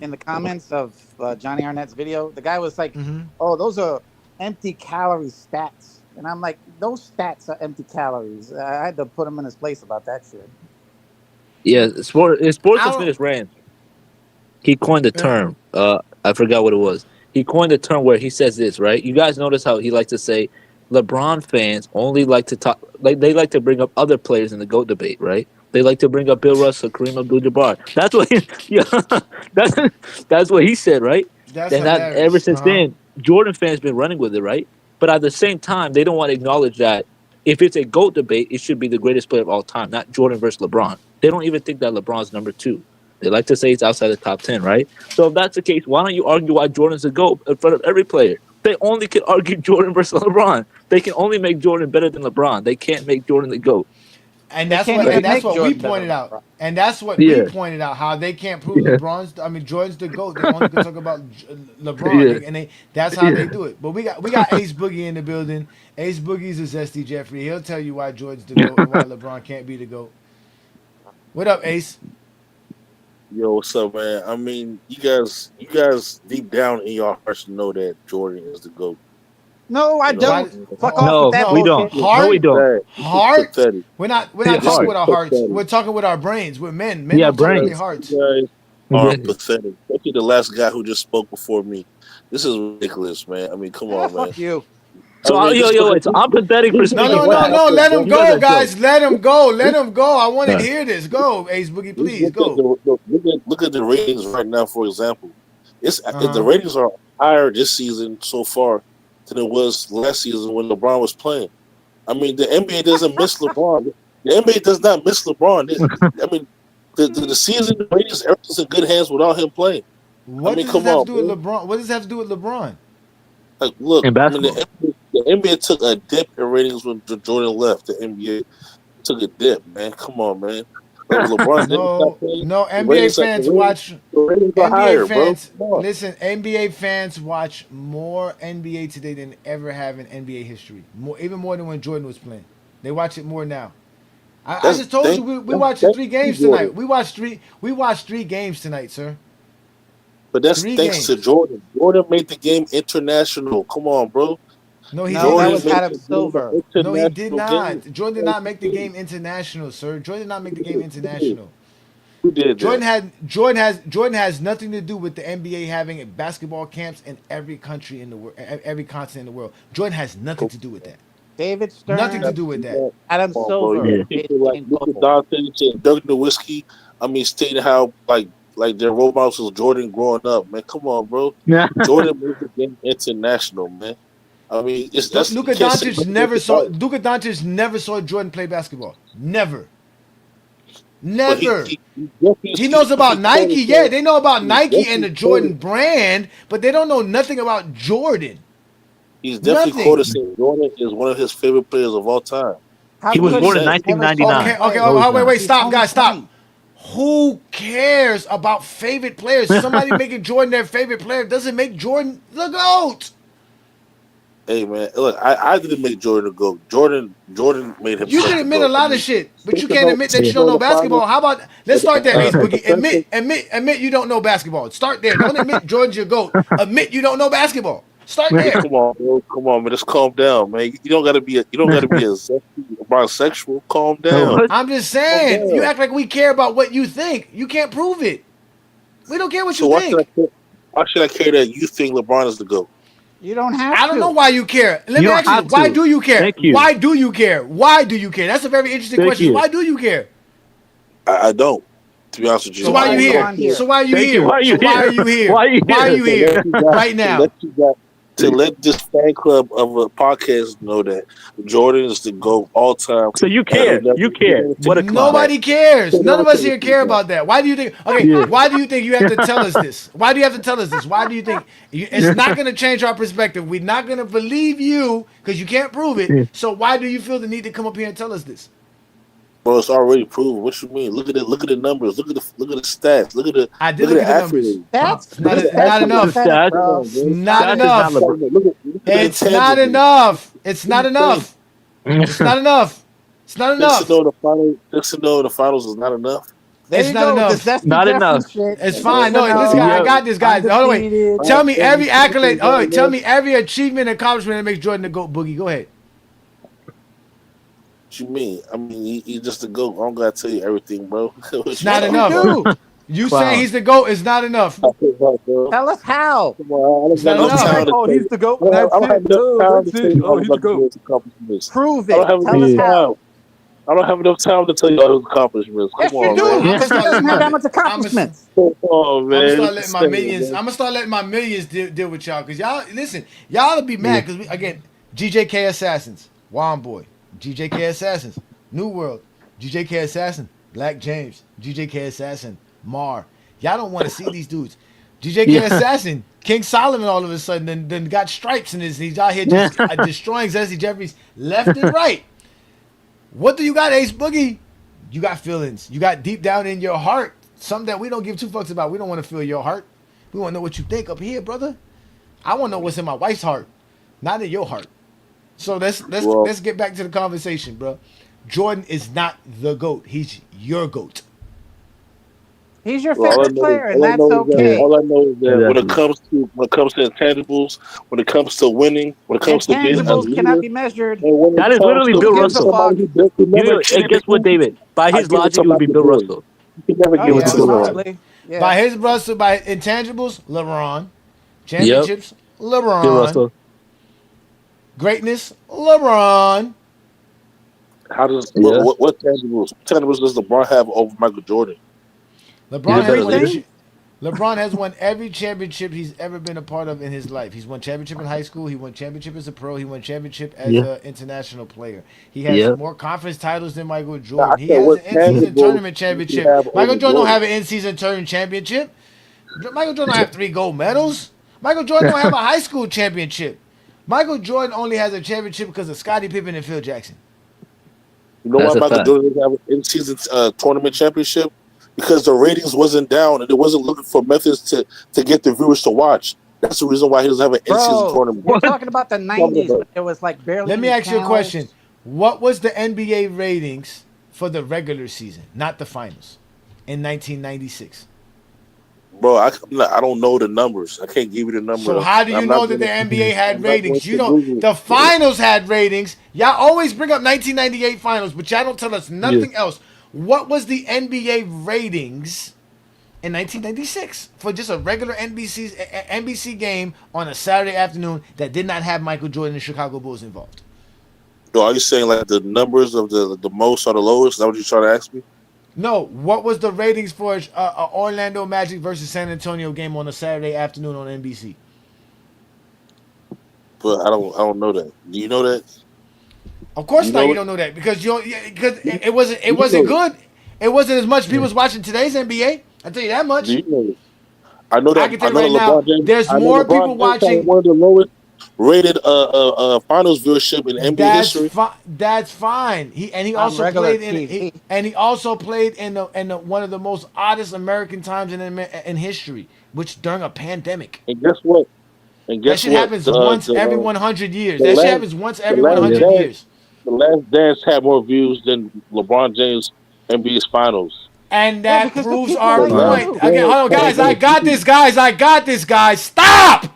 in the comments of Johnny Arnett's video, the guy was like, Mm-hmm. "Oh, those are empty calorie stats," and I'm like, "Those stats are empty calories." I had to put him in his place about that shit. yeah. Sports I don't. Infinities ran. He coined the Uh, term. I forgot what it was. He coined the term where he says this, right? You guys notice how he likes to say LeBron fans only like to talk, like they like to bring up other players in the GOAT debate, right? They like to bring up Bill Russell, Kareem Abdul-Jabbar. That's what, yeah, that's what he said, right? That's And that ever hilarious. since then, Jordan fans been running with it, right? But at the same time, they don't want to acknowledge that if it's a GOAT debate, it should be the greatest player of all time, not Jordan versus LeBron. They don't even think that LeBron's number two. They like to say he's outside the top 10, right? So if that's the case, why don't you argue why Jordan's a GOAT in front of every player? They only can argue Jordan versus LeBron. They can only make Jordan better than LeBron. They can't make Jordan the GOAT. And They that's can't what even and that's make what we Jordan better pointed than out. LeBron. And that's what we Yeah. pointed out, how they can't prove Yeah. Jordan's the GOAT. They only can talk about LeBron. Yeah. And that's how they Yeah. do it. But we got Ace Boogie in the building. Ace Boogie's a zesty Jeffrey. He'll tell you why Jordan's the GOAT and why LeBron can't be the GOAT. What up, Ace? Yo, what's up, man? I mean, you guys deep down in your hearts know that Jordan is the GOAT. No, I You know, don't. Fuck Oh, off No, with that we bullshit. don't. Heart? No, we don't. Pathetic. This is Heart? pathetic. We're not Yeah, talking heart. with our hearts. Pathetic. We're talking with our brains. We're men. Men Yeah, don't talk with brains. their hearts. You guys are Yeah. pathetic. Look at the last guy who just spoke before me. This is ridiculous, man. I mean, come Ah, on, man. fuck you. So, I mean, yo, just yo, look wait. So at- I'm pathetic for No, speaking no, no, fast. no. Let him You know go, that guys. joke. Let him go. Let him go. I want to Right. hear this. Go, Ace Boogie, please Look at go. look at the ratings right now. For example, Uh-huh. the ratings are higher this season so far than it was last season when LeBron was playing. I mean, the NBA doesn't miss LeBron. The NBA does not miss LeBron. I mean, the season the ratings everything's in good hands without him playing. What I mean, does come this have on, to do with bro. LeBron? What does this have to do with LeBron? Like, look, In I mean, basketball. the NBA took a dip in ratings when Jordan left. The NBA took a dip, man. Come on, man. Like, LeBron didn't No, stop playing. no. The NBA ratings, fans the ratings, watch. the ratings are NBA higher, fans, bro. Come on. listen. NBA fans watch more NBA today than ever have in NBA history. More, even more than when Jordan was playing. They watch it more now. I That's- just told thank- you we that's- watched that's 3 games Jordan. tonight. We watched three games tonight, sir. But that's 3 thanks games. to Jordan. Jordan made the game international. Come on, bro. No, he No, didn't. that was made Adam the game Silver. No, he did international not. game. Jordan did not make the game international, sir. Jordan did not make the game international. Who did that? Jordan has nothing to do with the NBA having basketball camps in every country in the world, every continent in the world. Jordan has nothing to do with that. David Stern. Nothing to do with that. Adam Come on, Silver. bro. You got made people the like game Luka global. Doncic and Dirk Nowitzki. I mean, stating how like their role models was Jordan growing up, man. Come on, bro. Yeah. Jordan made the game international, man. I mean, that's Luka you can't say Doncic nothing never about saw it. Luka Doncic never saw Jordan play basketball. Never. But Never. definitely- He knows about he Nike. told us Yeah, that. they know about He Nike and the definitely Jordan told us- brand, but they don't know nothing about Jordan. He's definitely Nothing. quoted saying Jordan is one of his favorite players of all time. How He was could born in Never saw 1999. Okay, okay. him Oh, play. wait, He's stop, only guys, stop. 20. Who cares about favorite players? Somebody making Jordan their favorite player doesn't make Jordan the GOAT. Hey man, look, I didn't make Jordan a GOAT. Jordan made himself. You can admit the a GOAT. lot I mean, of shit, but you think can't about- admit that you think don't know about the basketball. finals. How about let's start there, Ace Boogie. Defensive- Admit you don't know basketball. Start there. Don't admit Jordan's your GOAT. Admit you don't know basketball. Start there. Come on, bro. Come on, man. Just calm down, man. You don't gotta be a zesty bisexual. Calm down. What? I'm just saying. Okay. You act like we care about what you think. You can't prove it. We don't care what So you think. why should I care that you think LeBron is the GOAT? You don't have I don't to. know why you care. Let You me don't ask you, have why to. do you care? Thank you. Why do you care? Why do you care? That's a very interesting Thank question. you. Why do you care? I don't. To be honest with you. So why are you Why are you here? here? So why are you Thank you. here? Why are you So why here? are you here? Why are you Why are here? you here right now? To let this fan club of a podcast know that Jordan is the GOAT all time. So you care. You care. What a Nobody cares. So None of now us take here it care back. about that. Why do you think? Okay, Yeah. why do you think you have to tell us this? Why do you have to tell us this? Why do you think it's not going to change our perspective? We're not going to believe you because you can't prove it. Yeah. So why do you feel the need to come up here and tell us this? Bro, it's already proven. What you mean? Look at it. Look at the numbers. Look at the stats. Look at the. I did look look at at the the numbers. accolades. That's Not- that's not enough. pathetic, bro. Not Stats is not enough. LeBron. Look at the It's not intangibles. enough. It's not enough. It's not enough. It's not enough. 6-0 in the finals is not enough. There It's you not go, enough. the Zesty Not Jeffrey enough. shit. It's fine. No, 6-0, this guy, I got this guy. Hold on, wait. undefeated. Tell me every accolade. All right, tell me every achievement and accomplishment that makes Jordan the GOAT. Boogie, go ahead. What you mean? I mean, he just a GOAT. I don't gotta tell you everything, bro. It's not You enough. do. You Clown. saying he's the GOAT is not enough. Tell us how. Come on, I It's not don't enough. have Like, time to oh, tell he's you. the GOAT. I don't That's have it. enough Oh, time to that's tell it. you Oh, all he's the about GOAT. his accomplishments. Prove I don't it. have Tell enough us Yeah. how. time. I don't have enough time to tell you all his accomplishments. Yes, Come you on, do, man. because he doesn't have that much accomplishments. Come on, I'm gonna man. start This letting is my insane, millions. man. I'm gonna start letting my millions deal with y'all, cause y'all listen. Y'all will be mad, cause again, GJK Assassins, Wild Boy, GJK Assassins, New World, GJK Assassin, Black James, GJK Assassin, Mar. Y'all don't want to see these dudes. GJK Yeah. Assassin, King Solomon, all of a sudden, then got stripes in his. He's out here just destroying Jesse Jeffries left and right. What do you got, Ace Boogie? You got feelings. You got deep down in your heart something that we don't give two fucks about. We don't want to feel your heart. We want to know what you think up here, brother. I want to know what's in my wife's heart, not in your heart. So let's get back to the conversation, bro. Jordan is not the GOAT. He's your GOAT. He's your Well, favorite player, and that's okay. all I know is that when it Exactly. comes to intangibles, when it comes to winning, when it comes to being a Intangibles cannot leader, be measured. and when it That is comes literally to Bill Who being gives a Russell. somebody fuck? who never And guess cheated, what, David? By I his give it logic, to it would be Michael Bill Jordan. Russell. You can never Oh give it yeah, to LeBron. probably. Yeah. By his Russell, by intangibles, LeBron. Yep. Championships, Bill LeBron. Russell. Greatness, LeBron. How does Yeah. what tangibles does LeBron have over Michael Jordan? He's LeBron a has better won leader. Everything. LeBron has won every championship he's ever been a part of in his life. He's won championship in high school. He won championship as a pro. He won championship as Yeah. an international player. He has Yeah. more conference titles than Michael Now, I Jordan. He said, has what an in-season tangibles tournament does he championship. have Michael over Jordan don't Jordan? have an in-season tournament championship. Michael Jordan don't have 3 gold medals. Michael Jordan don't have a high school championship. Michael Jordan only has a championship because of Scottie Pippen and Phil Jackson. You know why That's a Michael fact. Jordan didn't have an in-season tournament championship? Because the ratings wasn't down and it wasn't looking for methods to get the viewers to watch. That's the reason why he doesn't have an in-season Bro, tournament. you're What? talking about the Talking 90s about- when there was like barely Let me any ask you a question. channels. What was the NBA ratings for the regular season, not the finals, in 1996? Bro, I don't know the numbers. I can't give you the numbers. So how do you I'm know not that the gonna- NBA had I'm not going ratings? You to don't. Google The it. finals had ratings. Y'all always bring up 1998 finals, but y'all don't tell us nothing else. What was the NBA ratings in 1996 for just a regular NBC game on a Saturday afternoon that did not have Michael Jordan and Chicago Bulls involved? So are you saying like the numbers of the most or the lowest? Is that what you're trying to ask me? No. What was the ratings for a Orlando Magic versus San Antonio game on a Saturday afternoon on NBC? But I don't know that. Do you know that? Of course You not. know You it? don't know that because because it wasn't You wasn't know good. It wasn't as much people was watching today's NBA. I tell you that much. Do you know it? I know I that. can I tell you know right that now. LeBron James. There's I know more LeBron people James had watching. one of the lowest rated finals viewership in NBA That's history. fine. That's fine. He On also regular played in TV. he also played in the one of the most oddest American times in history, which during a pandemic. And guess what? And That guess shit what? happens once every 100 years. The That shit last happens once the every last 100 dance years. the last dance had more views than LeBron James NBA's finals. And Yeah, that because the proves people our like Wow. point. you. Again, hold on, guys. I got this, guys. I got this, guys. Stop!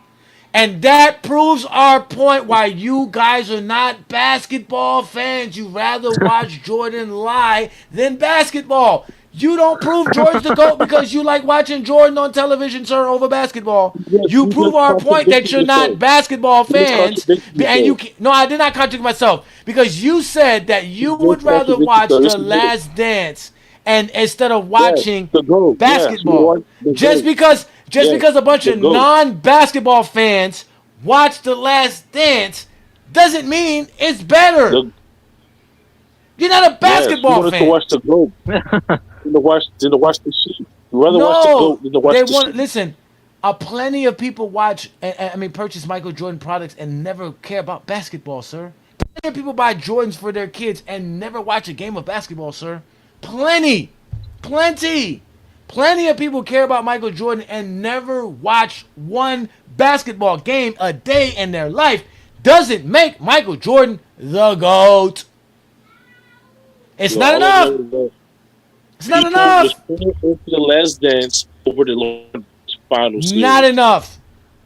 And that proves our point why you guys are not basketball fans. You rather watch Jordan lie than basketball. You don't prove Jordan's the GOAT because you like watching Jordan on television, sir, over basketball. You You prove just our point that contradicted you're not yourself. basketball You just fans. contradicted And yourself. no, I did not contradict myself because you said that you You would just rather contradicted watch yourself. Yes, The you did. Last Dance and instead of Yes, watching the GOAT. Yes, you basketball. want the Just GOAT. because Yes, a bunch the of GOAT. non-basketball fans watch The Last Dance doesn't mean it's better. The, You're not a yes, you basketball wanted to fan. watch the GOAT. Didn't watch the shit. You rather watch the No, GOAT than to watch they the want shit. listen. Plenty of people watch. Purchase Michael Jordan products and never care about basketball, sir. Plenty of people buy Jordans for their kids and never watch a game of basketball, sir. Plenty, plenty of people care about Michael Jordan and never watch one basketball game a day in their life. Doesn't make Michael Jordan the GOAT. It's Yo, not all I know enough. is that It's not people enough. just put it into the Last Dance over the final series. Not enough.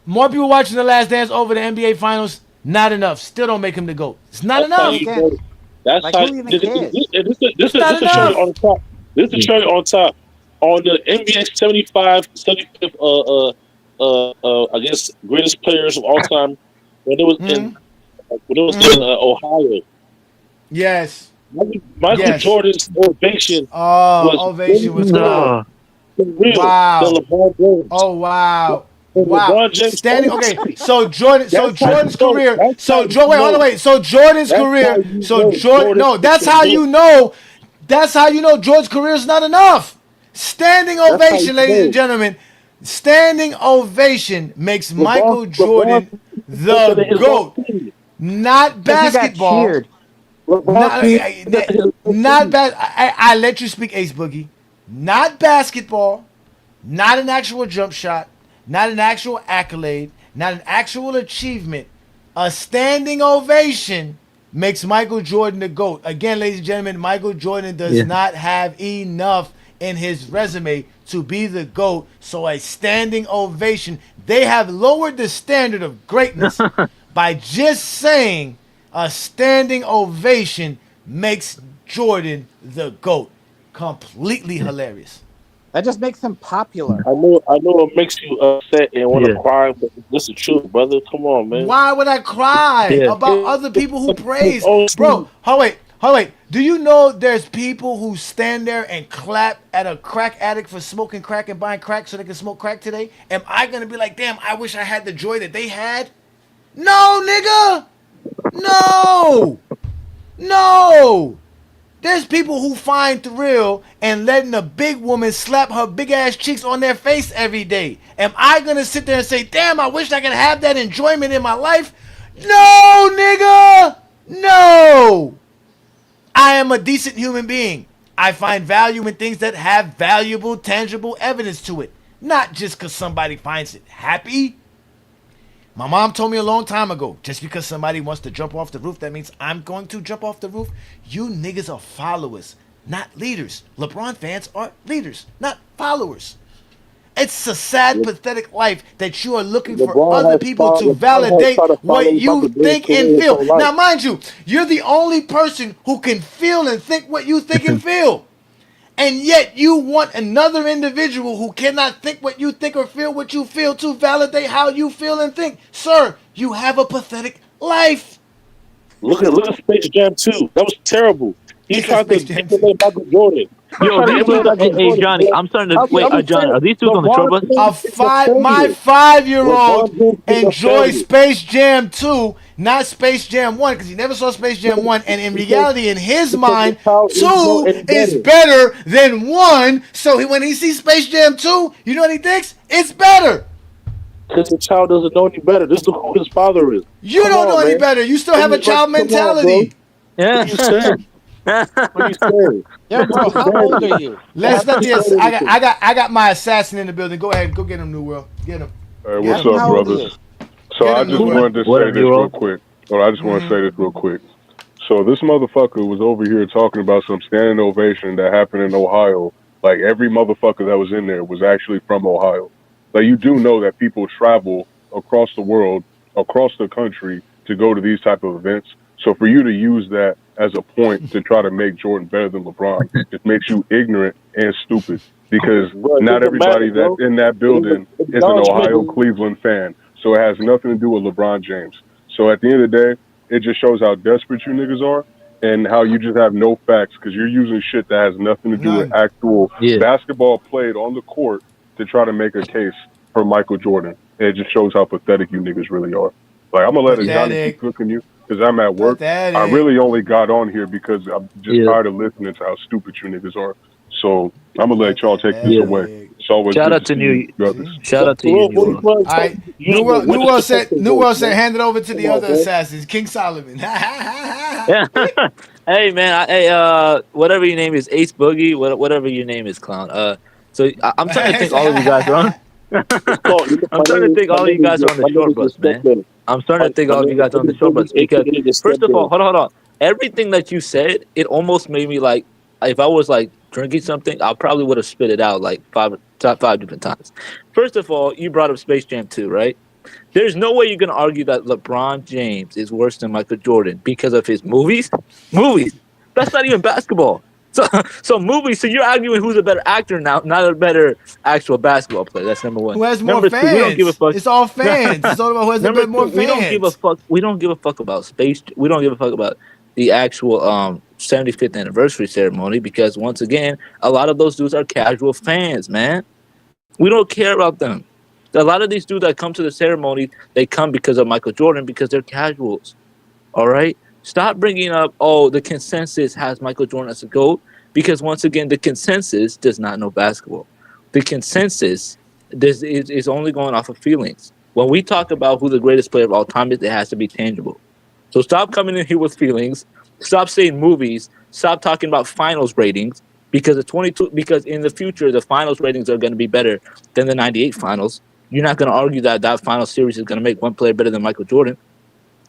More people watching The Last Dance over the NBA Finals. Not enough. Still don't make him the GOAT. It's not That's how enough. you know. That's Like, how. who even This cares? is Not the cherry enough. on the top. This is the cherry on top. on the NBA 75th, I guess greatest players of all time when it was in Ohio. Yes. Michael Jordan's ovation was ovation was more cold. real Wow. than LeBron James. Oh wow. And Wow. LeBron James Standing okay. So Jordan's career. Wait, So Jordan's career. So Jordan no, that's how you know. That's how you know Jordan's career is not enough. Standing ovation, ladies and gentlemen. Standing ovation makes Michael Jordan the GOAT. Not basketball. Not bad. I let you speak, Ace Boogie. Not basketball. Not an actual jump shot. Not an actual accolade. Not an actual achievement. A standing ovation makes Michael Jordan the GOAT. Again, ladies and gentlemen, Michael Jordan does not have enough in his resume to be the GOAT. So a standing ovation. They have lowered the standard of greatness by just saying a standing ovation makes Jordan the GOAT. Completely hilarious. That just makes him popular. I know it makes you upset and want to cry, but this is true, brother. Come on, man. Why would I cry about other people who praise? Bro, hold wait. Do you know there's people who stand there and clap at a crack addict for smoking crack and buying crack so they can smoke crack today? Am I going to be like, damn, I wish I had the joy that they had? No, nigga. No. There's people who find thrill in letting a big woman slap her big ass cheeks on their face every day. Am I gonna sit there and say, damn, I wish I could have that enjoyment in my life? No, nigga! No! I am a decent human being. I find value in things that have valuable, tangible evidence to it. Not just because somebody finds it happy. My mom told me a long time ago, just because somebody wants to jump off the roof, that means I'm going to jump off the roof. You niggas are followers, not leaders. LeBron fans are leaders, not followers. It's a sad, pathetic life that you are looking for other people to validate what you think and feel. Now, mind you, you're the only person who can feel and think what you think and feel. And yet you want another individual who cannot think what you think or feel what you feel to validate how you feel and think. Sir, you have a pathetic life. Look at Space Jam 2. That was terrible. He tried to emulate Michael Jordan. Yo, hey, Johnny, I'm starting to wait. Johnny, are these dudes on the tour bus? My 5-year-old enjoys Space Jam 2, not Space Jam 1, because he never saw Space Jam 1. And in reality, in his mind, 2 is better than 1. So when he sees Space Jam 2, you know what he thinks? It's better. Because the child doesn't know any better. This is who his father is. You don't know any better. You still have a child mentality. Yeah. What you saying? What are you saying? Yeah, bro, how old are you? Let's let this. I got my assassin in the building. Go ahead, go get him, New World. Get him. Hey, what's up, brothers? So I just wanted to say this real quick. I just want to say this real quick. So this motherfucker was over here talking about some standing ovation that happened in Ohio. Like every motherfucker that was in there was actually from Ohio. Like you do know that people travel across the world, across the country to go to these type of events. So for you to use that as a point to try to make Jordan better than LeBron, it makes you ignorant and stupid because not everybody that's in that building is an Ohio Cleveland fan. So it has nothing to do with LeBron James. So at the end of the day, it just shows how desperate you niggas are and how you just have no facts because you're using shit that has nothing to do with actual basketball played on the court to try to make a case for Michael Jordan. And it just shows how pathetic you niggas really are. Like, I'm going to let Ajani keep cooking you because I'm at work. I really only got on here because I'm just tired of listening to how stupid you niggas are. So I'm going to let y'all take this away. It's always Shout out to New. Shout out to you. All right, New World said, hand it over to the other assassins, King Solomon. Yeah. Hey man, whatever your name is, Ace Boogie, whatever your name is, clown. So I'm starting to think all of you guys are on. I'm starting to think all of you guys are on the short bus, man. I'm starting to think all of you guys are on the short bus because first of all, hold on. Everything that you said, it almost made me like, if I was like drinking something, I probably would have spit it out like five different times. First of all, you brought up Space Jam 2, right? There's no way you're going to argue that LeBron James is worse than Michael Jordan because of his movies. Movies. That's not even basketball. So movies. So you're arguing who's a better actor now, not a better actual basketball player. That's number one. Who has more Number two, we don't give a fans? fuck. It's all fans. It's all about who has Number more two, we don't give a fans. fuck. We don't give a fuck about space. We don't give a fuck about the actual 75th anniversary ceremony because once again, a lot of those dudes are casual fans, man. We don't care about them. A lot of these dudes that come to the ceremony, they come because of Michael Jordan because they're casuals. All right? Stop bringing up, the consensus has Michael Jordan as a GOAT because once again, the consensus does not know basketball. The consensus is only going off of feelings. When we talk about who the greatest player of all time is, it has to be tangible. So stop coming in here with feelings. Stop saying movies. Stop talking about finals ratings because because in the future the finals ratings are going to be better than the 98 finals. You're not going to argue that final series is going to make one player better than Michael Jordan.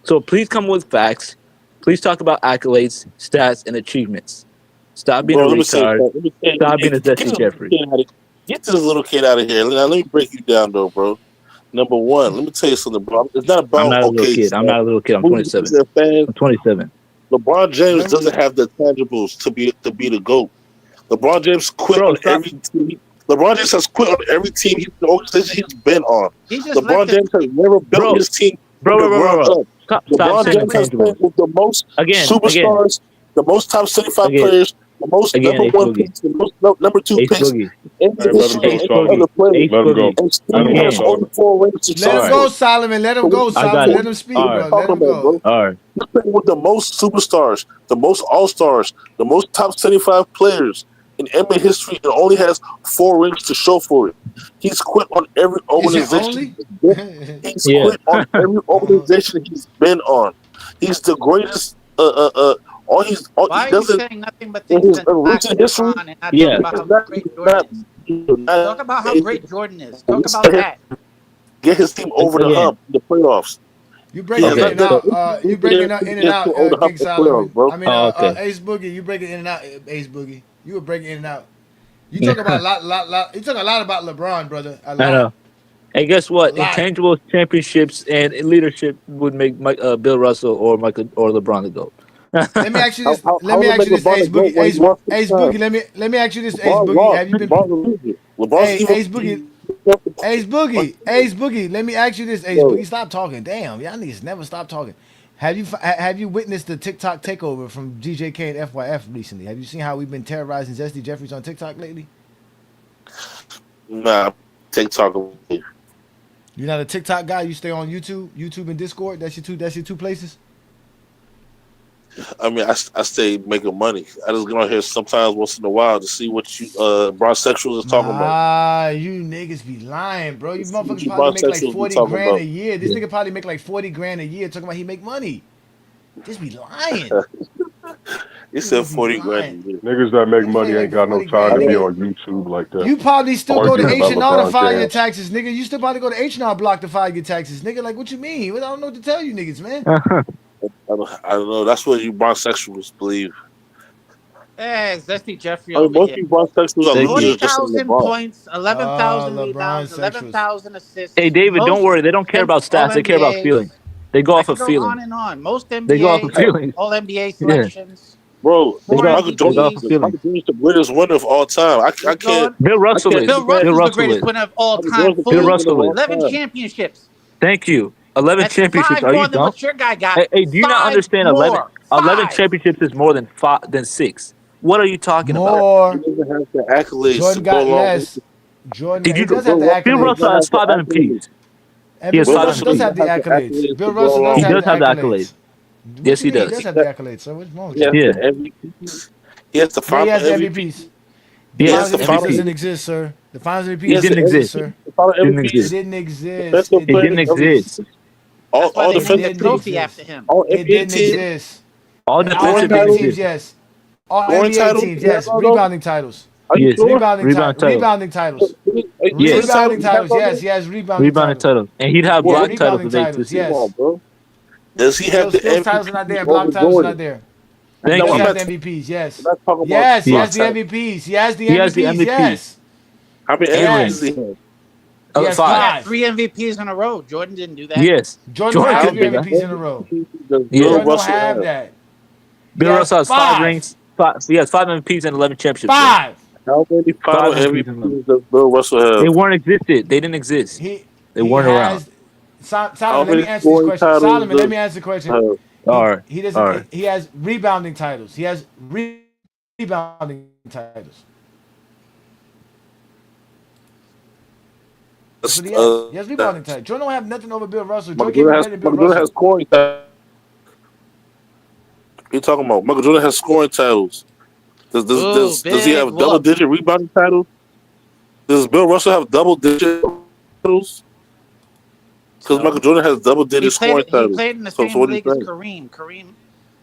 So please come with facts. Please talk about accolades, stats, and achievements. Stop being a retard. Stop being a Zesty Jeffrey. Get this little kid out of here. Now, let me break you down, though, bro. Number one, let me tell you something, bro. It's not about I'm not a little kid. I'm not a little kid. I'm 27. I'm 27. LeBron James doesn't have the tangibles to be the GOAT. LeBron James quit on every team. LeBron James has quit on every team the organization he's been on. LeBron James has never built his team bro. LeBron James has played with the most superstars, the most top 75 players, the most number one picks, the most number two picks in the history of other players. And Steve has only 4 rings to Let him go, Solomon. Let him go, Solomon. Let him speak, bro. Let him go. All right. He's playing with the most superstars, the most all-stars, the most top 75 players in NBA history and only has 4 rings to show for it. He's quit on every organization. He's quit on every organization he's been on. He's the greatest. Why are you saying nothing but things that recent history? And not talk about how great Jordan is. Talk about how great Jordan is. Talk about that. Get his team over the hump in the playoffs. You breaking in and out. You breaking in and out, King Solomon. I mean, Ace Boogie. You breaking in and out, Ace Boogie. You were breaking in and out. You talk about a lot. You talk a lot about LeBron, brother. A lot. I know. And guess what? Intangible championships and leadership would make Bill Russell or LeBron the GOAT. Let me ask you this. Let me ask you this, Ace Boogie. Ace Boogie. Let me ask you this, Ace Boogie. Have you been? Ace Boogie. Ace Boogie. Let me ask you this, Ace Boogie. Stop talking. Damn, y'all niggas never stop talking. Have you witnessed the TikTok takeover from GJK and FYF recently? Have you seen how we've been terrorizing Zesty Jeffries on TikTok lately? Nah, TikTok. You're not a TikTok guy. You stay on YouTube and Discord. That's your two places. I mean, I stay making money. I just get on here sometimes once in a while to see what you bisexuals is talking about. Ah, you niggas be lying, bro. You motherfuckers probably make like 40 grand a year. This nigga probably make like 40 grand a year talking about he make money. Just be lying. You said 40 grand. Niggas that make money ain't got no time to be on YouTube like that. You probably still go to H&R to file your taxes, nigga. You still probably go to H&R Block to file your taxes, nigga. Like, what you mean? I don't know what to tell you niggas, man. I don't know. That's what you bisexuals believe. Hey, Zesty Jeffrey. Most you bisexuals are 40,000 points, 11,000 rebounds, 11,000 assists. Hey, David, don't worry. They don't care about stats. They care about feeling. They go off of feeling. On and on. Most NBA, they go off of feeling. All NBA selections. Bro, Michael Jordan is the greatest winner of all time. I can't. Bill Russell is. Bill Russell is the greatest winner of all time. Bill Russell is. 11 championships. Thank you. 11 championships. Are you dumb? What your guy got. Hey, do you not understand 11? 11 championships is more than 6. What are you talking about? He doesn't have the accolades. Jordan got less. Jordan does have the accolades. Bill Russell has 5 MVPs. Bill Russell does have the accolades. Bill Russell does have the accolades. Yes, he does. He does have the accolades. So what's wrong with you? He has the finals MVPs. The finals MVP doesn't exist, sir. The finals MVP didn't exist, sir. It didn't exist. It didn't exist. All defensive trophy after him. It didn't exist. All defensive teams, yes. All NBA teams, yes. Rebounding titles. Yes. Rebounding titles. Yes. Rebounding titles. Yes, yes. Rebounding titles. And he'd have block titles. Yes. Does he have the MVP? Titles are not there. Block titles are not there. Thank you. He has the MVPs. Yes. Yes. He has the MVPs. He has the MVPs. Yes. How many MVPs does he have? He has 5. 3 MVPs in a row. Jordan didn't do that. Yes. Jordan has 3 MVPs in a row. Yeah. Jordan don't have that. Bill Russell has 5 rings. Five, so he has 5 MVPs and 11 championships. Bro. 5. How many final 5 MVPs and 11. MVPs does Bill Russell They have? weren't existed. They didn't exist. They He weren't around. has How Solomon. Let many me answer this scoring question. titles Solomon, let does me answer the question. have? All right. He doesn't. All right. He has rebounding titles. He has rebounding titles. That's what he has. He has rebounding titles. Jordan don't have nothing over Bill Russell. Jordan can't be better than Bill Michael Jordan has Russell. scoring titles. What are you talking about? Michael Jordan has scoring titles. Does he have double digit rebounding titles? Does Bill Russell have double digit titles? Because Michael Jordan has double digit scoring He titles. played in the So same what do you league as think? Kareem.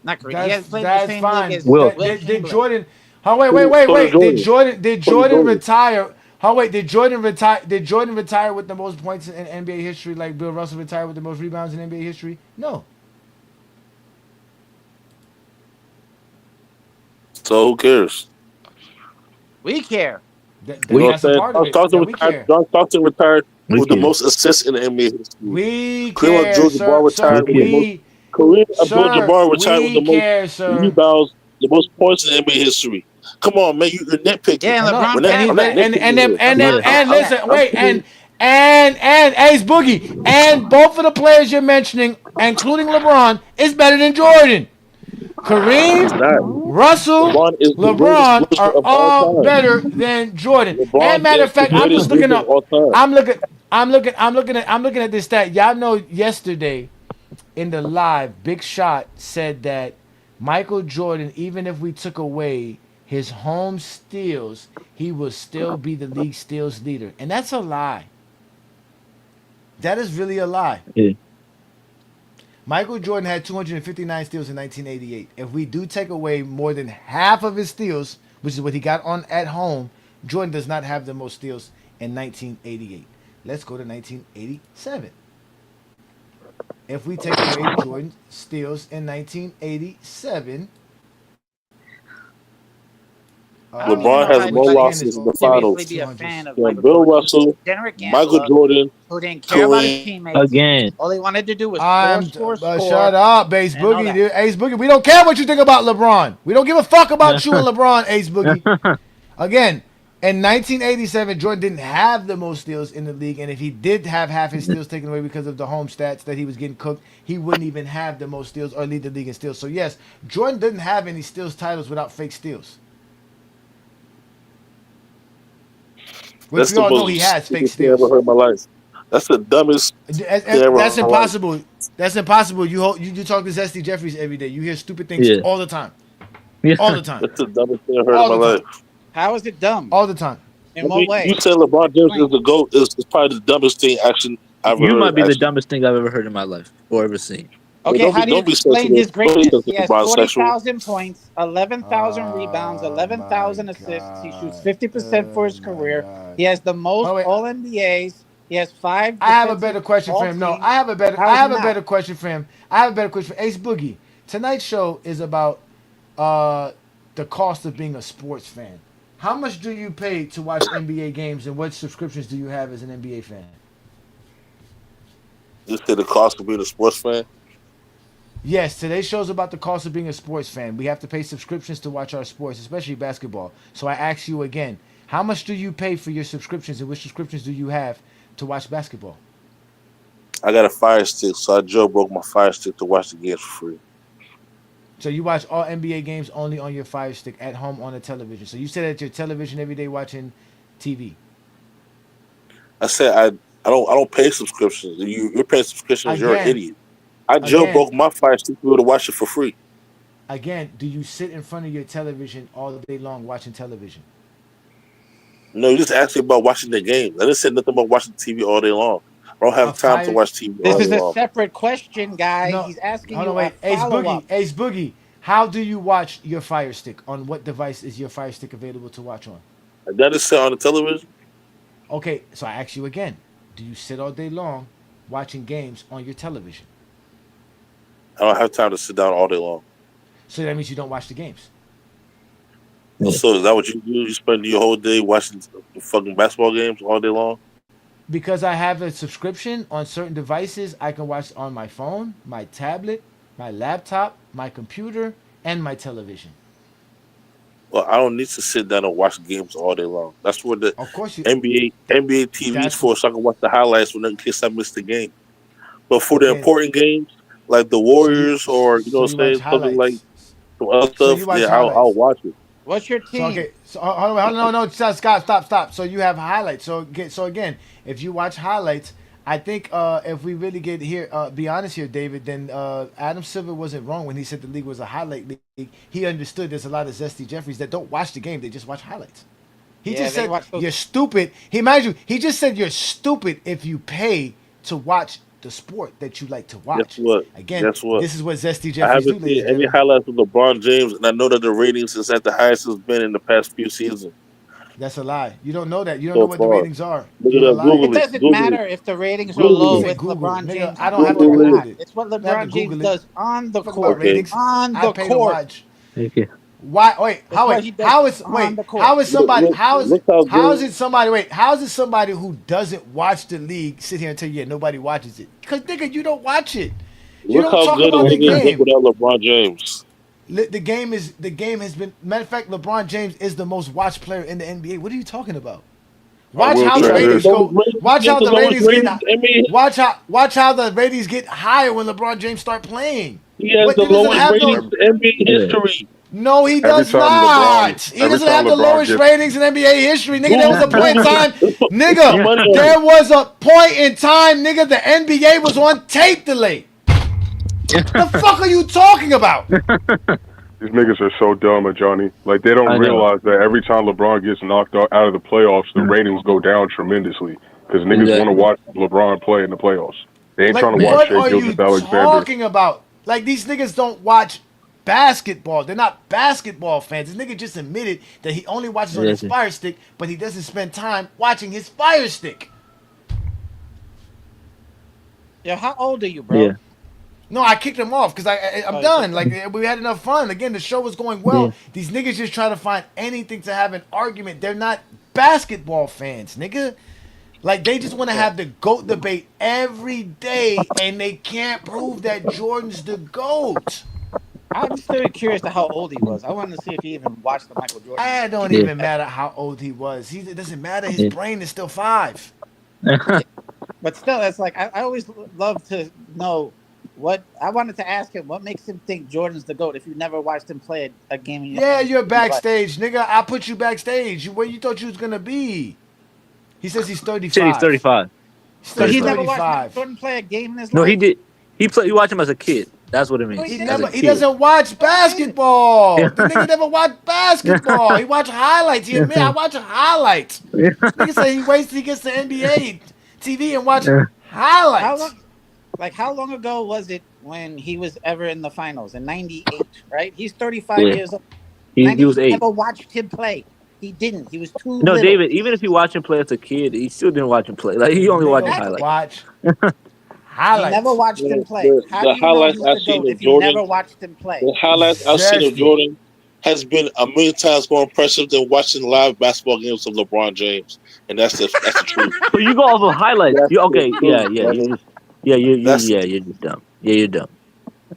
Not Kareem. He has played in the That's same fine. league as Will. Did Chamberlain. Jordan? Oh wait. So did Did Jordan. Jordan retire? Oh wait, did Jordan retire? Did Jordan retire with the most points in NBA history, like Bill Russell retired with the most rebounds in NBA history? No. So who cares? We care. You know what That's a I'm saying? part of it that we care. John Stockton retired We with the care. most assists in the NBA history. We Kareem care, Abdul-Jabbar sir. retired with the most. We, Kareem sir. Abdul-Jabbar retired with We the most care, sir. rebounds, the most points in NBA history. Come on, man, you're nitpicking. Yeah, and No, LeBron and passed I'm not that. nitpicking here. Yeah. and Yeah. listen, wait, and Ace Boogie, and both of the players you're mentioning, including LeBron, is better than Jordan. It's Kareem, not. Russell, LeBron is the greatest LeBron blitzer are of all all time. better than Jordan. And LeBron matter of is the fact, I'm just greatest looking blitzer of up. all time. I'm looking at this stat. Y'all know yesterday in the live, Big Shot said that Michael Jordan, even if we took away his home steals, he will still be the league steals leader. And that's a lie. That is really a lie. Yeah. Michael Jordan had 259 steals in 1988. If we do take away more than half of his steals, which is what he got on at home, Jordan does not have the most steals in 1988. Let's go to 1987. If we take away Jordan's steals in 1987, I don't even LeBron know how has more anybody can losses in the seriously finals be a fan of than Michael Bill Jordan. Russell, Degenerate Michael gambler Jordan, who didn't care about his Kareem. teammates. Again. All he wanted to do was I'm score, shut up, Ace and all Boogie. that. Dude. Ace Boogie, we don't care what you think about LeBron. We don't give a fuck about you and LeBron, Ace Boogie. Again, in 1987, Jordan didn't have the most steals in the league, and if he did have half his steals taken away because of the home stats that he was getting cooked, he wouldn't even have the most steals or lead the league in steals. So yes, Jordan didn't have any steals titles without fake steals. Which we all know he has fake stupidest thing I ever steals. heard in my life. That's the dumbest thing I ever That's heard in my life. impossible. That's impossible. You talk to Zesty Jeffries every day. You hear stupid things Yeah. all the time. Yeah. All the time. That's the dumbest thing I heard All in the my time. life. How is it dumb? All the time. In what way? You said LeBron James is the GOAT is probably the dumbest thing action I've ever You heard. might be the actually. dumbest thing I've ever heard in my life or ever seen. Okay, how do you Don't be explain his sensitive. Don't be greatness? sensitive He has about 40,000 points, 11,000 rebounds, Oh 11,000 assists. He shoots 50% for his career. He has the most Oh, wait. All NBAs. He has 5. I have a better question for him. No, All-teams. I have a better. How I is have he a not? better question for him. I have a better question for Ace Boogie. Tonight's show is about the cost of being a sports fan. How much do you pay to watch NBA games, and what subscriptions do you have as an NBA fan? You said the cost of being a sports fan. Yes, today's show is about the cost of being a sports fan. We have to pay subscriptions to watch our sports, especially basketball. So I ask you again, how much do you pay for your subscriptions, and which subscriptions do you have to watch basketball? I got a Fire Stick, so I jailbroke my Fire Stick to watch the games for free. So you watch all NBA games only on your Fire Stick at home on the television. So you sit at your television every day watching TV. I said I don't pay subscriptions. You're paying subscriptions. You're an Again, idiot. I again, jailbroke my Fire Stick to be able to watch it for free. again, do you sit in front of your television all day long watching television? No, you just asked me about watching the games. I didn't say nothing about watching TV all day long. I don't A have time to Fire, watch TV This all is day a long. separate question, guy. no, He's asking hold on, you a wait, Ace follow-up. Boogie, Ace Boogie. How do you watch your Fire Stick? On what device is your Fire Stick available to watch on? I got to sit on the television. Okay, so I ask you again. Do you sit all day long watching games on your television? I don't have time to sit down all day long. So that means you don't watch the games. So is that what you do? You spend your whole day watching the fucking basketball games all day long? Because I have a subscription on certain devices, I can watch on my phone, my tablet, my laptop, my computer, and my television. Well, I don't need to sit down and watch games all day long. That's what the Of course you. NBA TV is That's for, so I can watch the highlights when in case I miss the game. But for the okay. important games, like the So you Warriors or so you watch saying something like highlights. some other So you stuff, watch yeah, I'll highlights. watch it. What's your So team? okay, so hold on, no, Scott, stop. So you have highlights. So again, if you watch highlights, I think if we really get here, be honest here, David, then Adam Silver wasn't wrong when he said the league was a highlight league. He understood there's a lot of zesty Jeffries that don't watch the game; they just watch highlights. He Yeah, just they said watch those. you're stupid. He just said you're stupid if you pay to watch the sport that you like to Guess watch. what? Again, Guess what? this is what zesty I Jeffries do, haven't ladies seen and any gentlemen. highlights of LeBron James, and I know that the ratings is at the highest it's been in the past few seasons That's a lie. You don't know that. You don't know so what the far. ratings are. Look it You're a up. liar. It Google it. doesn't Google it. matter if the ratings are He low Google it. said with Google, LeBron nigga. James I don't on have to or Google it. Google not. it. It's what I have to LeBron James Google it. does on the Fuck about court. Okay. ratings. On I the pay to court. watch. Thank you. Why? Wait. It's what he does on the court. How is somebody? Look how How is good. it somebody? Wait. How is it somebody who doesn't watch the league sit here and tell you, yeah, nobody watches it? Because nigga, you don't watch it. You Look don't how talk good the about the league is look game. without LeBron James. The game has been. Matter of fact, LeBron James is the most watched player in the NBA. What are you talking about? I Watch will how He the say has the this. ratings lowest go. ratings. Watch He has how the the lowest ratings get. ratings. I mean, Watch how the ratings get higher when LeBron James start playing. he has What the he doesn't lowest have ratings no. in NBA Yeah. history. No, he Every does time LeBron, not. He every doesn't time have the LeBron lowest gets, ratings in NBA history, nigga. There was a point in Google it. time, Put some nigga. money on There it. was a point in time, nigga. The NBA was on tape delay. The fuck are you talking about? these niggas are so dumb, Johnny. Like they don't I know. realize that every time LeBron gets knocked out of the playoffs, the ratings go down tremendously because niggas want to Exactly. watch LeBron play in the playoffs. They ain't Like, trying to Yeah. watch what Shea are you Gilgeous-Alexander. talking about? Like, these niggas don't watch basketball. They're not basketball fans. This nigga just admitted that he only watches on his Exactly. Fire Stick, but he doesn't spend time watching his Fire Stick. Yo, how old are you, Yeah. bro? No, I kicked him off because I'm Oh, you done. kicked Like him. we had enough fun. Again, the show was going Yeah. well. These niggas just try to find anything to have an argument. They're not basketball fans, nigga. Like they just want to have the GOAT debate every day, and they can't prove that Jordan's the GOAT. I'm still curious to how old he was. I wanted to see if he even watched the Michael Jordan I don't game. Yeah. even matter how old he was. It doesn't matter. His Yeah. brain is still 5. But still, it's like I always love to know what I wanted to ask him. What makes him think Jordan's the GOAT if you never watched him play a game in Yeah, you're your life? backstage, nigga. I put you backstage. Where you thought you was gonna be? He says he's Said he's 35. 35. He So says he's he's never watched Michael 35. Jordan play a game in his No, he life. did. He watched him as a kid. That's what it No, means. he As a didn't. He kid. doesn't watch basketball. Yeah. The nigga never watched basketball. He watch highlights. He admit I watch highlights. Nigga say he waits till he gets to NBA TV and watch Yeah. How highlights. long? Like how long ago was it when he was ever in the finals in '98? Right? He's 35 Yeah. years old. He 90, was he 8. never watched him play. He didn't. He was too No, little. David. Even if you watch him play as a kid, he still didn't watch him play. Like he only watched Nigga highlights. watch He never highlights. watched him play. How do The you know highlights he's I've the seen GOAT of if you Jordan, never watched him play? the highlights I've seen of Zesty. Jordan has been a million times more impressive than watching live basketball games of LeBron James, and that's the truth. So you go off of highlights. That's You the okay? Yeah, truth, yeah. brother. That's You're just dumb. Yeah, you're dumb.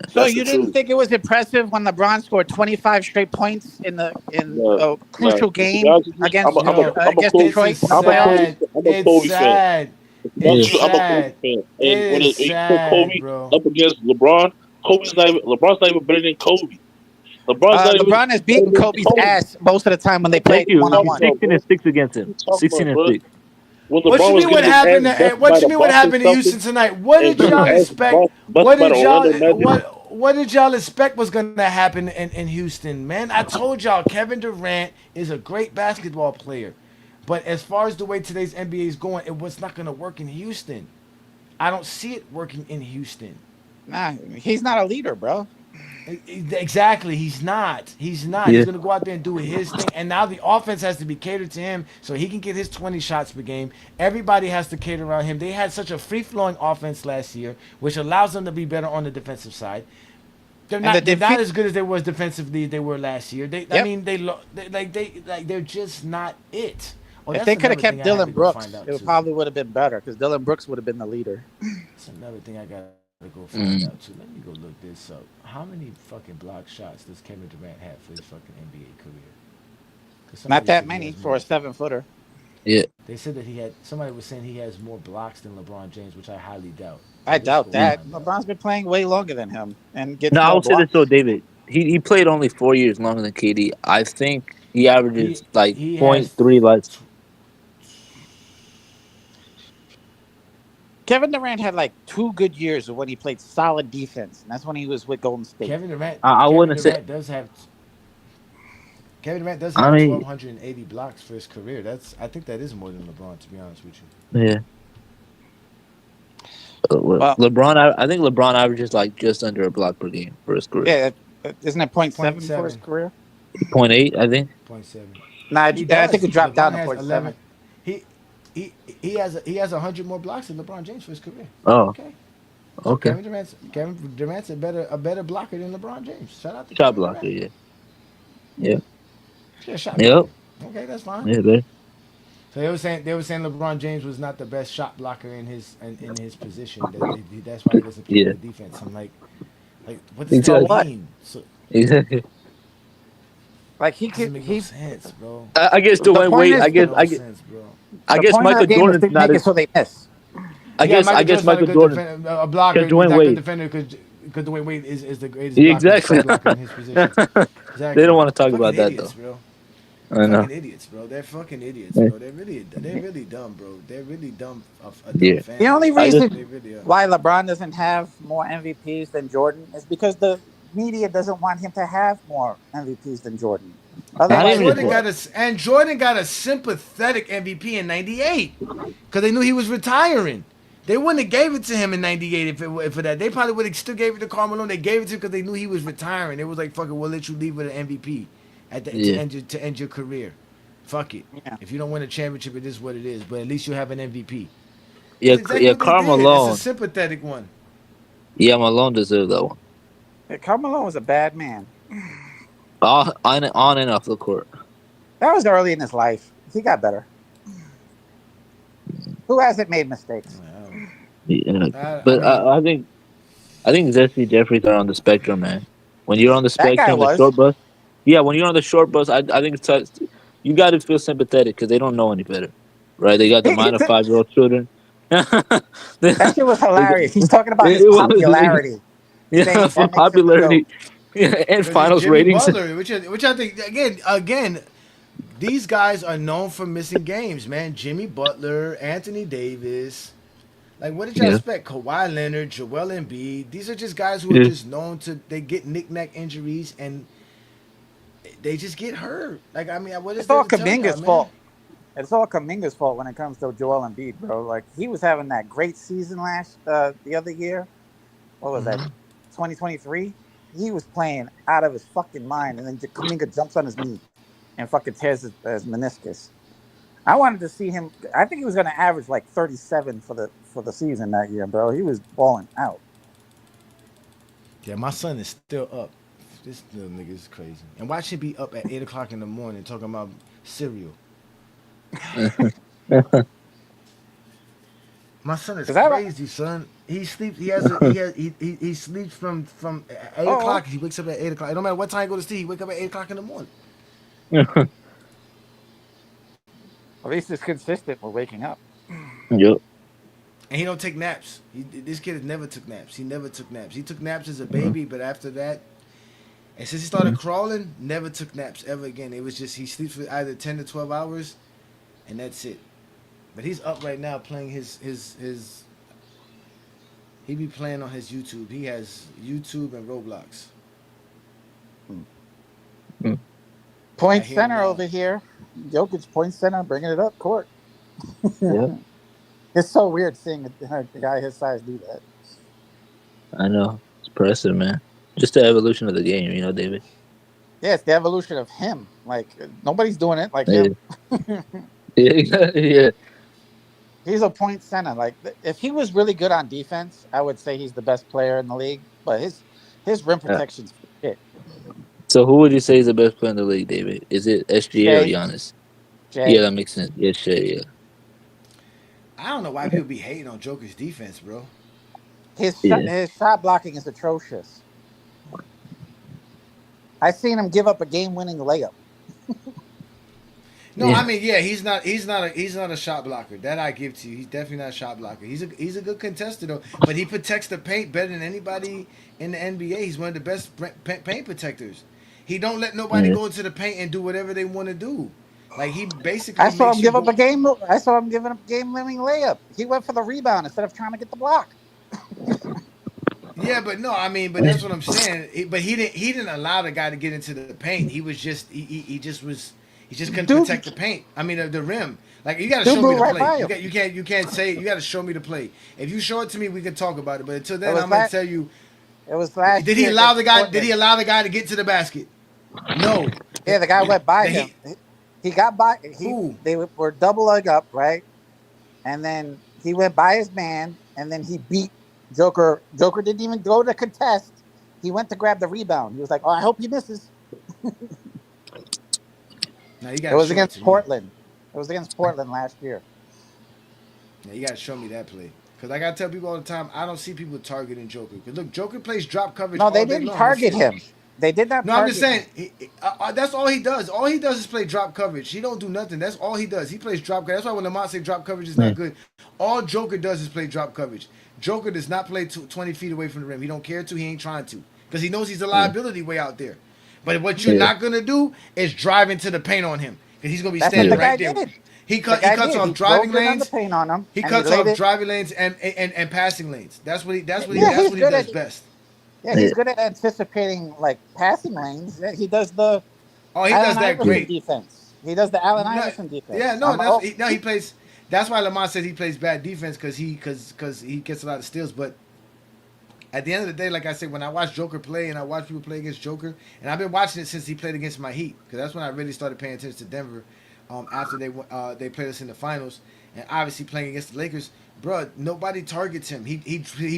So that's the you didn't truth. think it was impressive when LeBron scored 25 straight points in No, a no. crucial To be game honest with you, against Yo, against it's a Detroit in the playoffs? sad. I'm a It's Kobe fan. sad. Not It's Yeah. you, I'm a Kobe sad. fan. It And when, is when you put sad, Kobe bro. up against LeBron, LeBron's not even better than Kobe. LeBron's not even LeBron has better beaten than Kobe's Kobe. ass most of the time when they Thank played you. one on He's one. 16-6 against What him. you talking about, 16 and bro? 6. When What you LeBron was mean? What getting his ass happened? busted What by you the mean? What Boston happened to Houston Celtics tonight? What and did getting y'all his ass expect? busted by the Orlando Magic. What did y'all expect was gonna happen in Houston? Man, I told y'all Kevin Durant is a great basketball player, but as far as the way today's NBA is going, it was not gonna work in Houston. I don't see it working in Houston. Nah, he's not a leader, bro. Exactly, he's not. He's not. Yeah. He's gonna go out there and do his thing. And now the offense has to be catered to him, so he can get his 20 shots per game. Everybody has to cater around him. They had such a free-flowing offense last year, which allows them to be better on the defensive side. They're And not. They're not as good as they was defensively as they were last year. I Yep. mean, they're just not it. Oh, If that's they could have another kept thing I had to Dylan go Brooks, find out, it too. probably would have been better because Dylan Brooks would have been the leader. That's another thing I gotta go find out too. Let me go look this up. How many fucking block shots does Kevin Durant have for his fucking NBA career? Not that many for a 7-footer. Yeah. They said that somebody was saying he has more blocks than LeBron James, which I highly doubt. I doubt that. LeBron's been playing way longer than him and gets No, I more will say this blocks. though, David. He played only 4 years longer than KD. I think he averages like He has 0.3 less. Kevin Durant had like 2 good years of when he played solid defense, and that's when he was with Golden State. Kevin Durant. I wouldn't say. Kevin Durant does I have mean, 1,280 blocks for his career. I think that is more than LeBron, to be honest with you. Yeah. Well, LeBron, I think LeBron averages like just under a block per game for his career. Yeah, isn't it 0.7 for his career? 0.8, I think. 0.7. Nah, I think it dropped down to 0.7. He has 100 more blocks than LeBron James for his career. Oh, okay. So okay. Kevin Durant's a better blocker than LeBron James. Shout out to shot Kevin blocker, Durant. Yeah. Shot blocker. Okay, that's fine. Yeah, babe. So they were saying LeBron James was not the best shot blocker in his position. That's why he doesn't play good defense. I'm like what does that mean? Exactly. Like he doesn't could, make no sense, bro. I guess Dwayne Wade. I guess Michael Jordan's not make it so they miss. I guess Michael Jordan a blocker, Dwayne not Wade. good defender because Dwayne Wade is the greatest blocker in his position. Exactly. They don't want to talk about that idiots, though. Bro. I know. Fucking idiots, bro. They're fucking idiots, bro. They're really dumb, bro. They're really dumb. Fan. The only reason why LeBron doesn't have more MVPs than Jordan is because the media doesn't want him to have more MVPs than Jordan. Jordan got a sympathetic MVP in '98 because they knew he was retiring. They wouldn't have gave it to him in '98 if for that. They probably would have still gave it to Carmelo. They gave it to him because they knew he was retiring. It was like, fuck it, we'll let you leave with an MVP to end your career. Fuck it. Yeah. If you don't win a championship, it is what it is. But at least you have an MVP. Yeah, Carmelo. It's a sympathetic one. Yeah, Malone deserved that one. Yeah, Carmelo was a bad man. On and off the court. That was early in his life. He got better. Who hasn't made mistakes? Yeah, but I think Jesse Jeffries are on the spectrum, man. When you're on the spectrum, the short bus. Yeah, when you're on the short bus, I think it's you got to feel sympathetic because they don't know any better, right? They got the mind of 5-year-old children. That shit was hilarious. He's talking about his popularity. Yeah, for popularity. Yeah, and finals Jimmy ratings. Butler, which I think again, these guys are known for missing games, man. Jimmy Butler, Anthony Davis. Like, what did y'all expect? Kawhi Leonard, Joel Embiid. These are just guys who are just known to they get knick-knack injuries and they just get hurt. Like, I mean, what is it's all Kuminga's fault. It's all Kuminga's fault when it comes to Joel Embiid, bro. Like, he was having that great season the other year. What was that? 2023. He was playing out of his fucking mind, and then Kuminga jumps on his knee and fucking tears his meniscus. I wanted to see him. I think he was going to average like 37 for the season that year, bro. He was balling out. Yeah, my son is still up. This little nigga is crazy. And why should he be up at 8 o'clock in the morning talking about cereal? My son is crazy, son. He sleeps. He sleeps from 8 o'clock. He wakes up at 8 o'clock. It don't matter what time he go to sleep. He wake up at 8 o'clock in the morning. At least it's consistent with waking up. Yep. And he don't take naps. This kid never took naps. He never took naps. He took naps as a baby, but after that, and since he started crawling, never took naps ever again. It was just he sleeps for either 10 to 12 hours, and that's it. But he's up right now playing his he be playing on his YouTube. He has YouTube and Roblox. Point center over here. Jokic point center, bringing it up court. Yeah. It's so weird seeing a guy his size do that. I know. It's impressive, man. Just the evolution of the game, you know, David. Yeah, it's the evolution of him. Like, nobody's doing it like him. Yeah. He's a point center. Like, if he was really good on defense, I would say he's the best player in the league. But his rim protection's shit. So who would you say is the best player in the league, David? Is it SGA or Giannis? Jay. Yeah, that makes sense. Yeah, Shea, yeah. I don't know why people be hating on Joker's defense, bro. His shot blocking is atrocious. I seen him give up a game-winning layup. No, I mean, yeah, he's not a shot blocker. That I give to you. He's definitely not a shot blocker. He's a good contestant though, but he protects the paint better than anybody in the NBA. He's one of the best paint protectors. He don't let nobody Yeah. go into the paint and do whatever they want to do. Like he basically I saw makes him you give up go. a game. I saw him giving up game-winning layup. He went for the rebound instead of trying to get the block. Yeah, but no, I mean, but that's what I'm saying. But he didn't allow the guy to get into the paint. He just couldn't Dude, protect the paint. I mean the rim. Like you got to dude show me blew the right play. by You him. got you can't say it. You got to show me the play. If you show it to me, we can talk about it. But until It then, was I'm gonna last. tell you. It was last Did he year allow against the guy? Did he Portland. allow the guy to get to the basket? No. Yeah, the guy went by That him. he He got by. who? They were double leg up, right? And then he went by his man, and then he beat Joker. Joker didn't even go to contest. He went to grab the rebound. He was like, "Oh, I hope he misses." Now you It gotta was show it against to me. Portland. It was against Portland last year. Yeah, you gotta show me that play. Cause I gotta tell people all the time, I don't see people targeting Joker. Cause look, Joker plays drop coverage No, all they day didn't long. That's target it. him. They did not No, I'm just target saying. him. That's all he does. All he does is play drop coverage. He don't do nothing. That's all he does. He plays drop coverage. That's why when Lamont say drop coverage is not good, all Joker does is play drop coverage. Joker does not play 20 feet away from the rim. He don't care to. He ain't trying to because he knows he's a liability way out there. But what you're not gonna do is drive into the paint on him because he's gonna be That's what standing the right guy there. did. He The he guy cuts did. off He driving drove in on the lanes. paint on him, He and he cuts laid off it. driving lanes and passing lanes. That's what he Yeah, he's good does at. best. Yeah, he's good at anticipating like passing lanes. Yeah, he does the Oh, he does Allen that Iverson great. defense. He does the Allen No, Iverson yeah, defense. no, no. He plays. That's why Lamont said he plays bad defense because he gets a lot of steals. But at the end of the day, like I said, when I watch Joker play and I watch people play against Joker, and I've been watching it since he played against my Heat because that's when I really started paying attention to Denver. After they played us in the finals, and obviously playing against the Lakers, bro, nobody targets him. He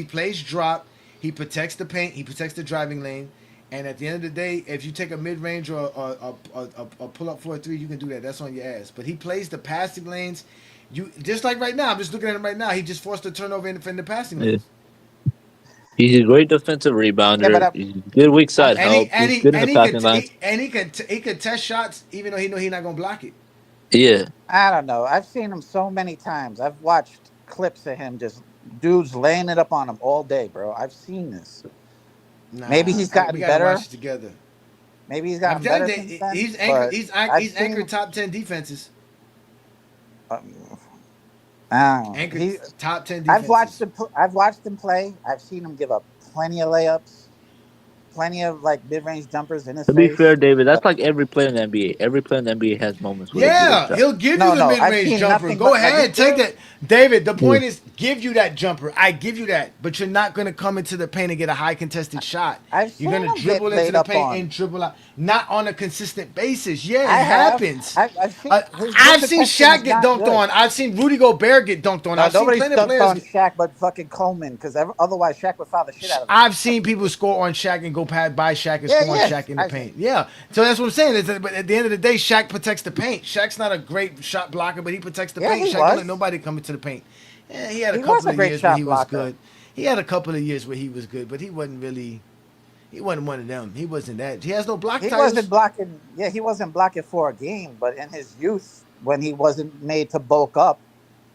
plays drop. He protects the paint. He protects the driving lane. And at the end of the day, if you take a mid range or a pull up for a three, you can do that. That's on your ass. But he plays the passing lanes. You just like right now. I'm just looking at him right now. He just forced a turnover in the passing Yeah. lanes. He's a great defensive rebounder. Yeah, but He's good weak side And he help. and He's he good in the and he passing could lines. he could test shots even though he know he's not gonna block it. Yeah. I don't know. I've seen him so many times. I've watched clips of him just dudes laying it up on him all day, bro. I've seen this. Nah, Maybe he's we gotten gotta better. watch it together. Maybe he's I'm gotten telling better you, since then. he's anchored. But I've He's seen anchored top 10 defenses. um, I don't know. Anchored top 10 I've watched defenses. him. I've watched him play. I've seen him give up plenty of layups, plenty of like mid-range jumpers in his To be face. fair, David, that's But like every player in the NBA. Every player in the NBA has moments where they give a Yeah, shot. he'll give you no, the no, I've mid-range seen jumper. nothing Go but like ahead, take that. David, the Yeah. point is give you that jumper. I give you that. But you're not going to come into the paint and get a high contested shot. I've You're seen going him to get dribble into laid the up paint on. and dribble out. Not on a consistent basis. Yeah, I it have. happens. I've seen his I've rim seen protection Shaq is get not dunked good. on. I've seen Rudy Gobert get dunked on. No, I've seen nobody's plenty of dunked players on Shaq but fucking Coleman because otherwise Shaq would foul the shit out of him. I've seen people score on Shaq and go past by Shaq and Yeah, score on yeah. Shaq in the paint. Yeah. So that's what I'm saying. Is that, but at the end of the day, Shaq protects the paint. Shaq's not a great shot blocker, but he protects the Yeah, paint. he Shaq don't was. let nobody come into the paint. Yeah, he had a He was couple a of great years where shot he was blocker. good. He had a couple of years where he was good, but he wasn't really. He wasn't one of them. He wasn't that. He has no block He titles. wasn't blocking. Yeah, he wasn't blocking for a game, but in his youth, when he wasn't made to bulk up,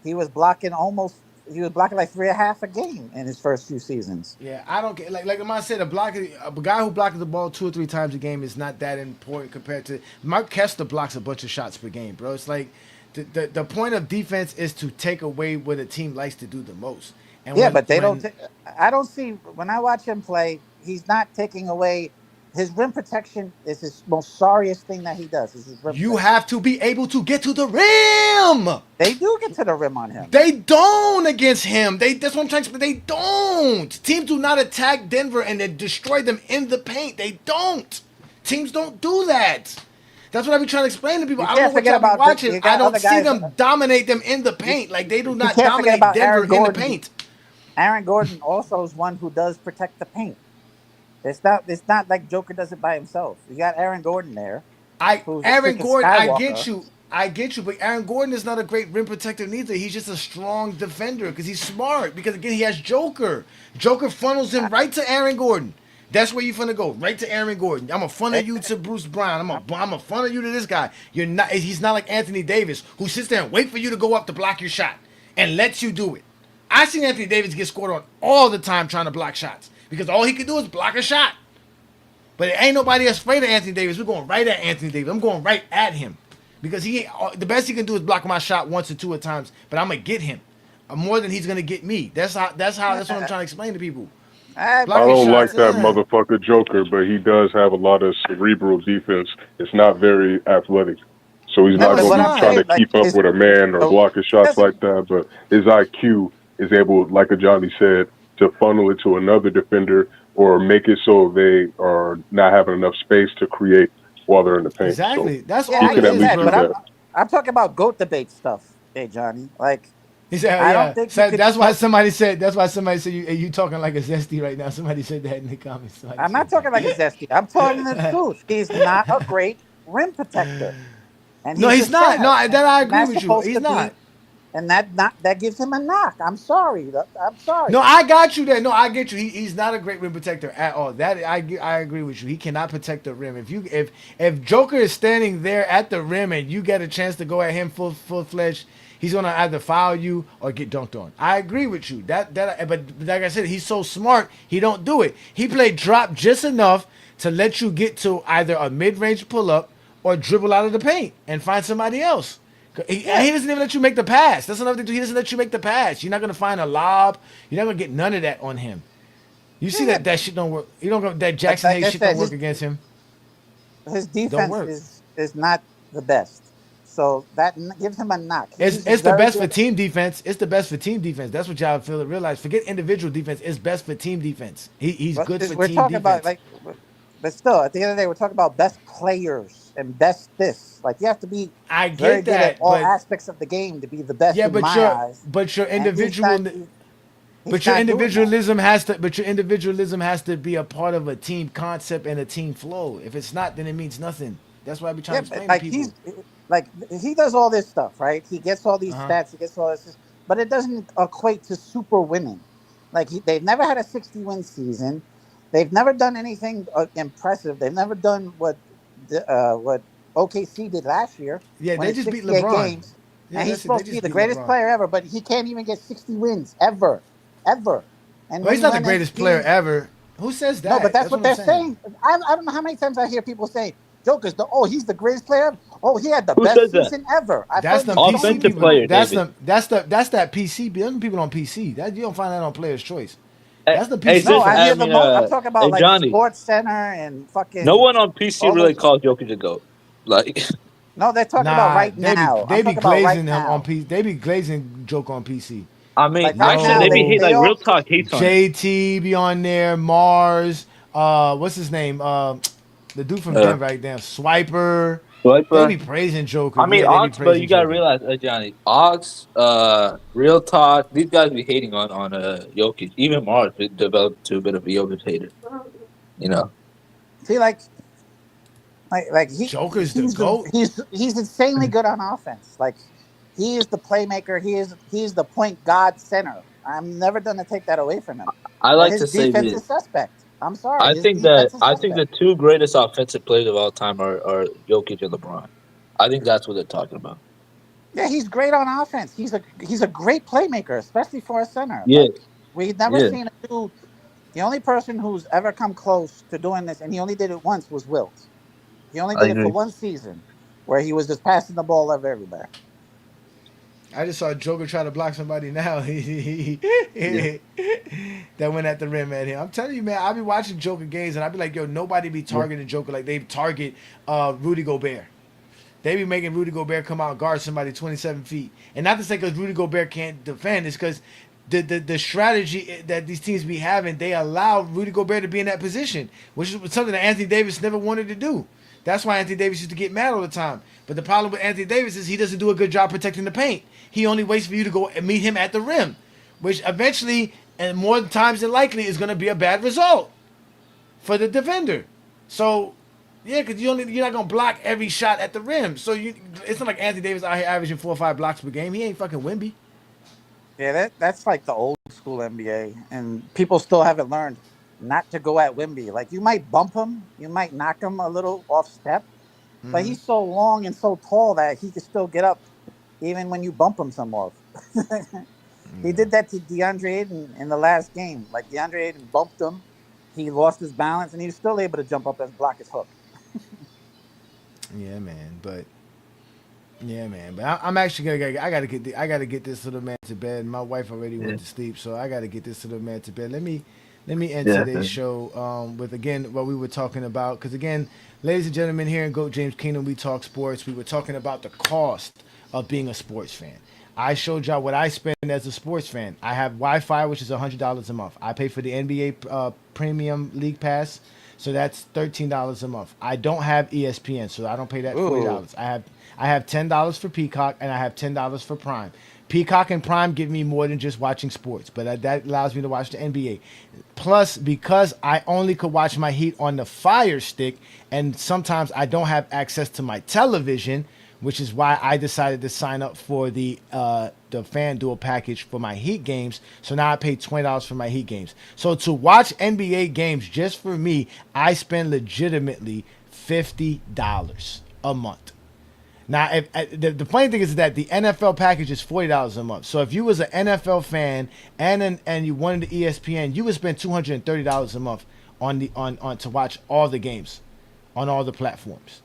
he was blocking almost. He was blocking like 3.5 a game in his first few seasons. Yeah, I don't get like I said, a guy who blocks the ball 2 or 3 times a game is not that important compared to Mark Kessler blocks a bunch of shots per game, bro. It's like the point of defense is to take away what a team likes to do the most. And Yeah, but they don't. I don't see when I watch him play. He's not taking away. His rim protection is his most sorriest thing that he does. Is his rim You protection. have to be able to get to the rim. They do get to the rim on him. They don't against him. That's what I'm trying to say. They don't. Teams do not attack Denver and then destroy them in the paint. They don't. Teams don't do that. That's what I be trying to explain to people. You I don't know can't what forget y'all be about watching. you got I don't other see guys- them dominate them in the paint. Like they do not can't forget dominate about Denver Aaron in the Gordon. paint. Aaron Gordon also is one who does protect the paint. It's not like Joker does it by himself. You got Aaron Gordon there. who's a Aaron freaking Gordon, I Skywalker. get you, but Aaron Gordon is not a great rim protector neither. He's just a strong defender because he's smart. Because again, he has Joker. Joker funnels him right to Aaron Gordon. That's where you finna go, right to Aaron Gordon. I'm a funnel you to Bruce Brown. I'm a funnel you to this guy. You're not. He's not like Anthony Davis, who sits there and wait for you to go up to block your shot and lets you do it. I seen Anthony Davis get scored on all the time trying to block shots because all he could do is block a shot. But it ain't nobody else afraid of Anthony Davis. We're going right at Anthony Davis. I'm going right at him because the best he can do is block my shot once or two at times. But I'm gonna get him more than he's gonna get me. That's what I'm trying to explain to people. I don't like that motherfucker Joker, but he does have a lot of cerebral defense. It's not very athletic. So he's not going to be trying to keep up with a man or block his shots like that. But his IQ is able, like Ajani said, to funnel it to another defender or make it so they are not having enough space to create while they're in the paint. Exactly. So that's all. He can at least do that. I'm talking about GOAT debate stuff, hey Johnny. Like, he said, I don't think that's why somebody said you talking like a zesty right now. Somebody said that in the comments. I'm not talking like a zesty. I'm telling the truth. He's not a great rim protector. And no, he's not. No, that I agree with you. He's not. And that gives him a knock. I'm sorry. No, I got you there. No, I get you. He's not a great rim protector at all. That I agree with you. He cannot protect the rim. If Joker is standing there at the rim and you get a chance to go at him full fledged, he's gonna either foul you or get dunked on. I agree with you. But like I said, he's so smart. He don't do it. He played drop just enough to let you get to either a mid range pull up or dribble out of the paint and find somebody else. He doesn't even let you make the pass. That's another thing. He doesn't let you make the pass. You're not gonna find a lob. You're not gonna get none of that on him. You see that shit don't work. You don't go that Jackson Hayes shit don't work against him. His defense is not the best, so that gives him a knock. It's the best for team defense. It's the best for team defense. That's what y'all feel to realize. Forget individual defense. It's best for team defense. He's good for team defense. We're talking about but still, at the end of the day, we're talking about best players and best this. Like, you have to be very good at all aspects of the game to be the best in my eyes. But your individualism has to be a part of a team concept and a team flow. If it's not, then it means nothing. That's why we try to explain to people. He does all this stuff, right? He gets all these stats, he gets all this, but it doesn't equate to super winning. Like, they've never had a 60-win season. They've never done anything impressive. They've never done what OKC did last year. Yeah, they just beat LeBron. Games, and he's supposed to be the greatest player ever, but he can't even get 60 wins ever. And he's not the greatest player ever. Who says that? No, but that's what they're saying. I don't know how many times I hear people say, Joker's he's the greatest player. Oh, he had the best season ever. That's the offensive player. That's that PC. Them people on PC. That you don't find that on Player's Choice. That's the PC. No, I hear the most. I'm talking about like Johnny. Sports Center and fucking. No one on PC really calls Jokic a GOAT. Like, no, they're talking about right now. They be glazing him on PC. They be glazing Joke on PC. I mean, they be hate like real talk hates on JT be on there. Mars. What's his name? The dude from Denver right there. Swiper. They be praising Joker. I mean, Ox, but you gotta realize, Johnny, Ox, Real Talk, these guys be hating on Jokic. Even Mars developed to a bit of a Jokic hater. You know. See, Joker's the GOAT. He's insanely good on offense. Like, he is the playmaker. He is the point guard center. I'm never gonna take that away from him. I like to say his defense is suspect. I'm sorry. I think the two greatest offensive players of all time are Jokic and LeBron. I think that's what they're talking about. Yeah, he's great on offense. He's a great playmaker, especially for a center. Yeah. Like, we've never seen a dude. The only person who's ever come close to doing this, and he only did it once, was Wilt. He only did it for one season, where he was just passing the ball everywhere. I just saw Joker try to block somebody now. That went at the rim at him. I'm telling you, man, I be watching Joker games and I be like, yo, nobody be targeting Joker like they target Rudy Gobert. They be making Rudy Gobert come out and guard somebody 27 feet. And not to say because Rudy Gobert can't defend, it's because the strategy that these teams be having, they allow Rudy Gobert to be in that position, which is something that Anthony Davis never wanted to do. That's why Anthony Davis used to get mad all the time. But the problem with Anthony Davis is he doesn't do a good job protecting the paint. He only waits for you to go and meet him at the rim, which eventually, and more times than likely, is going to be a bad result for the defender. So, yeah, because you're not going to block every shot at the rim. So it's not like Anthony Davis out here averaging 4 or 5 blocks per game. He ain't fucking Wemby. Yeah, that's like the old school NBA, and people still haven't learned. not to go at Wimby. Like you might bump him, you might knock him a little off step, but he's so long and so tall that he can still get up even when you bump him some more. He did that to DeAndre Ayton in the last game. Like DeAndre Ayton bumped him, he lost his balance, and he was still able to jump up and block his hook. Yeah, man. But I'm actually gonna. I gotta get this little man to bed. My wife already went to sleep, so I gotta get this little man to bed. Let me end today's show with again what we were talking about. Because again, ladies and gentlemen, here in Goat James Kingdom, we talk sports. We were talking about the cost of being a sports fan. I showed y'all what I spend as a sports fan. I have Wi-Fi, which is $100 a month. I pay for the NBA Premium League Pass, so that's $13 a month. I don't have ESPN, so I don't pay that $40. I have $10 for Peacock, and I have $10 for Prime. Peacock and Prime give me more than just watching sports, but that allows me to watch the NBA. Plus, because I only could watch my Heat on the Fire Stick, and sometimes I don't have access to my television, which is why I decided to sign up for the FanDuel package for my Heat games. So now I pay $20 for my Heat games. So to watch NBA games just for me, I spend legitimately $50 a month. Now, the funny thing is that the NFL package is $40 a month. So if you was an NFL fan and you wanted the ESPN, you would spend $230 a month on to watch all the games on all the platforms.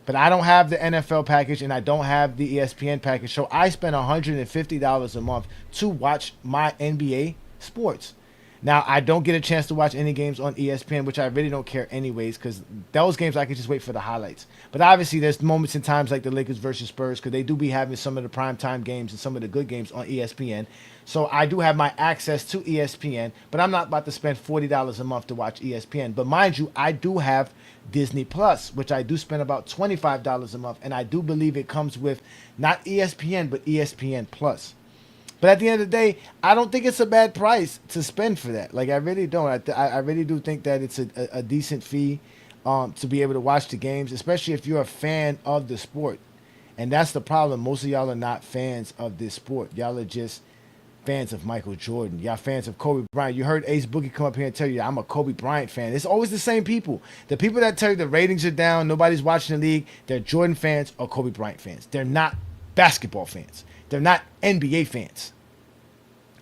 But I don't have the NFL package and I don't have the ESPN package, so I spend $150 a month to watch my NBA sports. Now, I don't get a chance to watch any games on ESPN, which I really don't care anyways, because those games I can just wait for the highlights. But obviously, there's moments and times like the Lakers versus Spurs, because they do be having some of the primetime games and some of the good games on ESPN. So I do have my access to ESPN, but I'm not about to spend $40 a month to watch ESPN. But mind you, I do have Disney Plus, which I do spend about $25 a month, and I do believe it comes with not ESPN, but ESPN Plus. But at the end of the day, I don't think it's a bad price to spend for that. Like, I really don't. I really do think that it's a decent fee to be able to watch the games, especially if you're a fan of the sport. And that's the problem. Most of y'all are not fans of this sport. Y'all are just fans of Michael Jordan. Y'all fans of Kobe Bryant. You heard Ace Boogie come up here and tell you, I'm a Kobe Bryant fan. It's always the same people. The people that tell you the ratings are down, nobody's watching the league, they're Jordan fans or Kobe Bryant fans. They're not basketball fans. They're not NBA fans.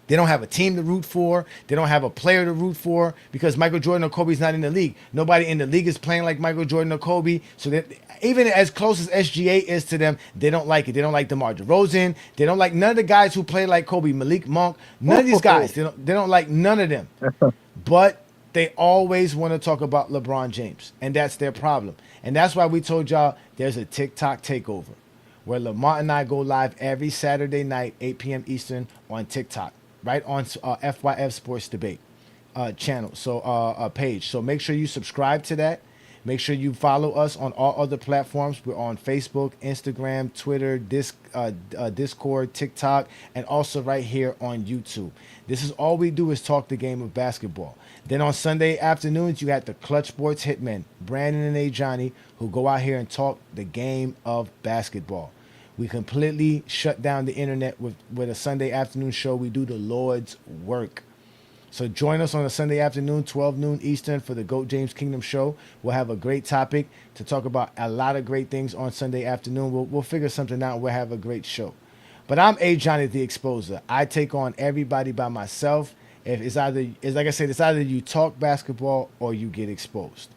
They don't have a team to root for. They don't have a player to root for because Michael Jordan or Kobe's not in the league. Nobody in the league is playing like Michael Jordan or Kobe. So that even as close as SGA is to them, they don't like it. They don't like DeMar DeRozan. They don't like none of the guys who play like Kobe, Malik Monk. None of these guys. They don't like none of them. But they always want to talk about LeBron James, and that's their problem. And that's why we told y'all there's a TikTok takeover where Lamont and I go live every Saturday night, 8 p.m. Eastern on TikTok. Right on FYF Sports Debate channel, so page. So make sure you subscribe to that. Make sure you follow us on all other platforms. We're on Facebook, Instagram, Twitter, Discord, TikTok, and also right here on YouTube. This is all we do is talk the game of basketball. Then on Sunday afternoons, you got the Clutch Sports Hitmen, Brandon and Ajani, who go out here and talk the game of basketball. We completely shut down the internet with a Sunday afternoon show. We do the Lord's work. So join us on a Sunday afternoon, 12 noon Eastern, for the GOAT James Kingdom show. We'll have a great topic to talk about a lot of great things on Sunday afternoon. We'll figure something out. We'll have a great show. But I'm Ajani the Exposer. I take on everybody by myself. It's like I said, it's either you talk basketball or you get exposed.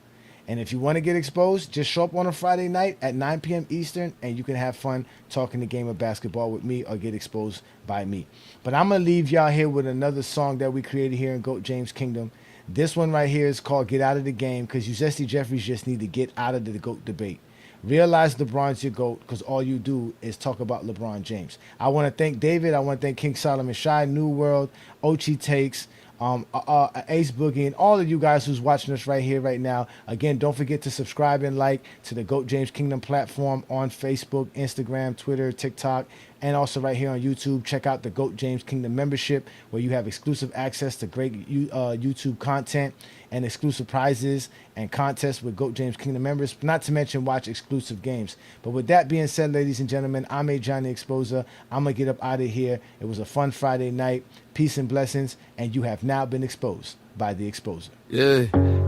And if you want to get exposed, just show up on a Friday night at 9 p.m. Eastern, and you can have fun talking the game of basketball with me or get exposed by me. But I'm going to leave y'all here with another song that we created here in GOAT James Kingdom. This one right here is called Get Out of the Game, because you Zesty Jeffries just need to get out of the GOAT debate. Realize LeBron's your GOAT, because all you do is talk about LeBron James. I want to thank David. I want to thank King Solomon Shy, New World, Ochi Takes, Ace Boogie, and all of you guys who's watching us right here, right now. Again, don't forget to subscribe and like to the GOAT James Kingdom platform on Facebook, Instagram, Twitter, TikTok, and also right here on YouTube. Check out the GOAT James Kingdom membership, where you have exclusive access to great YouTube content and exclusive prizes and contests with GOAT James Kingdom members, not to mention watch exclusive games. But with that being said, ladies and gentlemen, I'm Ajani Exposer. I'm going to get up out of here. It was a fun Friday night. Peace and blessings, and you have now been exposed by the Exposer. Yeah,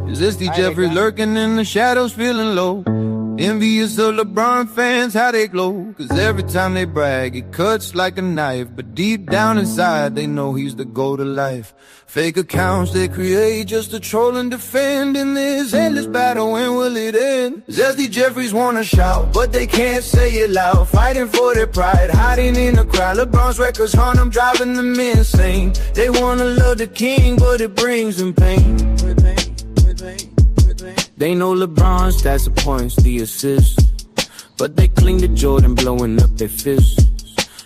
is this the Jeffries lurking in the shadows feeling low? Envious of LeBron fans, how they glow. Cause every time they brag, it cuts like a knife. But deep down inside, they know he's the goal to life. Fake accounts they create just to troll and defend. In this endless battle, when will it end? Zesty Jeffries wanna shout, but they can't say it loud. Fighting for their pride, hiding in the crowd. LeBron's records haunt them, driving them insane. They wanna love the king, but it brings them pain. They know LeBron's stats, the points, the assists, but they cling to Jordan, blowing up their fists.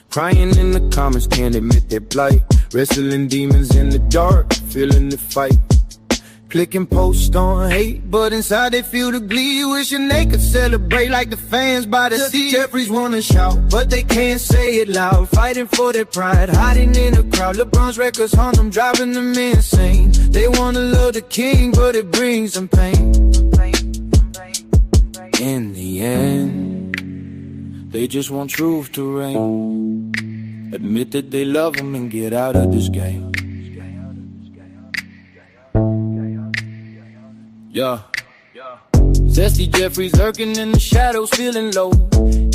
Crying in the comments, can't admit their plight. Wrestling demons in the dark, feeling the fight. Click and post on hate, but inside they feel the glee. Wishing they could celebrate like the fans by the sea. Jeffries wanna shout, but they can't say it loud. Fighting for their pride, hiding in the crowd. LeBron's records haunt them, driving them insane. They wanna love the king, but it brings them pain. In the end, they just want truth to reign. Admit that they love him and get out of this game. Yeah. Zesty Jeffries lurking in the shadows, feeling low.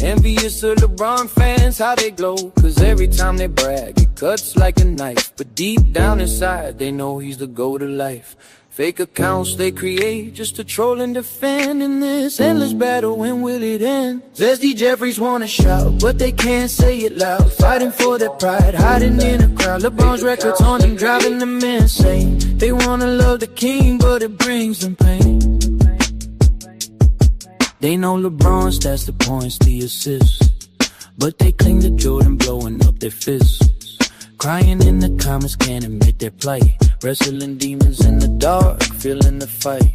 Envious of LeBron fans, how they glow. Cause every time they brag, it cuts like a knife. But deep down inside, they know he's the goal to life. Fake accounts they create just to troll and defend. In this endless battle, when will it end? Zesty Jeffries wanna shout, but they can't say it loud. Fighting for their pride, hiding in a crowd. LeBron's records on them, driving them insane. They wanna love the king, but it brings them pain. They know LeBron stats, the points, the assists, but they cling to Jordan, blowing up their fists. Crying in the comments, can't admit their plight. Wrestling demons in the dark, feeling the fight.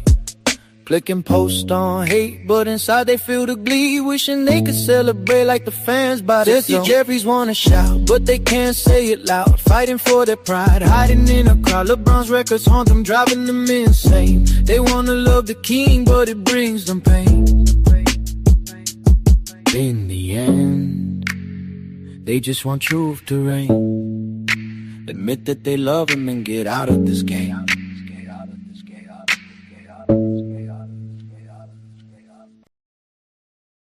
Click and post on hate, but inside they feel the glee. Wishing they could celebrate like the fans by the sea. Jeffries wanna shout, but they can't say it loud. Fighting for their pride, hiding in a crowd. LeBron's records haunt them, driving them insane. They wanna love the king, but it brings them pain. In the end, they just want truth to reign. Admit that they love him and get out of this game.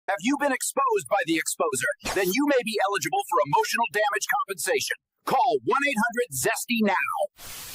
Have you been exposed by the Exposer? Then you may be eligible for emotional damage compensation. Call 1-800-ZESTY now.